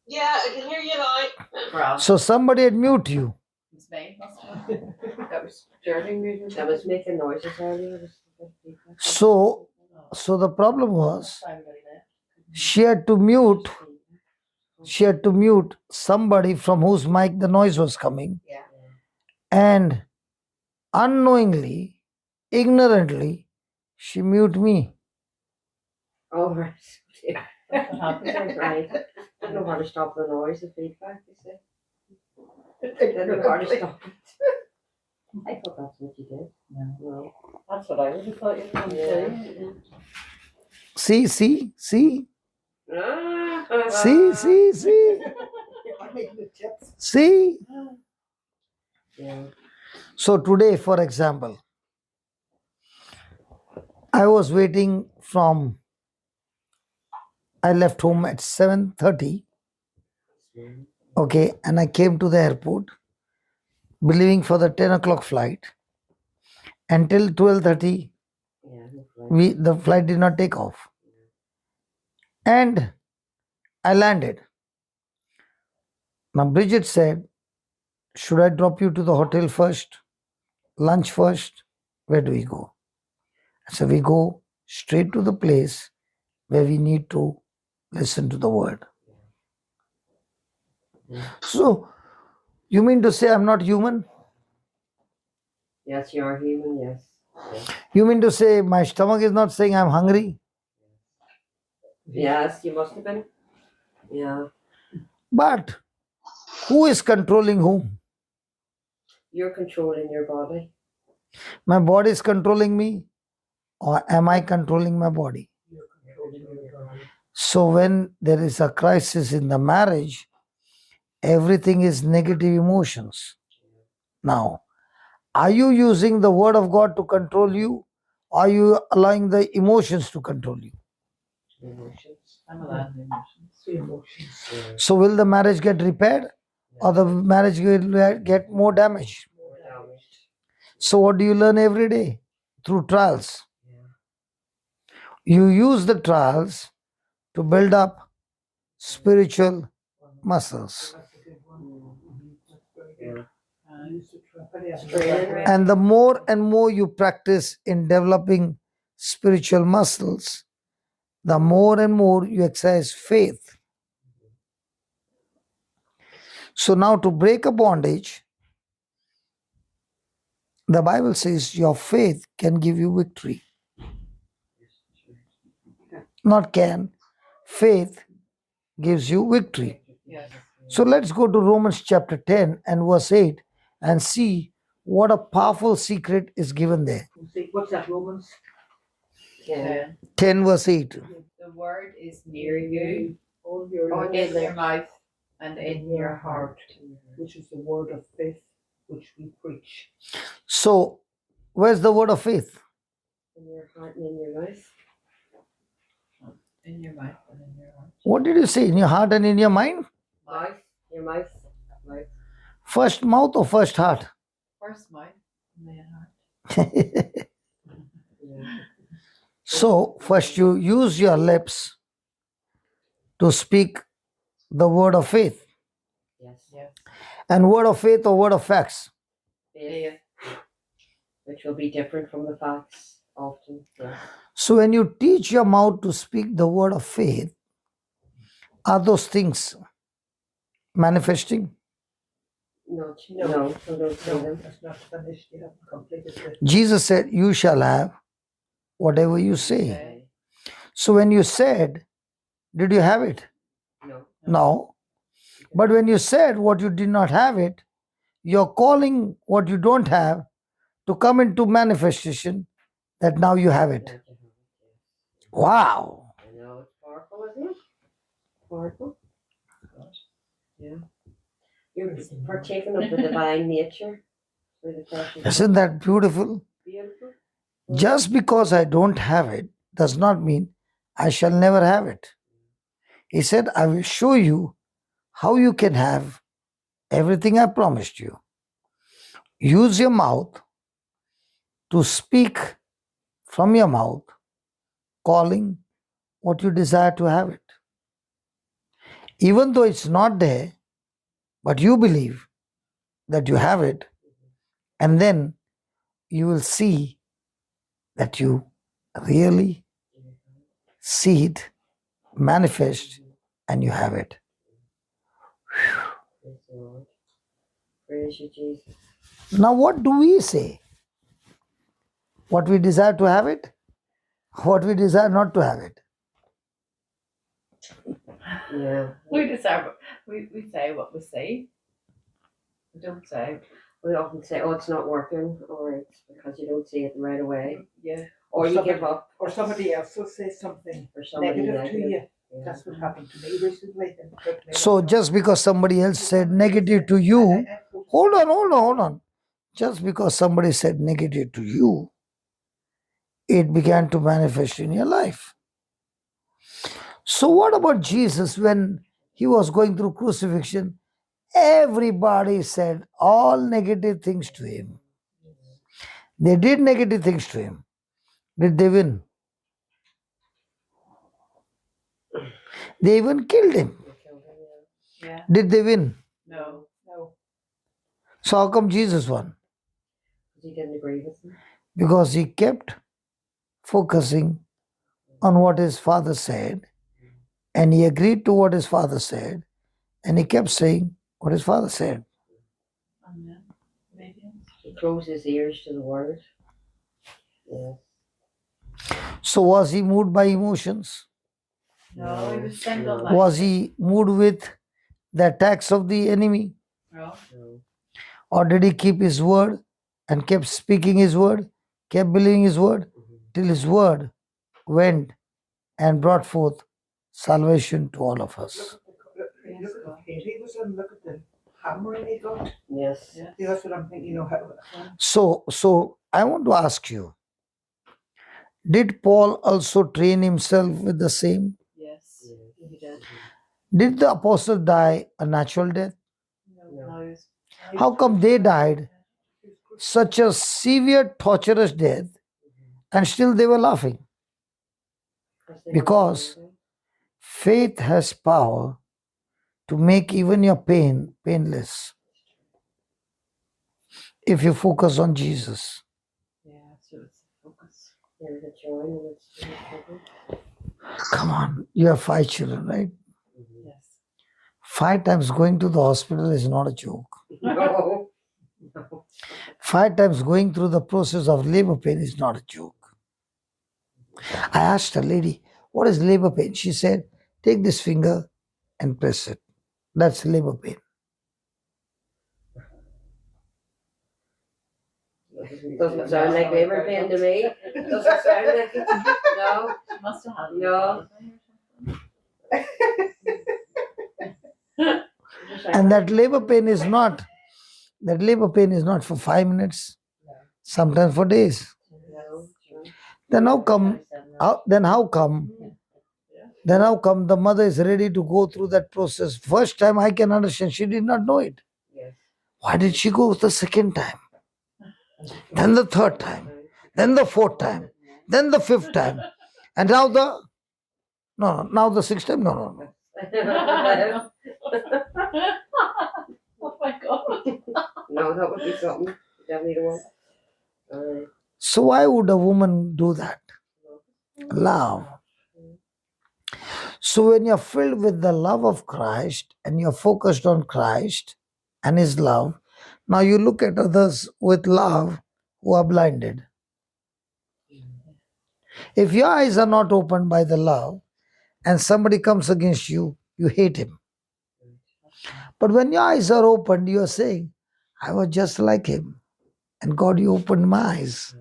S5: Yeah, I can hear you now.
S6: Well,
S1: So somebody had mute you.
S4: It's me. Must have been.
S6: that was starting music.
S3: I was making noises earlier.
S1: So the problem was
S6: Everybody left.
S1: she had to mute somebody from whose mic the noise was coming.
S2: Yeah.
S1: And unknowingly, ignorantly, she mute me.
S3: Oh, right. Yeah.
S6: That's what happens.
S3: Sounds right. I don't know how to stop the noise, the feedback, you see. I don't know how to stop it. I thought that's what you did. No.
S6: That's what I would have thought you were going to say.
S1: See.
S3: Ah.
S1: See.
S2: I'm making the chips.
S1: See.
S3: Yeah.
S1: So today, for example, I was waiting I left home at 7:30, okay, and I came to the airport, believing for the 10 o'clock flight. Until 12:30,
S3: Yeah, no flight.
S1: the flight did not take off. And I landed. Now Bridget said, should I drop you to the hotel first? Lunch first? Where do we go? So we go straight to the place where we need to listen to the word. So, you mean to say I'm not human?
S3: Yes, you are human, yes.
S1: You mean to say my stomach is not saying I'm hungry?
S3: Yes, you must have been. Yeah.
S1: But who is controlling whom?
S3: You're controlling your body.
S1: My body is controlling me, or am I controlling my body? So when there is a crisis in the marriage, everything is negative emotions. Now, are you using the word of God to control you? Or are you allowing the emotions to control you?
S3: Emotions.
S6: I'm allowed the emotions.
S2: The emotions.
S3: Yeah.
S1: So will the marriage get repaired, or the marriage will get more damage?
S3: More damaged.
S1: So what do you learn every day? Through trials.
S3: Yeah.
S1: You use the trials to build up spiritual muscles.
S3: Yeah.
S1: And the more and more you practice in developing spiritual muscles, the more and more you exercise faith. So now to break a bondage, the Bible says your faith can give you victory. Not can. Faith gives you victory.
S6: Yes.
S1: So let's go to Romans chapter 10 and verse 8 and see what a powerful secret is given there.
S2: What's that, Romans?
S3: Yeah.
S1: 10 verse 8.
S4: The word is near you,
S2: All your
S3: Oh,
S2: lips.
S3: yeah.
S4: in your mouth and in your heart.
S2: which is the word of faith which we preach.
S1: So, where's the word of faith?
S3: In your heart and in your mouth.
S4: In your mouth and in your heart.
S1: What did you say? In your heart and in your mind?
S3: Mouth. Your mouth. Mouth.
S1: First mouth or first heart?
S4: First mouth and then heart.
S3: Yeah.
S1: So, first you use your lips to speak the word of faith.
S3: Yes.
S4: Yes.
S1: And word of faith or word of facts?
S3: Faith. Which will be different from the facts often. Yeah.
S1: So, when you teach your mouth to speak the word of faith, are those things manifesting?
S3: No, don't say
S2: No,
S3: them.
S2: it's not finished. You haven't completed it.
S1: Jesus said, "You shall have whatever you say."
S4: Okay.
S1: So, when you said, did you have it?
S3: No.
S1: No. But when you said what you did not have it, you're calling what you don't have to come into manifestation that now you have it. Wow.
S3: I know it's powerful, isn't it? Powerful. Yeah. You're partaking of the divine nature. Through the precious
S1: Isn't that beautiful?
S3: beautiful?
S1: Just because I don't have it does not mean I shall never have it. He said, I will show you how you can have everything I promised you. Use your mouth to speak from your mouth, calling what you desire to have it. Even though it's not there, but you believe that you have it, and then you will see that you really see it manifest and you have it.
S3: Praise the Lord. Praise you, Jesus.
S1: Now, what do we say? What we desire to have it? What we desire not to have it?
S3: Yeah.
S4: We say what we say. We don't say.
S3: We often say, oh, it's not working, or it's because you don't see it right away.
S4: Yeah.
S3: Or you
S2: somebody-
S3: give up.
S2: Or somebody else will say something
S3: Or somebody
S2: negative to you.
S3: Yeah.
S2: That's what happened to me recently. and it took me
S1: So,
S2: a-
S1: just because somebody else said negative to you, hold on. Just because somebody said negative to you, it began to manifest in your life. So, what about Jesus when he was going through crucifixion? Everybody said all negative things to him. They did negative things to him. Did they win? They even killed him.
S3: You killed him,
S4: Yeah.
S1: Did they win?
S4: No.
S2: No.
S1: So, how come Jesus won?
S3: because he didn't agree with them.
S1: Because he kept focusing on what his father said, and he agreed to what his father said, and he kept saying what his father said.
S4: Amen. Obedience.
S3: He closed his ears to the word. Yeah.
S1: So, was he moved by emotions?
S4: No, he was single.
S1: Was he moved with the attacks of the enemy?
S4: No.
S3: No.
S1: Or did he keep his word and kept speaking his word, kept believing his word, till his word went and brought forth salvation to all of us?
S2: Look at the hit he was in. Look at the hammering he got.
S3: Yes.
S4: Yeah.
S2: See, that's what I'm thinking. How,
S1: So I want to ask you, did Paul also train himself with the same?
S4: Yes. He did.
S1: Did the apostle die a natural death?
S4: No. He was-
S1: How come they died such a severe, torturous death and still they were laughing? Because faith has power to make even your pain painless if you focus on Jesus.
S4: Yeah. So it's focus.
S3: There's a joy in it.
S1: Come on, you have 5 children, right?
S4: Yes.
S1: 5 times going to the hospital is not a joke.
S3: No. No.
S1: 5 times going through the process of labor pain is not a joke. I asked a lady, what is labor pain? She said, take this finger and press it. That's labor pain.
S3: Doesn't sound like labor pain to me. Doesn't sound like it. No.
S4: She must have had
S3: No.
S1: And that labor pain is not for 5 minutes, sometimes for days. Then how come the mother is ready to go through that process? First time I can understand, she did not know it. Why did she go the second time? Then the third time, then the fourth time, then the fifth time, and now the sixth time? No.
S4: Oh my God.
S3: No, that would be something. You definitely don't want.
S1: So why would a woman do that? Love. So when you're filled with the love of Christ and you're focused on Christ and His love, now you look at others with love who are blinded. If your eyes are not opened by the love and somebody comes against you, you hate him. But when your eyes are opened, you are saying, I was just like him. And God, you opened my eyes.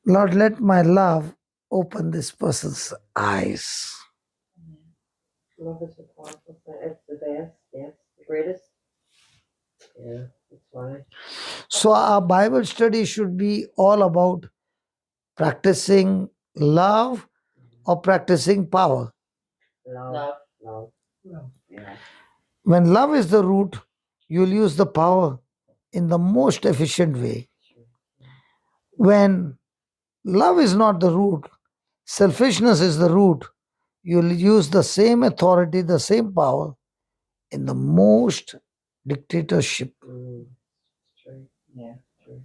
S1: Lord, let my love open this person's eyes.
S3: Love is a powerful thing. It's the best, yes, the greatest. Yeah, that's why.
S1: So our Bible study should be all about practicing love or practicing power.
S3: Love.
S2: Yeah.
S1: When love is the root, you'll use the power in the most efficient way. When love is not the root, selfishness is the root, you'll use the same authority, the same power in the most dictatorship.
S3: True.
S2: Yeah.
S3: True.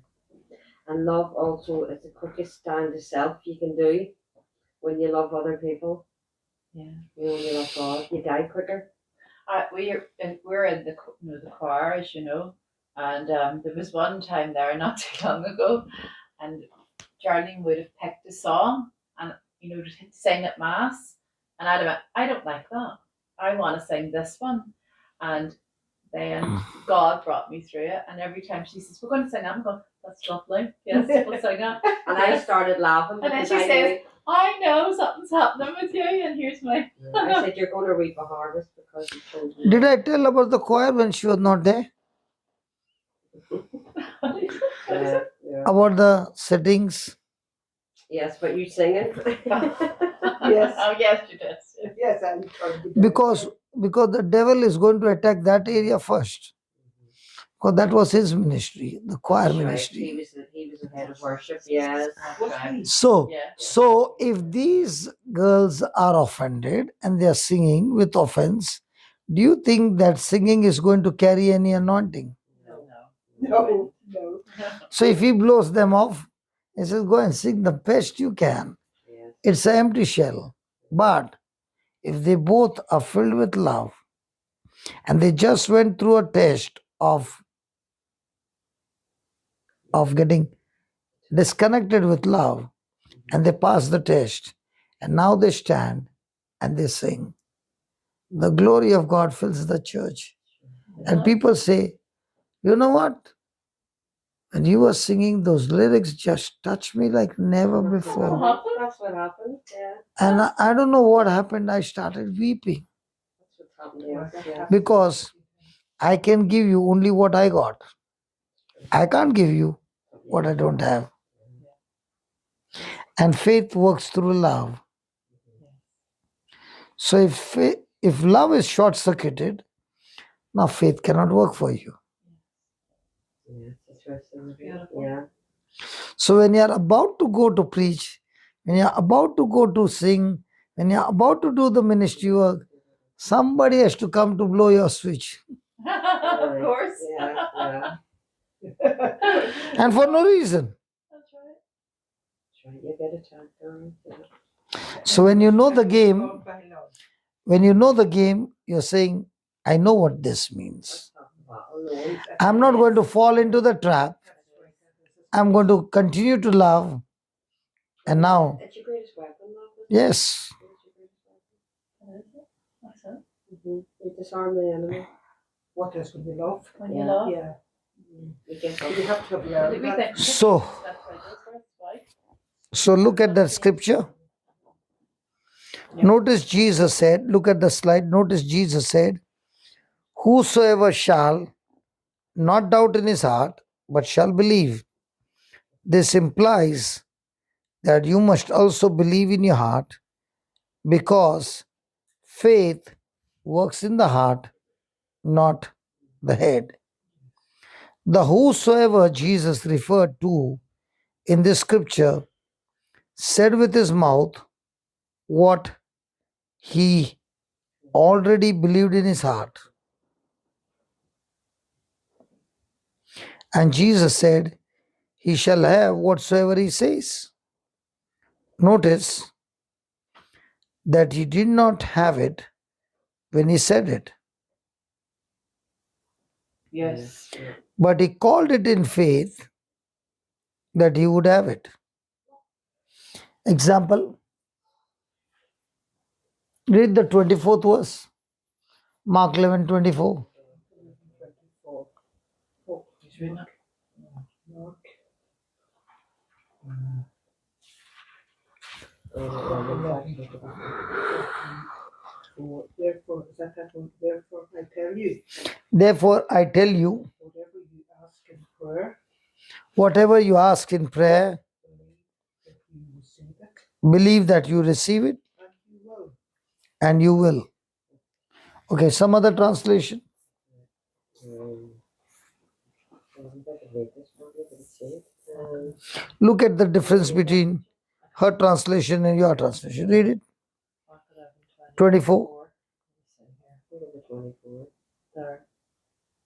S3: And love also is the quickest stand to self you can do when you love other people.
S4: Yeah.
S3: You know, when you love God, you die quicker.
S4: We're in the choir, as you know, and there was one time there not too long ago, and Charlene would have picked a song and to sing at mass, and I'd have went, I don't like that. I want to sing this one, and then God brought me through it. And every time she says, "We're going to sing that," I'm going, "That's lovely. Yes, we'll sing it."
S3: And I started laughing.
S4: And then
S3: because
S4: she
S3: I
S4: says,
S3: knew-
S4: I know something's happening with you, and here's my.
S3: I said, "You're going to reap a harvest because you chose me."
S1: Did I tell about the choir when she was not there?
S3: Yeah.
S1: About the settings?
S3: Yes, but you singing.
S2: Yes.
S4: Oh, yes, you did.
S2: Yes, I'm trying to do
S1: Because the devil is going to attack that area first. Because that was his ministry, the choir
S3: That's right.
S1: ministry.
S3: He was the head of worship. Yes.
S1: So,
S4: Yeah.
S1: so if these girls are offended and they are singing with offense, do you think that singing is going to carry any anointing?
S2: No.
S1: So if he blows them off, he says, go and sing the best you can.
S3: Yes.
S1: It's an empty shell. But if they both are filled with love and they just went through a test of getting disconnected with love and they pass the test and now they stand and they sing, the glory of God fills the church. And people say, you know what? When you were singing, those lyrics just touched me like never before.
S3: That's what happened. Yeah.
S1: And I don't know what happened. I started weeping
S3: That's what happened. Yes. Yes.
S1: because I can give you only what I got. I can't give you what I don't have. And faith works through love. So if love is short circuited, now faith cannot work for you.
S3: Yes. Interesting.
S4: Beautiful.
S3: Yeah.
S1: So when you're about to go to preach, when you're about to go to sing, when you're about to do the ministry work, somebody has to come to blow your switch.
S4: Of course.
S3: Yeah. Yeah.
S1: And for no reason.
S4: That's right.
S3: That's right. You get a chance, darling. Yeah.
S1: So when you know the game, you're saying, I know what this means. I'm not going to fall into the trap. I'm going to continue to love. And now,
S3: It's your greatest weapon, love.
S1: yes,
S4: That's it.
S3: You disarm the enemy.
S2: What is when you love?
S4: When you
S3: Yeah.
S4: love.
S2: Yeah.
S3: You get
S2: You have to have
S4: We
S2: learned that.
S4: think-
S1: So-
S4: That's right, that's right.
S1: so look at that scripture. Notice Jesus said, look at the slide. Notice Jesus said, Whosoever shall not doubt in his heart, but shall believe. This implies that you must also believe in your heart, because faith works in the heart, not the head. The whosoever Jesus referred to in this scripture said with his mouth what he already believed in his heart. And Jesus said, he shall have whatsoever he says. Notice that he did not have it when he said it,
S6: Yes.
S1: but he called it in faith that he would have it. Example, read the 24th verse, Mark 11:24.
S2: 24.
S6: He's reading it.
S2: Mark. Therefore, is that one? Therefore, I tell you,
S1: Therefore, I tell you,
S2: whatever you ask in prayer,
S1: whatever you ask in prayer,
S2: believe that you receive it,
S1: believe that you receive it,
S2: and you will.
S1: and you will. Okay, some other translation. Look at the difference between her translation and your translation. Read it.
S6: Mark 11,
S1: 24.
S6: There.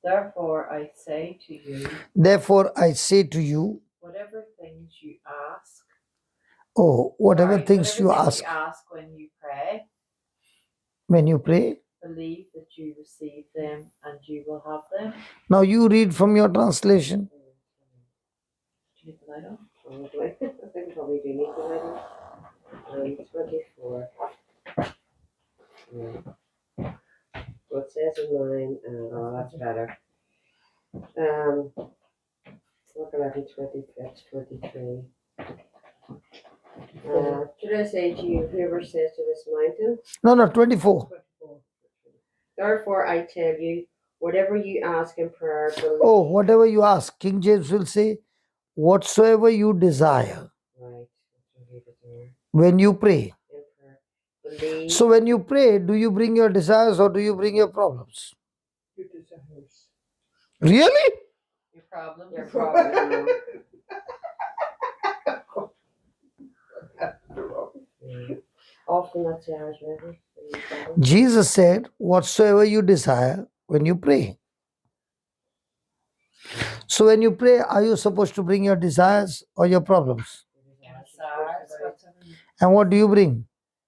S6: Therefore I say to you,
S1: Therefore, I say to you,
S6: whatever things you ask,
S1: whatever
S6: sorry,
S1: things you
S6: whatever
S1: ask
S6: you ask when you pray,
S1: when you pray.
S6: believe that you receive them and you will have them.
S1: Now you read from your translation.
S6: Do you need the light on?
S3: I think probably do need to write it. 24. Yeah. So it says in mine, oh, that's better. Look at 11, 25, 23. Should I say to you, whoever says to this mountain,
S1: No, 24.
S2: 24.
S3: therefore I tell you, whatever you ask in prayer, believe.
S1: Whatever you ask. King James will say, whatsoever you desire
S3: Right.
S1: when you pray.
S3: In prayer. Believe.
S1: So when you pray, do you bring your desires or do you bring your problems?
S2: Your desires.
S1: Really?
S6: Your problem?
S3: Your problem. Often that's ours, really.
S1: Jesus said, whatsoever you desire when you pray. So when you pray, are you supposed to bring your desires or your problems?
S6: Desires, whatever
S1: And what do you bring?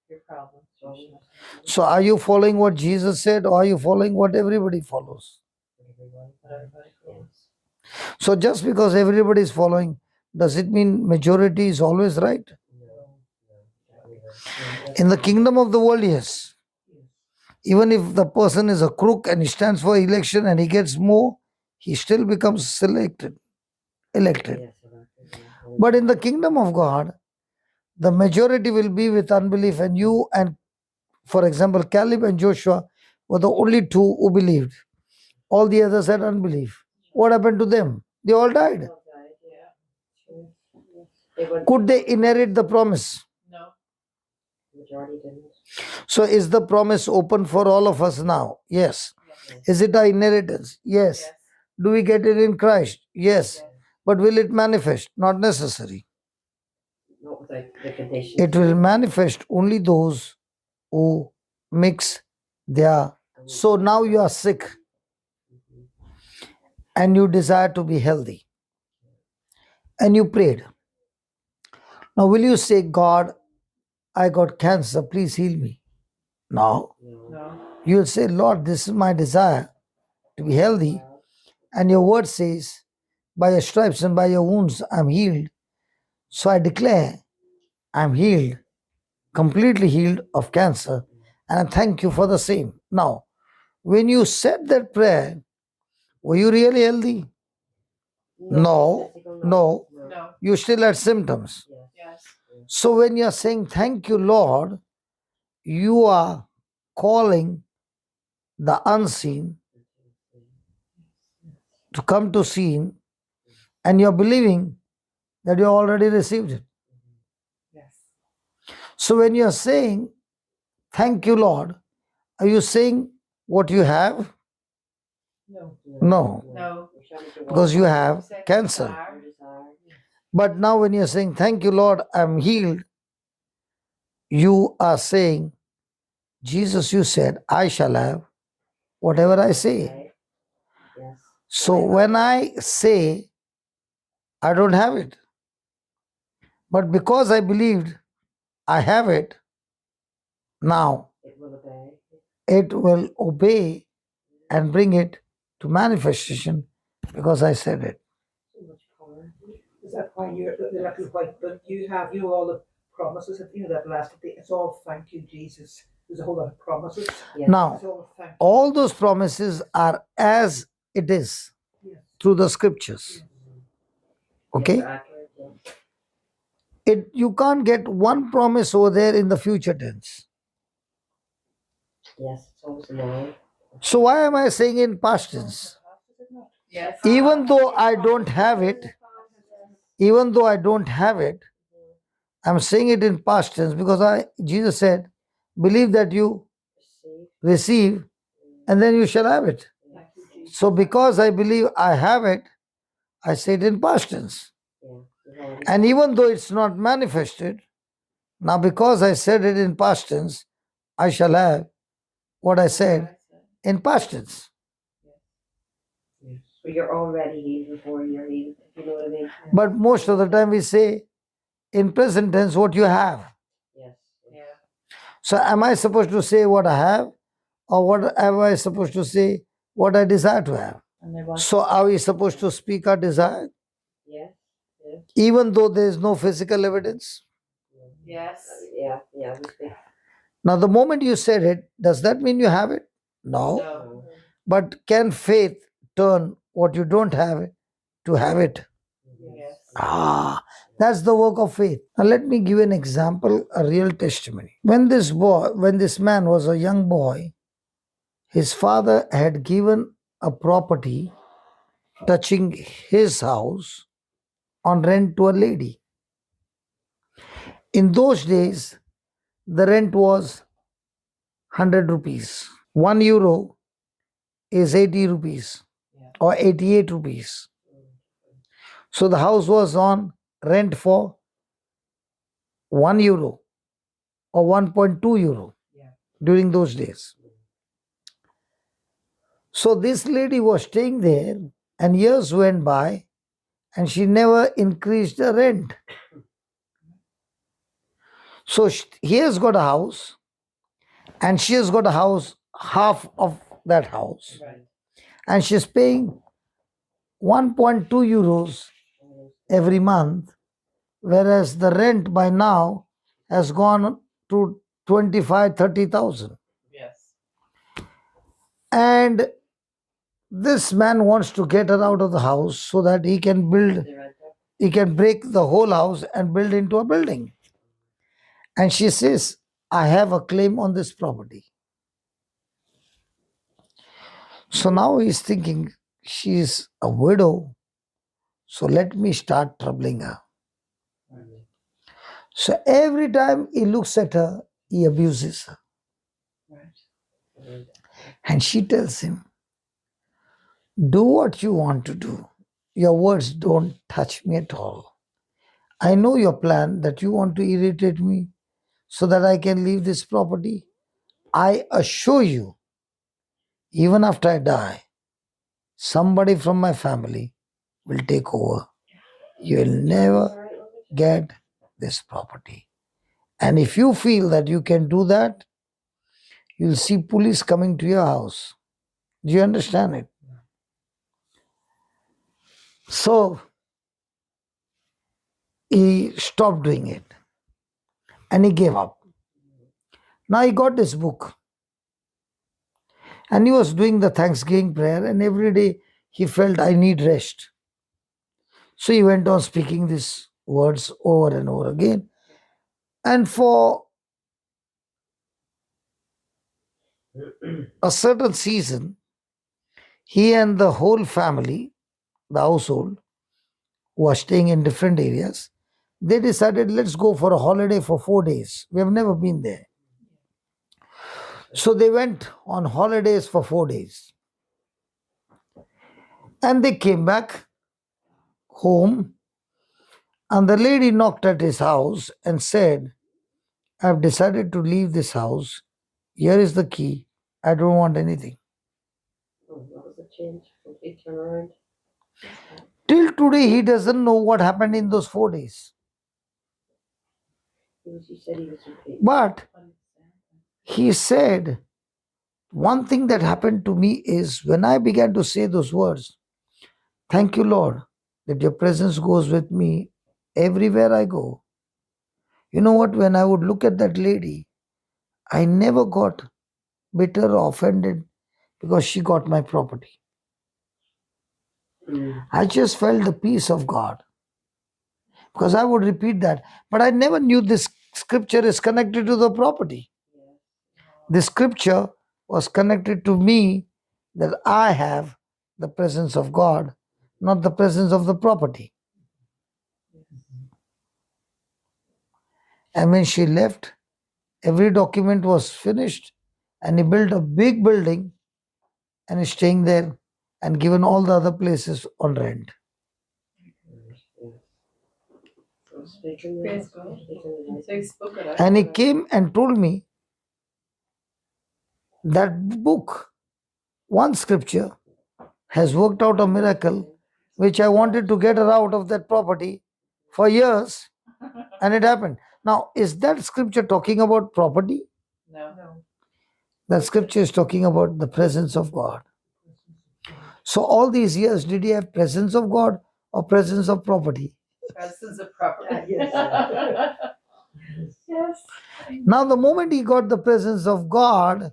S6: your problems. usually.
S1: So are you following what Jesus said or are you following what everybody follows?
S6: What everybody feels.
S1: So just because everybody is following, does it mean majority is always right? In the kingdom of the world, yes. Even if the person is a crook and he stands for election and he gets more, he still becomes elected.
S3: Yes,
S1: But in the kingdom of God, the majority will be with unbelief, and you and, for example, Caleb and Joshua were the only two who believed. All the others had unbelief. What happened to them? They all died. Could they inherit the promise?
S6: No.
S3: Majority didn't.
S1: So is the promise open for all of us now? Yes.
S6: Yes.
S1: Is it our inheritance? Yes.
S6: Yes.
S1: Do we get it in Christ? Yes.
S6: Yes.
S1: But will it manifest? Not necessary.
S3: Not without the conditions.
S1: It will manifest only those who mix their. So now you are sick and you desire to be healthy and you prayed. Now, will you say, God, I got cancer, please heal me? No.
S6: No.
S1: You'll say, Lord, this is my desire to be healthy. And your word says, by your stripes and by your wounds, I'm healed. So I declare, I'm healed, completely healed of cancer. And I thank you for the same. Now, when you said that prayer, were you really healthy? No.
S3: No.
S6: No.
S1: You still had symptoms.
S6: Yes.
S1: So when you're saying, thank you, Lord, you are calling the unseen to come to scene, and you're believing that you already received it.
S2: Yes.
S1: So when you're saying, thank you, Lord, are you saying what you have?
S2: No.
S1: No,
S4: No.
S1: because you have
S4: Said
S1: cancer.
S4: desire.
S1: But now when you're saying, thank you, Lord, I'm healed, you are saying, Jesus, you said, I shall have whatever I say.
S3: Right. Yes.
S1: So when I say, I don't have it, but because I believed I have it, now
S3: It will obey.
S1: it will obey and bring it to manifestation because I said it.
S3: So much power.
S2: Is that why you're the little white book you have? You all the promises that that last day. It's all thank you, Jesus. There's a whole lot of promises.
S3: Yes.
S1: Now,
S2: It's all thank you.
S1: all those promises are as it is
S2: Yes.
S1: through the scriptures. Okay?
S3: Yes, accurate, yeah.
S1: You can't get one promise over there in the future tense.
S3: Yes, it's always now.
S1: So why am I saying in past tense?
S4: Yes.
S1: Even though I don't have it, even though I don't have it, I'm saying it in past tense because Jesus said, believe that you
S3: Receive.
S1: receive and then you shall have it.
S2: Thank you, Jesus.
S1: So because I believe I have it, I say it in past tense.
S3: Yeah. You've already
S1: And even though it's not manifested, now because I said it in past tense, I shall have what I said in past tense.
S3: But you're already healed before you're healed, if you know what I mean.
S1: But most of the time we say in present tense what you have.
S3: Yes.
S4: Yeah.
S1: So am I supposed to say what I have, or what am I supposed to say what I desire to have?
S6: And they want
S1: So are we supposed to speak our desire
S3: Yes. Yes.
S1: even though there is no physical evidence?
S4: Yes.
S3: Yeah. Yeah. We speak.
S1: Now the moment you said it, does that mean you have it? No.
S4: No.
S1: But can faith turn what you don't have it to have it?
S4: Yes.
S1: That's the work of faith. Now let me give an example, a real testimony. When this man was a young boy, his father had given a property touching his house on rent to a lady. In those days, the rent was 100 rupees. 1 euro is 80 rupees or 88 rupees. So the house was on rent for 1 euro or 1.2 euro during those days. So this lady was staying there, and years went by, and she never increased the rent. So he has got a house, and she has got a house, half of that house, and she's paying 1.2 euros every month, whereas the rent by now has gone to 25,000-30,000.
S4: Yes.
S1: And this man wants to get her out of the house so that he can build, he can break the whole house and build into a building. And she says, I have a claim on this property. So now he's thinking, she's a widow, so let me start troubling her. So every time he looks at her, he abuses her. And she tells him, do what you want to do. Your words don't touch me at all. I know your plan that you want to irritate me so that I can leave this property. I assure you, even after I die, somebody from my family will take over. You will never get this property. And if you feel that you can do that, you'll see police coming to your house. Do you understand it? So he stopped doing it and he gave up. Now he got this book and he was doing the Thanksgiving prayer, and every day he felt, I need rest. So he went on speaking these words over and over again. And for a certain season, he and the whole family the household, who are staying in different areas, they decided, let's go for a holiday for 4 days. We have never been there. So they went on holidays for 4 days. And they came back home, and the lady knocked at his house and said, I've decided to leave this house. Here is the key. I don't want anything.
S3: Oh, that was a change. Complete turnaround.
S1: Till today, he doesn't know what happened in those 4 days.
S3: You said he was in pain.
S1: But he said, one thing that happened to me is when I began to say those words, thank you, Lord, that your presence goes with me everywhere I go. You know what? When I would look at that lady, I never got bitter or offended because she got my property. I just felt the peace of God. Because I would repeat that. But I never knew this scripture is connected to the property. The scripture was connected to me that I have the presence of God, not the presence of the property. And when she left, every document was finished, and he built a big building and is staying there and given all the other places on rent.
S4: Praise God. So he spoke it out.
S1: And he came and told me that book, one scripture, has worked out a miracle which I wanted to get her out of that property for years, and it happened. Now, is that scripture talking about property?
S4: No.
S1: That scripture is talking about the presence of God. So all these years, did he have presence of God or presence of property?
S4: Presence of property.
S2: Yes.
S4: Yes.
S1: Now, the moment he got the presence of God,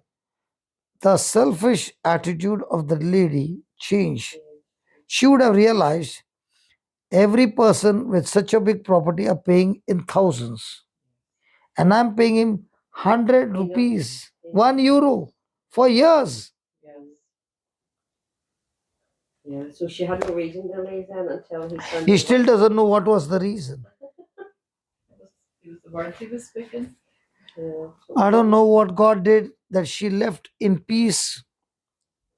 S1: the selfish attitude of the lady changed. She would have realized every person with such a big property are paying in thousands. And I'm paying him 100 rupees, 1 euro for years.
S3: Yeah, so she had no reason to leave then until he turned.
S1: He still doesn't know what was the reason.
S4: It was the words he was speaking.
S1: I don't know what God did that she left in peace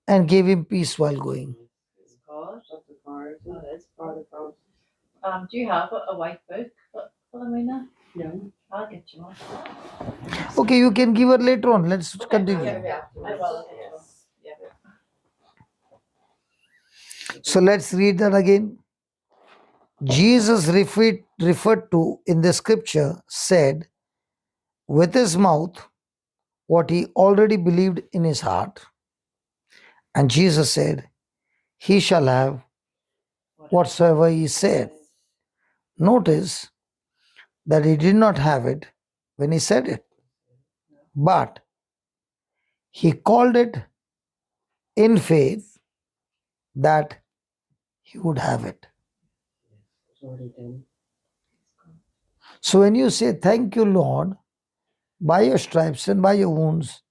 S1: and gave him peace while going.
S4: Praise God.
S3: That's a part. That's part of God.
S4: Do you have a white book, Philomena?
S3: No.
S4: I'll get you one.
S1: Okay, you can give her later on. Let's continue.
S4: Yeah, I will get you one. Yeah.
S1: So let's read that again. Jesus referred to in the scripture said with his mouth what he already believed in his heart. And Jesus said, he shall have whatsoever he said. Notice that he did not have it when he said it, but he called it in faith that he would have it.
S3: It's already done.
S1: So when you say, thank you, Lord, by your stripes and by your wounds,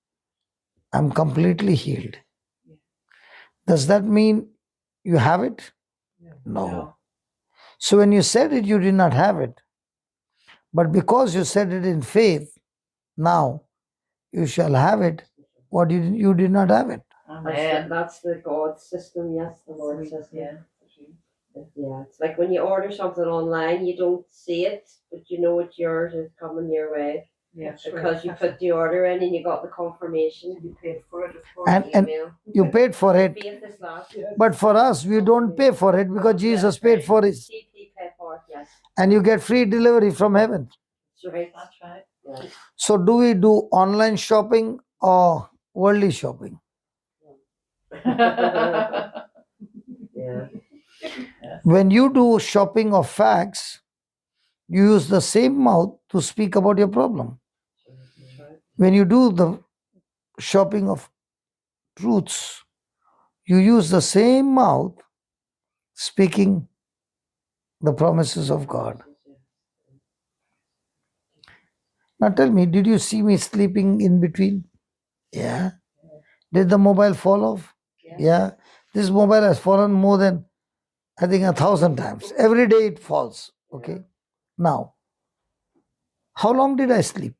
S1: I'm completely healed. Does that mean you have it? No. So when you said it, you did not have it. But because you said it in faith, now you shall have it. What you did not have it.
S4: Amen.
S3: That's the God system, yes, the Lord system.
S4: Yeah.
S3: Yeah, it's like when you order something online, you don't see it, but you know it's yours, it's coming your way.
S4: Yeah.
S3: Because you put the order in and you got the confirmation.
S2: You paid for it, of course.
S1: And
S3: Email.
S1: you paid for it.
S3: Faith is last.
S1: But for us, we don't pay for it because Jesus paid for it.
S3: CP pay for it, yes.
S1: And you get free delivery from heaven.
S3: That's right.
S4: That's right.
S3: Yeah.
S1: So do we do online shopping or worldly shopping?
S3: Yeah.
S1: When you do shopping of facts, you use the same mouth to speak about your problem. When you do the shopping of truths, you use the same mouth speaking the promises of God. Now tell me, did you see me sleeping in between? Yeah. Did the mobile fall off? Yeah. This mobile has fallen more than I think 1,000 times. Every day it falls. Okay. Now, how long did I sleep?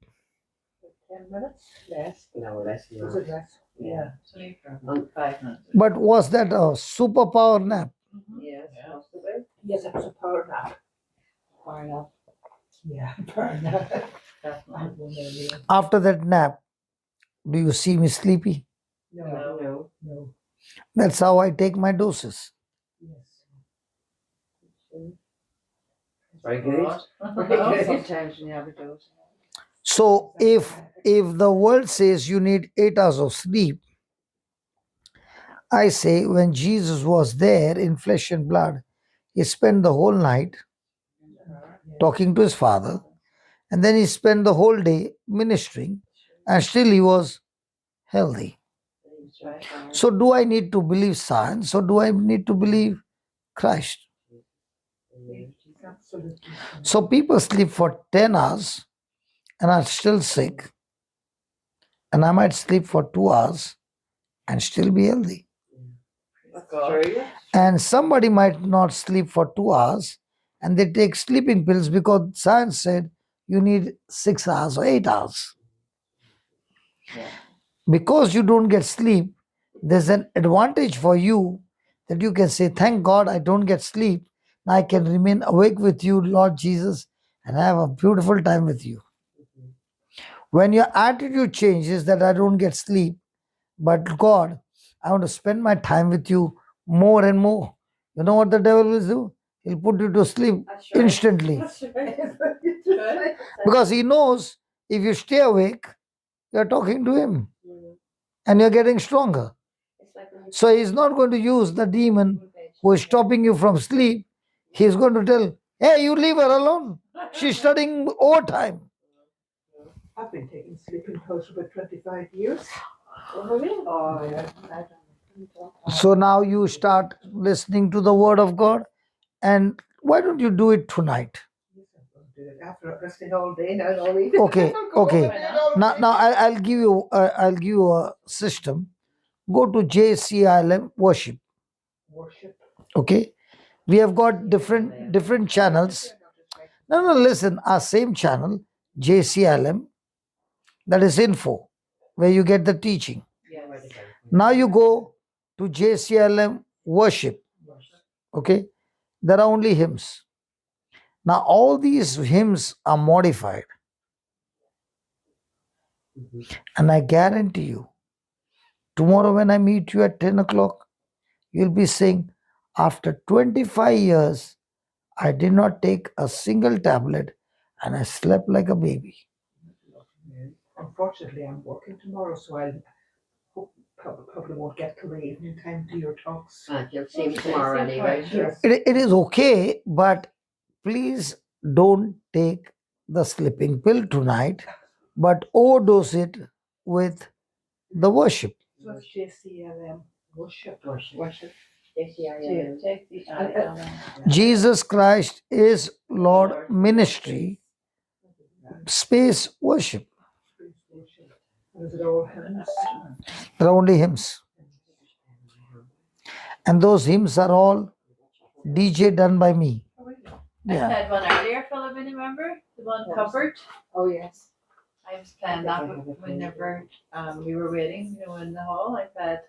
S2: 10 minutes? Less.
S3: No, less than
S2: Was
S3: that.
S2: it less?
S6: Yeah, sleep for
S3: On 5 minutes.
S1: But was that a superpower nap?
S3: Yes,
S6: Yeah.
S3: possibly.
S2: Yes, it was a power nap.
S3: Far enough.
S2: Yeah, power nap. I
S6: definitely.
S2: had one earlier.
S1: After that nap, do you see me sleepy?
S2: No,
S3: No.
S2: no.
S1: That's how I take my doses.
S2: Yes.
S3: Very good.
S6: Good. Sometimes when you have a dose.
S1: So if the world says you need 8 hours of sleep, I say when Jesus was there in flesh and blood, he spent the whole night talking to his Father, and then he spent the whole day ministering, and still he was healthy.
S3: That's right.
S1: So do I need to believe science or do I need to believe Christ?
S2: Absolutely.
S1: So people sleep for 10 hours and are still sick, and I might sleep for 2 hours and still be healthy.
S3: That's
S6: God.
S3: true.
S1: And somebody might not sleep for 2 hours and they take sleeping pills because science said you need 6 hours or 8 hours.
S6: Yeah.
S1: Because you don't get sleep, there's an advantage for you that you can say, thank God I don't get sleep. Now I can remain awake with you, Lord Jesus, and have a beautiful time with you. When your attitude changes that I don't get sleep, but God, I want to spend my time with you more and more. You know what the devil will do? He'll put you to sleep
S3: That's right.
S1: instantly.
S3: That's right.
S1: Because he knows if you stay awake, you're talking to him and you're getting stronger.
S3: It's like when you
S1: So he's not going to use the demon who is stopping you from sleep. He's going to tell, hey, you leave her alone. She's studying overtime.
S2: I've been taking sleeping pills for about 25 years.
S3: Oh, yeah.
S1: So now you start listening to the word of God. And why don't you do it tonight?
S2: Yes, I'm going to do it after resting all day now, all evening.
S1: Okay,
S2: I'm going
S1: okay.
S2: to bed all
S1: Now,
S2: day.
S1: now I'll give you a system. Go to JCILM worship.
S2: Worship.
S1: Okay, we have got different channels. No, listen. Our same channel, JCILM, that is info, where you get the teaching.
S6: Yes.
S1: Now you go to JCILM worship. Okay, there are only hymns. Now all these hymns are modified, and I guarantee you, tomorrow when I meet you at 10 o'clock, you'll be saying, after 25 years, I did not take a single tablet and I slept like a baby.
S2: Unfortunately, I'm working tomorrow, so I probably won't get to the evening time to your talks.
S3: You'll see me tomorrow anyway.
S2: Yes.
S1: It is okay, but please don't take the sleeping pill tonight, but overdose it with the worship.
S2: So it's JCLM worship.
S3: Worship. JCILM.
S6: Take the eye
S1: Jesus Christ is Lord ministry, space worship.
S2: Worship. And is it all hymns?
S1: There are only hymns. And those hymns are all DJ done by me.
S4: I
S1: Yeah.
S4: had one earlier, Philip, remember? The one covered.
S3: Oh, yes.
S4: I was playing that whenever we were waiting, in the hall. I had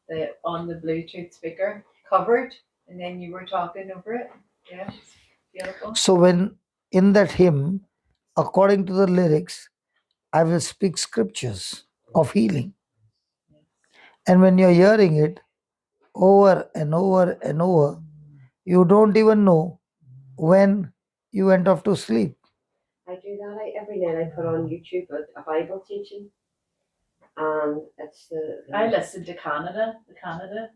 S4: the on the Bluetooth speaker covered, and then you were talking over it. Yeah, it's beautiful.
S1: So when in that hymn, according to the lyrics, I will speak scriptures of healing. And when you're hearing it over and over and over, you don't even know when you went off to sleep.
S3: I do that every night. I put on YouTube a Bible teaching, and it's
S4: I listened to the Canada.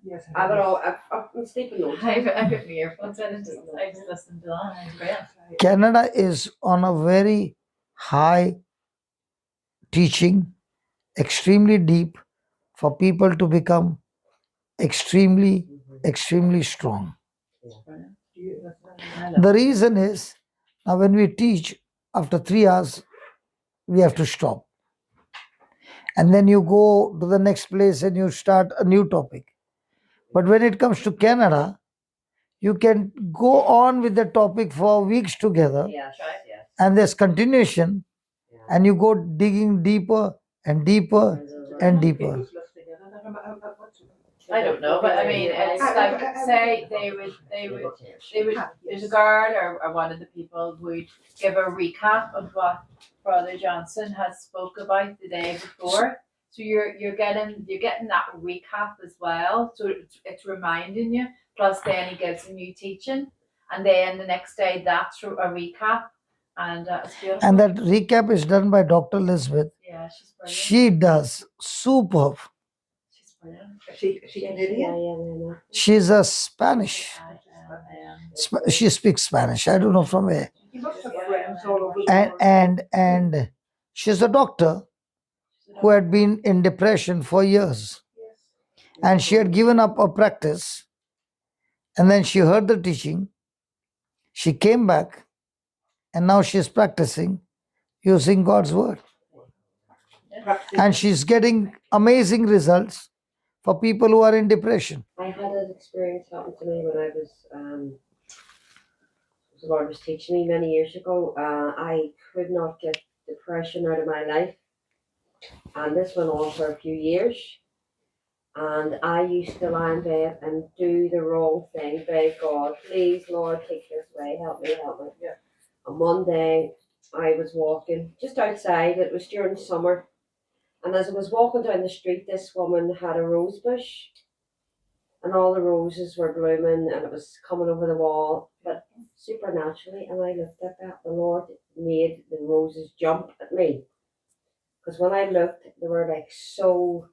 S2: Yes.
S3: I would all. I'm sleeping on.
S4: I got my earphones in and I just listened to that. And it's great.
S1: Canada is on a very high teaching, extremely deep for people to become extremely strong. The reason is now when we teach, after 3 hours, we have to stop. And then you go to the next place and you start a new topic. But when it comes to Canada, You can go on with the topic for weeks together,
S3: Yes. Yes.
S1: and there's continuation,
S3: Yeah.
S1: and you go digging deeper and deeper and deeper.
S2: People's listening in, and what's-
S4: I don't know, but I mean, it's like, say they would, there's a girl or one of the people would give a recap of what Brother Johnson has spoke about the day before. So you're getting that recap as well. So it's reminding you. Plus, then he gives a new teaching, and then the next day that's a recap, and it's beautiful.
S1: And that recap is done by Dr. Elizabeth.
S4: Yeah, she's brilliant.
S1: She does superb.
S4: She's brilliant.
S2: She Canadian?
S1: She's a Spanish. She speaks Spanish. I don't know from where.
S2: You must have friends all over the world.
S1: And she's a doctor who had been in depression for years. And she had given up her practice. And then she heard the teaching. She came back. And now she's practicing using God's word. And she's getting amazing results for people who are in depression.
S3: I had an experience happen to me when I was, the Lord was teaching me many years ago. I could not get depression out of my life. And this went on for a few years. And I used to lie in bed and do the wrong thing. Beg God, please, Lord, take this away. Help me, help me.
S2: Yeah.
S3: And one day I was walking just outside. It was during summer. And as I was walking down the street, this woman had a rose bush. And all the roses were blooming and it was coming over the wall. But supernaturally, and I looked at that, the Lord made the roses jump at me. Because when I looked, they were like so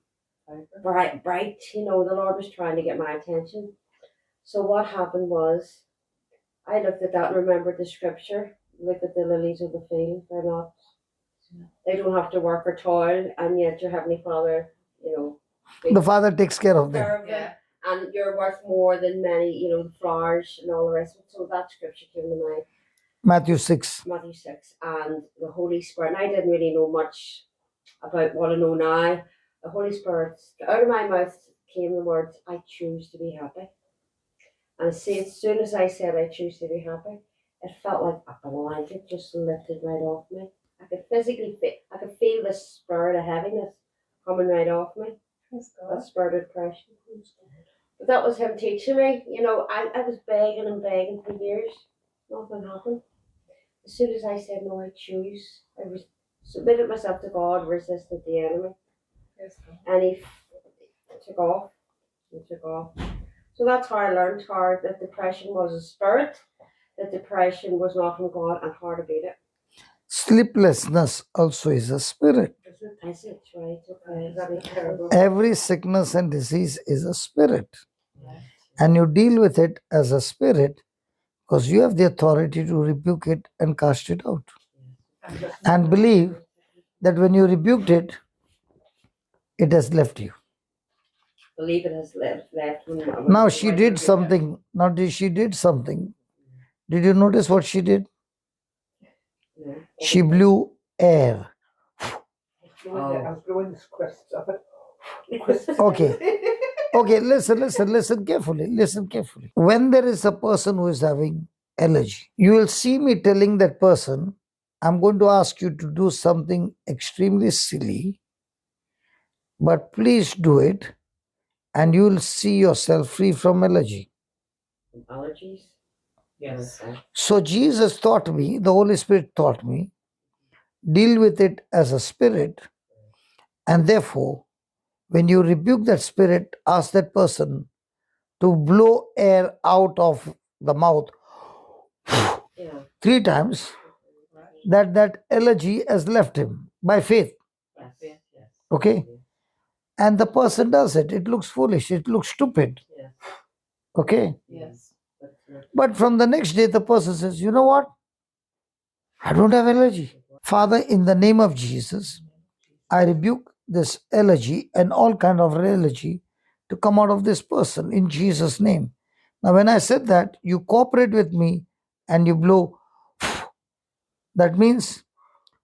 S3: bright, you know, the Lord was trying to get my attention. So what happened was, I looked at that and remembered the scripture, look at the lilies of the field, they don't have to work or toil, and yet your Heavenly Father, you know,
S1: The Father takes care of them.
S3: care of them.
S4: Yeah.
S3: And you're worth more than many, you know, the flowers and all the rest of it. So that scripture came to mind,
S1: Matthew 6.
S3: Matthew 6, and the Holy Spirit. And I didn't really know much about what I know now. The Holy Spirit, out of my mouth came the words, I choose to be happy. And see, as soon as I said I choose to be happy, it felt like a blanket just lifted right off me. I could physically feel the spirit of heaviness coming right off me. That spirit of depression. But that was him teaching me. You know, I was begging and begging for years. Nothing happened. As soon as I said no, I choose. I submitted myself to God, resisted the enemy. And he took off. He took off. So that's how I learned that depression was a spirit, that depression was not from God, and how to beat it.
S1: Sleeplessness also is a spirit.
S3: Is it right? Okay. That's terrible.
S1: Every sickness and disease is a spirit. And you deal with it as a spirit because you have the authority to rebuke it and cast it out. And believe that when you rebuked it, it has left you.
S3: Believe it has left.
S1: Now she did something. She did something. Did you notice what she did?
S3: Yeah.
S1: She blew air.
S2: I was blowing the crisps of it.
S1: Okay, listen carefully. When there is a person who is having allergy, you will see me telling that person, I'm going to ask you to do something extremely silly, but please do it, and you will see yourself free from allergy.
S3: Allergies?
S2: Yes.
S3: Okay.
S1: So Jesus taught me, the Holy Spirit taught me, deal with it as a spirit, and therefore, when you rebuke that spirit, ask that person to blow air out of the mouth
S3: Yeah.
S1: 3 times, that allergy has left him by faith.
S3: Yes.
S1: Okay? And the person does it. It looks foolish. It looks stupid.
S3: Yes.
S1: Okay?
S4: Yes.
S1: But from the next day, the person says, you know what? I don't have allergy. Father, in the name of Jesus, I rebuke this allergy and all kind of allergy to come out of this person in Jesus' name. Now, when I said that, you cooperate with me and you blow. That means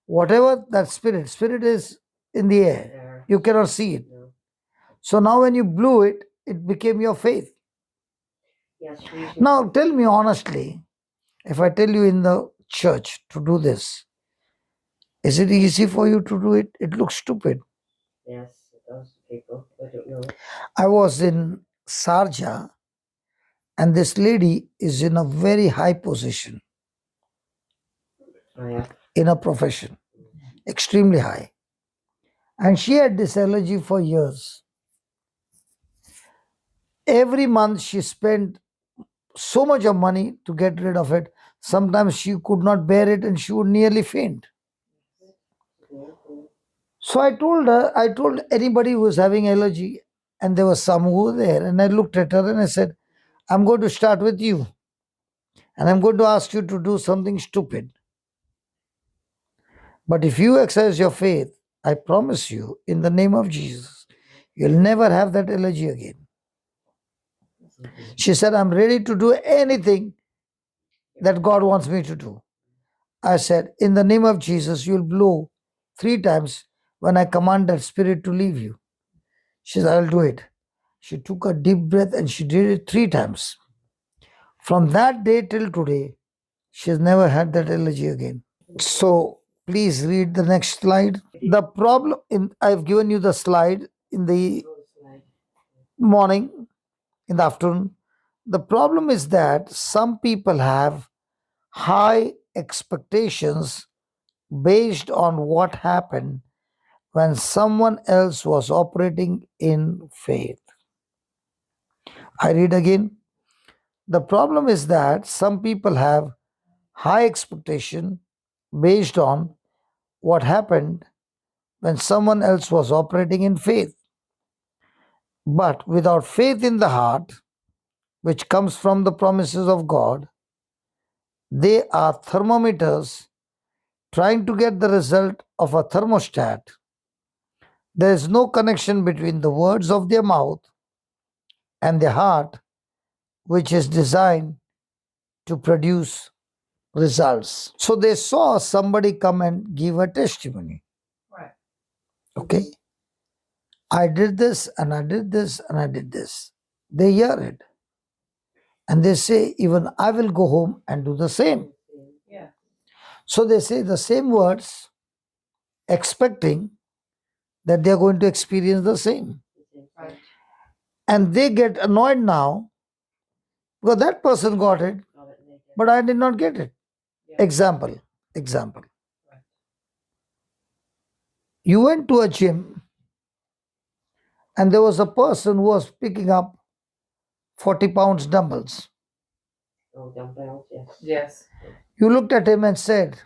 S1: whatever that spirit is in the air.
S3: There.
S1: You cannot see it.
S3: No.
S1: So now when you blew it, it became your faith.
S3: Yes, usually.
S1: Now, tell me honestly, if I tell you in the church to do this, is it easy for you to do it? It looks stupid.
S3: Yes, it does to people. I don't know.
S1: I was in Sarja, and this lady is in a very high position
S3: Oh, yeah.
S1: in her profession, extremely high. And she had this allergy for years. Every month she spent so much of money to get rid of it. Sometimes she could not bear it and she would nearly faint. So I told anybody who was having allergy, and there were some who were there, and I looked at her and I said, I'm going to start with you. And I'm going to ask you to do something stupid. But if you exercise your faith, I promise you, in the name of Jesus, you'll never have that allergy again. She said, I'm ready to do anything that God wants me to do. I said, in the name of Jesus, you'll blow 3 times when I command that spirit to leave you. She said, I'll do it. She took a deep breath and she did it 3 times. From that day till today, she has never had that allergy again. So please read the next slide. The problem I've given you the slide in the morning, in the afternoon. The problem is that some people have high expectations based on what happened when someone else was operating in faith. I read again. The problem is that some people have high expectation based on what happened when someone else was operating in faith. But without faith in the heart, which comes from the promises of God, they are thermometers trying to get the result of a thermostat. There is no connection between the words of their mouth and their heart, which is designed to produce results. So they saw somebody come and give a testimony.
S4: Right.
S1: Okay? I did this and I did this and I did this. They hear it. And they say, even I will go home and do the same.
S4: Yeah.
S1: So they say the same words, expecting that they are going to experience the same.
S4: Right.
S1: And they get annoyed now because that person got it, but I did not get it.
S4: Yeah.
S1: Example. You went to a gym and there was a person who was picking up 40 pounds dumbbells.
S3: Oh, dumbbells, yes.
S4: Yes.
S1: You looked at him and said,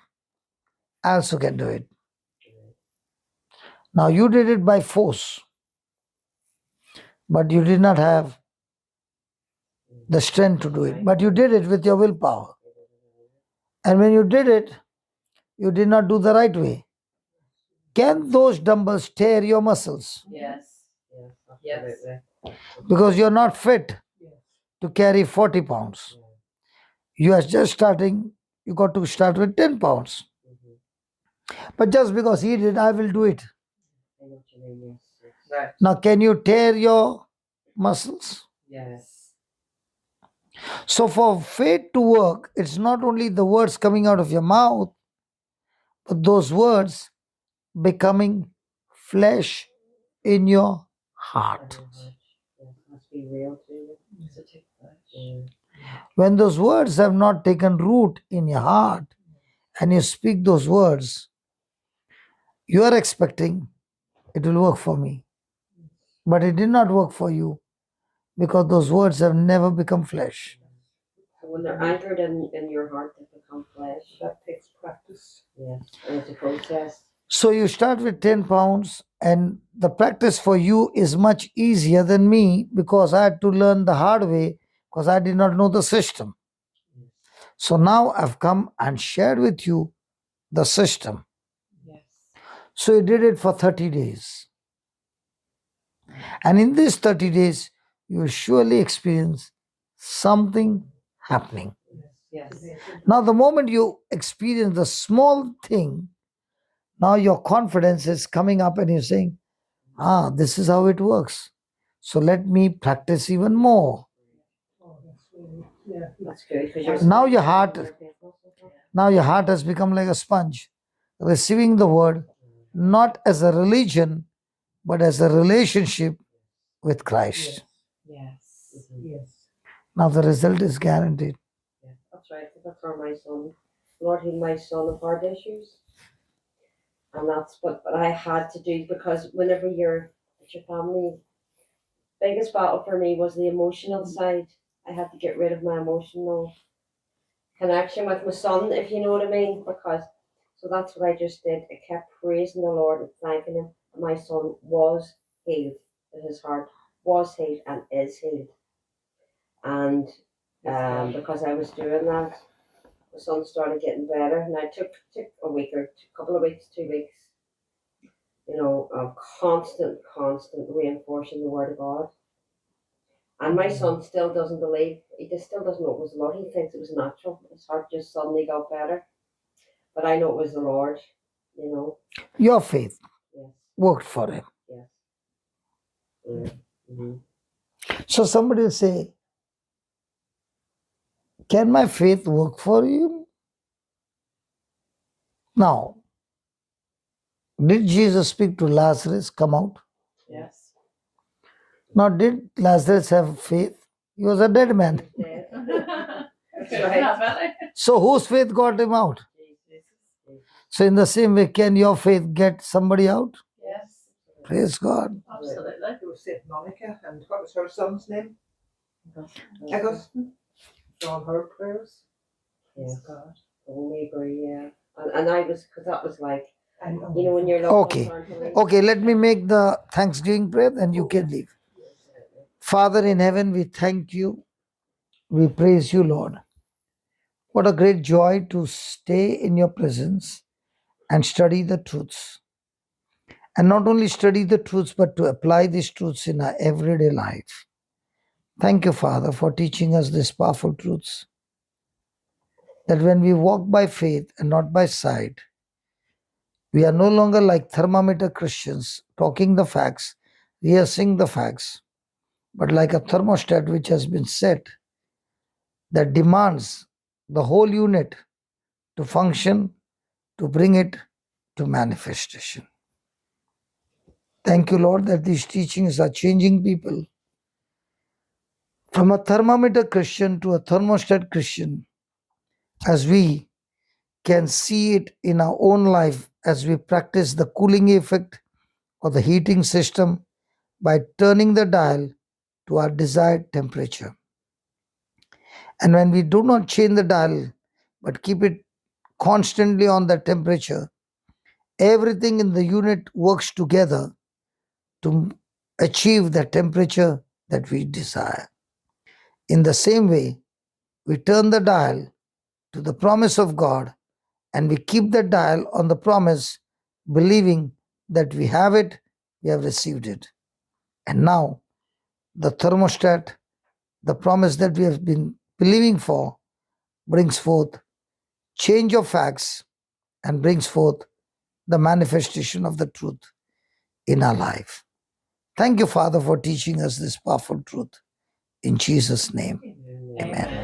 S1: I also can do it. Now you did it by force, but you did not have the strength to do it. But you did it with your willpower. And when you did it, you did not do the right way. Can those dumbbells tear your muscles?
S4: Yes.
S3: Yes,
S4: Yes.
S3: absolutely.
S1: Because you're not fit to carry 40 pounds. You are just starting, you got to start with 10 pounds. But just because he did, I will do it.
S3: I know what you mean, yes.
S4: Right.
S1: Now, can you tear your muscles?
S3: Yes.
S1: So, for faith to work, it's not only the words coming out of your mouth, but those words becoming flesh in your heart.
S3: Yes, must be real to you.
S4: It's a tick flash.
S3: Yeah.
S1: When those words have not taken root in your heart and you speak those words, you are expecting it will work for me. But it did not work for you because those words have never become flesh.
S3: When they're anchored in your heart, they become flesh.
S2: That takes practice.
S3: Yes, and it's a process.
S1: So you start with 10 pounds, and the practice for you is much easier than me because I had to learn the hard way because I did not know the system. So now I've come and shared with you the system.
S4: Yes.
S1: So you did it for 30 days. And in these 30 days, you will surely experience something happening.
S4: Yes.
S1: Now, the moment you experience the small thing, now your confidence is coming up and you're saying, this is how it works. So let me practice even more.
S2: Oh, that's really Yeah.
S3: That's good. 'Cause you're
S1: Now your heart-
S3: you're faithful.
S1: Now your heart has become like a sponge, receiving the word not as a religion, but as a relationship with Christ.
S4: Yes.
S2: Yes.
S1: Now the result is guaranteed.
S3: Yeah, that's right. That's for my son. Lord, heal my son of heart issues. And that's what I had to do, because whenever you're with your family, biggest battle for me was the emotional side. I had to get rid of my emotional connection with my son, if you know what I mean. Because so that's what I just did. I kept praising the Lord and thanking him. My son was healed. His heart was healed and is healed. And because I was doing that, my son started getting better. And I took a week or a couple of weeks, 2 weeks, of constant reinforcing the word of God. And my son still doesn't believe. He just still doesn't know it was the Lord. He thinks it was natural. His heart just suddenly got better. But I know it was the Lord.
S1: Your faith
S3: Yes.
S1: worked for him.
S3: Yes. Yeah. Mm-hmm.
S1: So somebody will say, can my faith work for you? Now, did Jesus speak to Lazarus, come out?
S4: Yes.
S1: Now, did Lazarus have faith? He was a dead man.
S3: Dead.
S4: That's
S3: right.
S1: So whose faith got him out? So in the same way, can your faith get somebody out?
S4: Yes.
S1: Praise God.
S4: Absolutely.
S2: There was St. Monica, and what was her son's name? Augustine. All her prayers.
S3: Yes.
S2: God.
S3: Oh, neighbour, yeah. And I was, because that was like,
S2: I know.
S3: when you're loved
S1: Okay.
S3: ones aren't believing.
S1: Okay, let me make the Thanksgiving prayer and you can leave. Father in heaven, we thank you. We praise you, Lord. What a great joy to stay in your presence and study the truths. And not only study the truths, but to apply these truths in our everyday life. Thank you, Father, for teaching us these powerful truths. That when we walk by faith and not by sight, we are no longer like thermometer Christians, talking the facts, rehearsing the facts, but like a thermostat which has been set that demands the whole unit to function, to bring it to manifestation. Thank you, Lord, that these teachings are changing people from a thermometer Christian to a thermostat Christian, as we can see it in our own life as we practice the cooling effect or the heating system by turning the dial to our desired temperature. And when we do not change the dial but keep it constantly on the temperature, everything in the unit works together to achieve the temperature that we desire. In the same way, we turn the dial to the promise of God and we keep the dial on the promise, believing that we have it, we have received it. And now, the thermostat, the promise that we have been believing for, brings forth change of facts and brings forth the manifestation of the truth in our life. Thank you, Father, for teaching us this powerful truth. In Jesus' name, amen.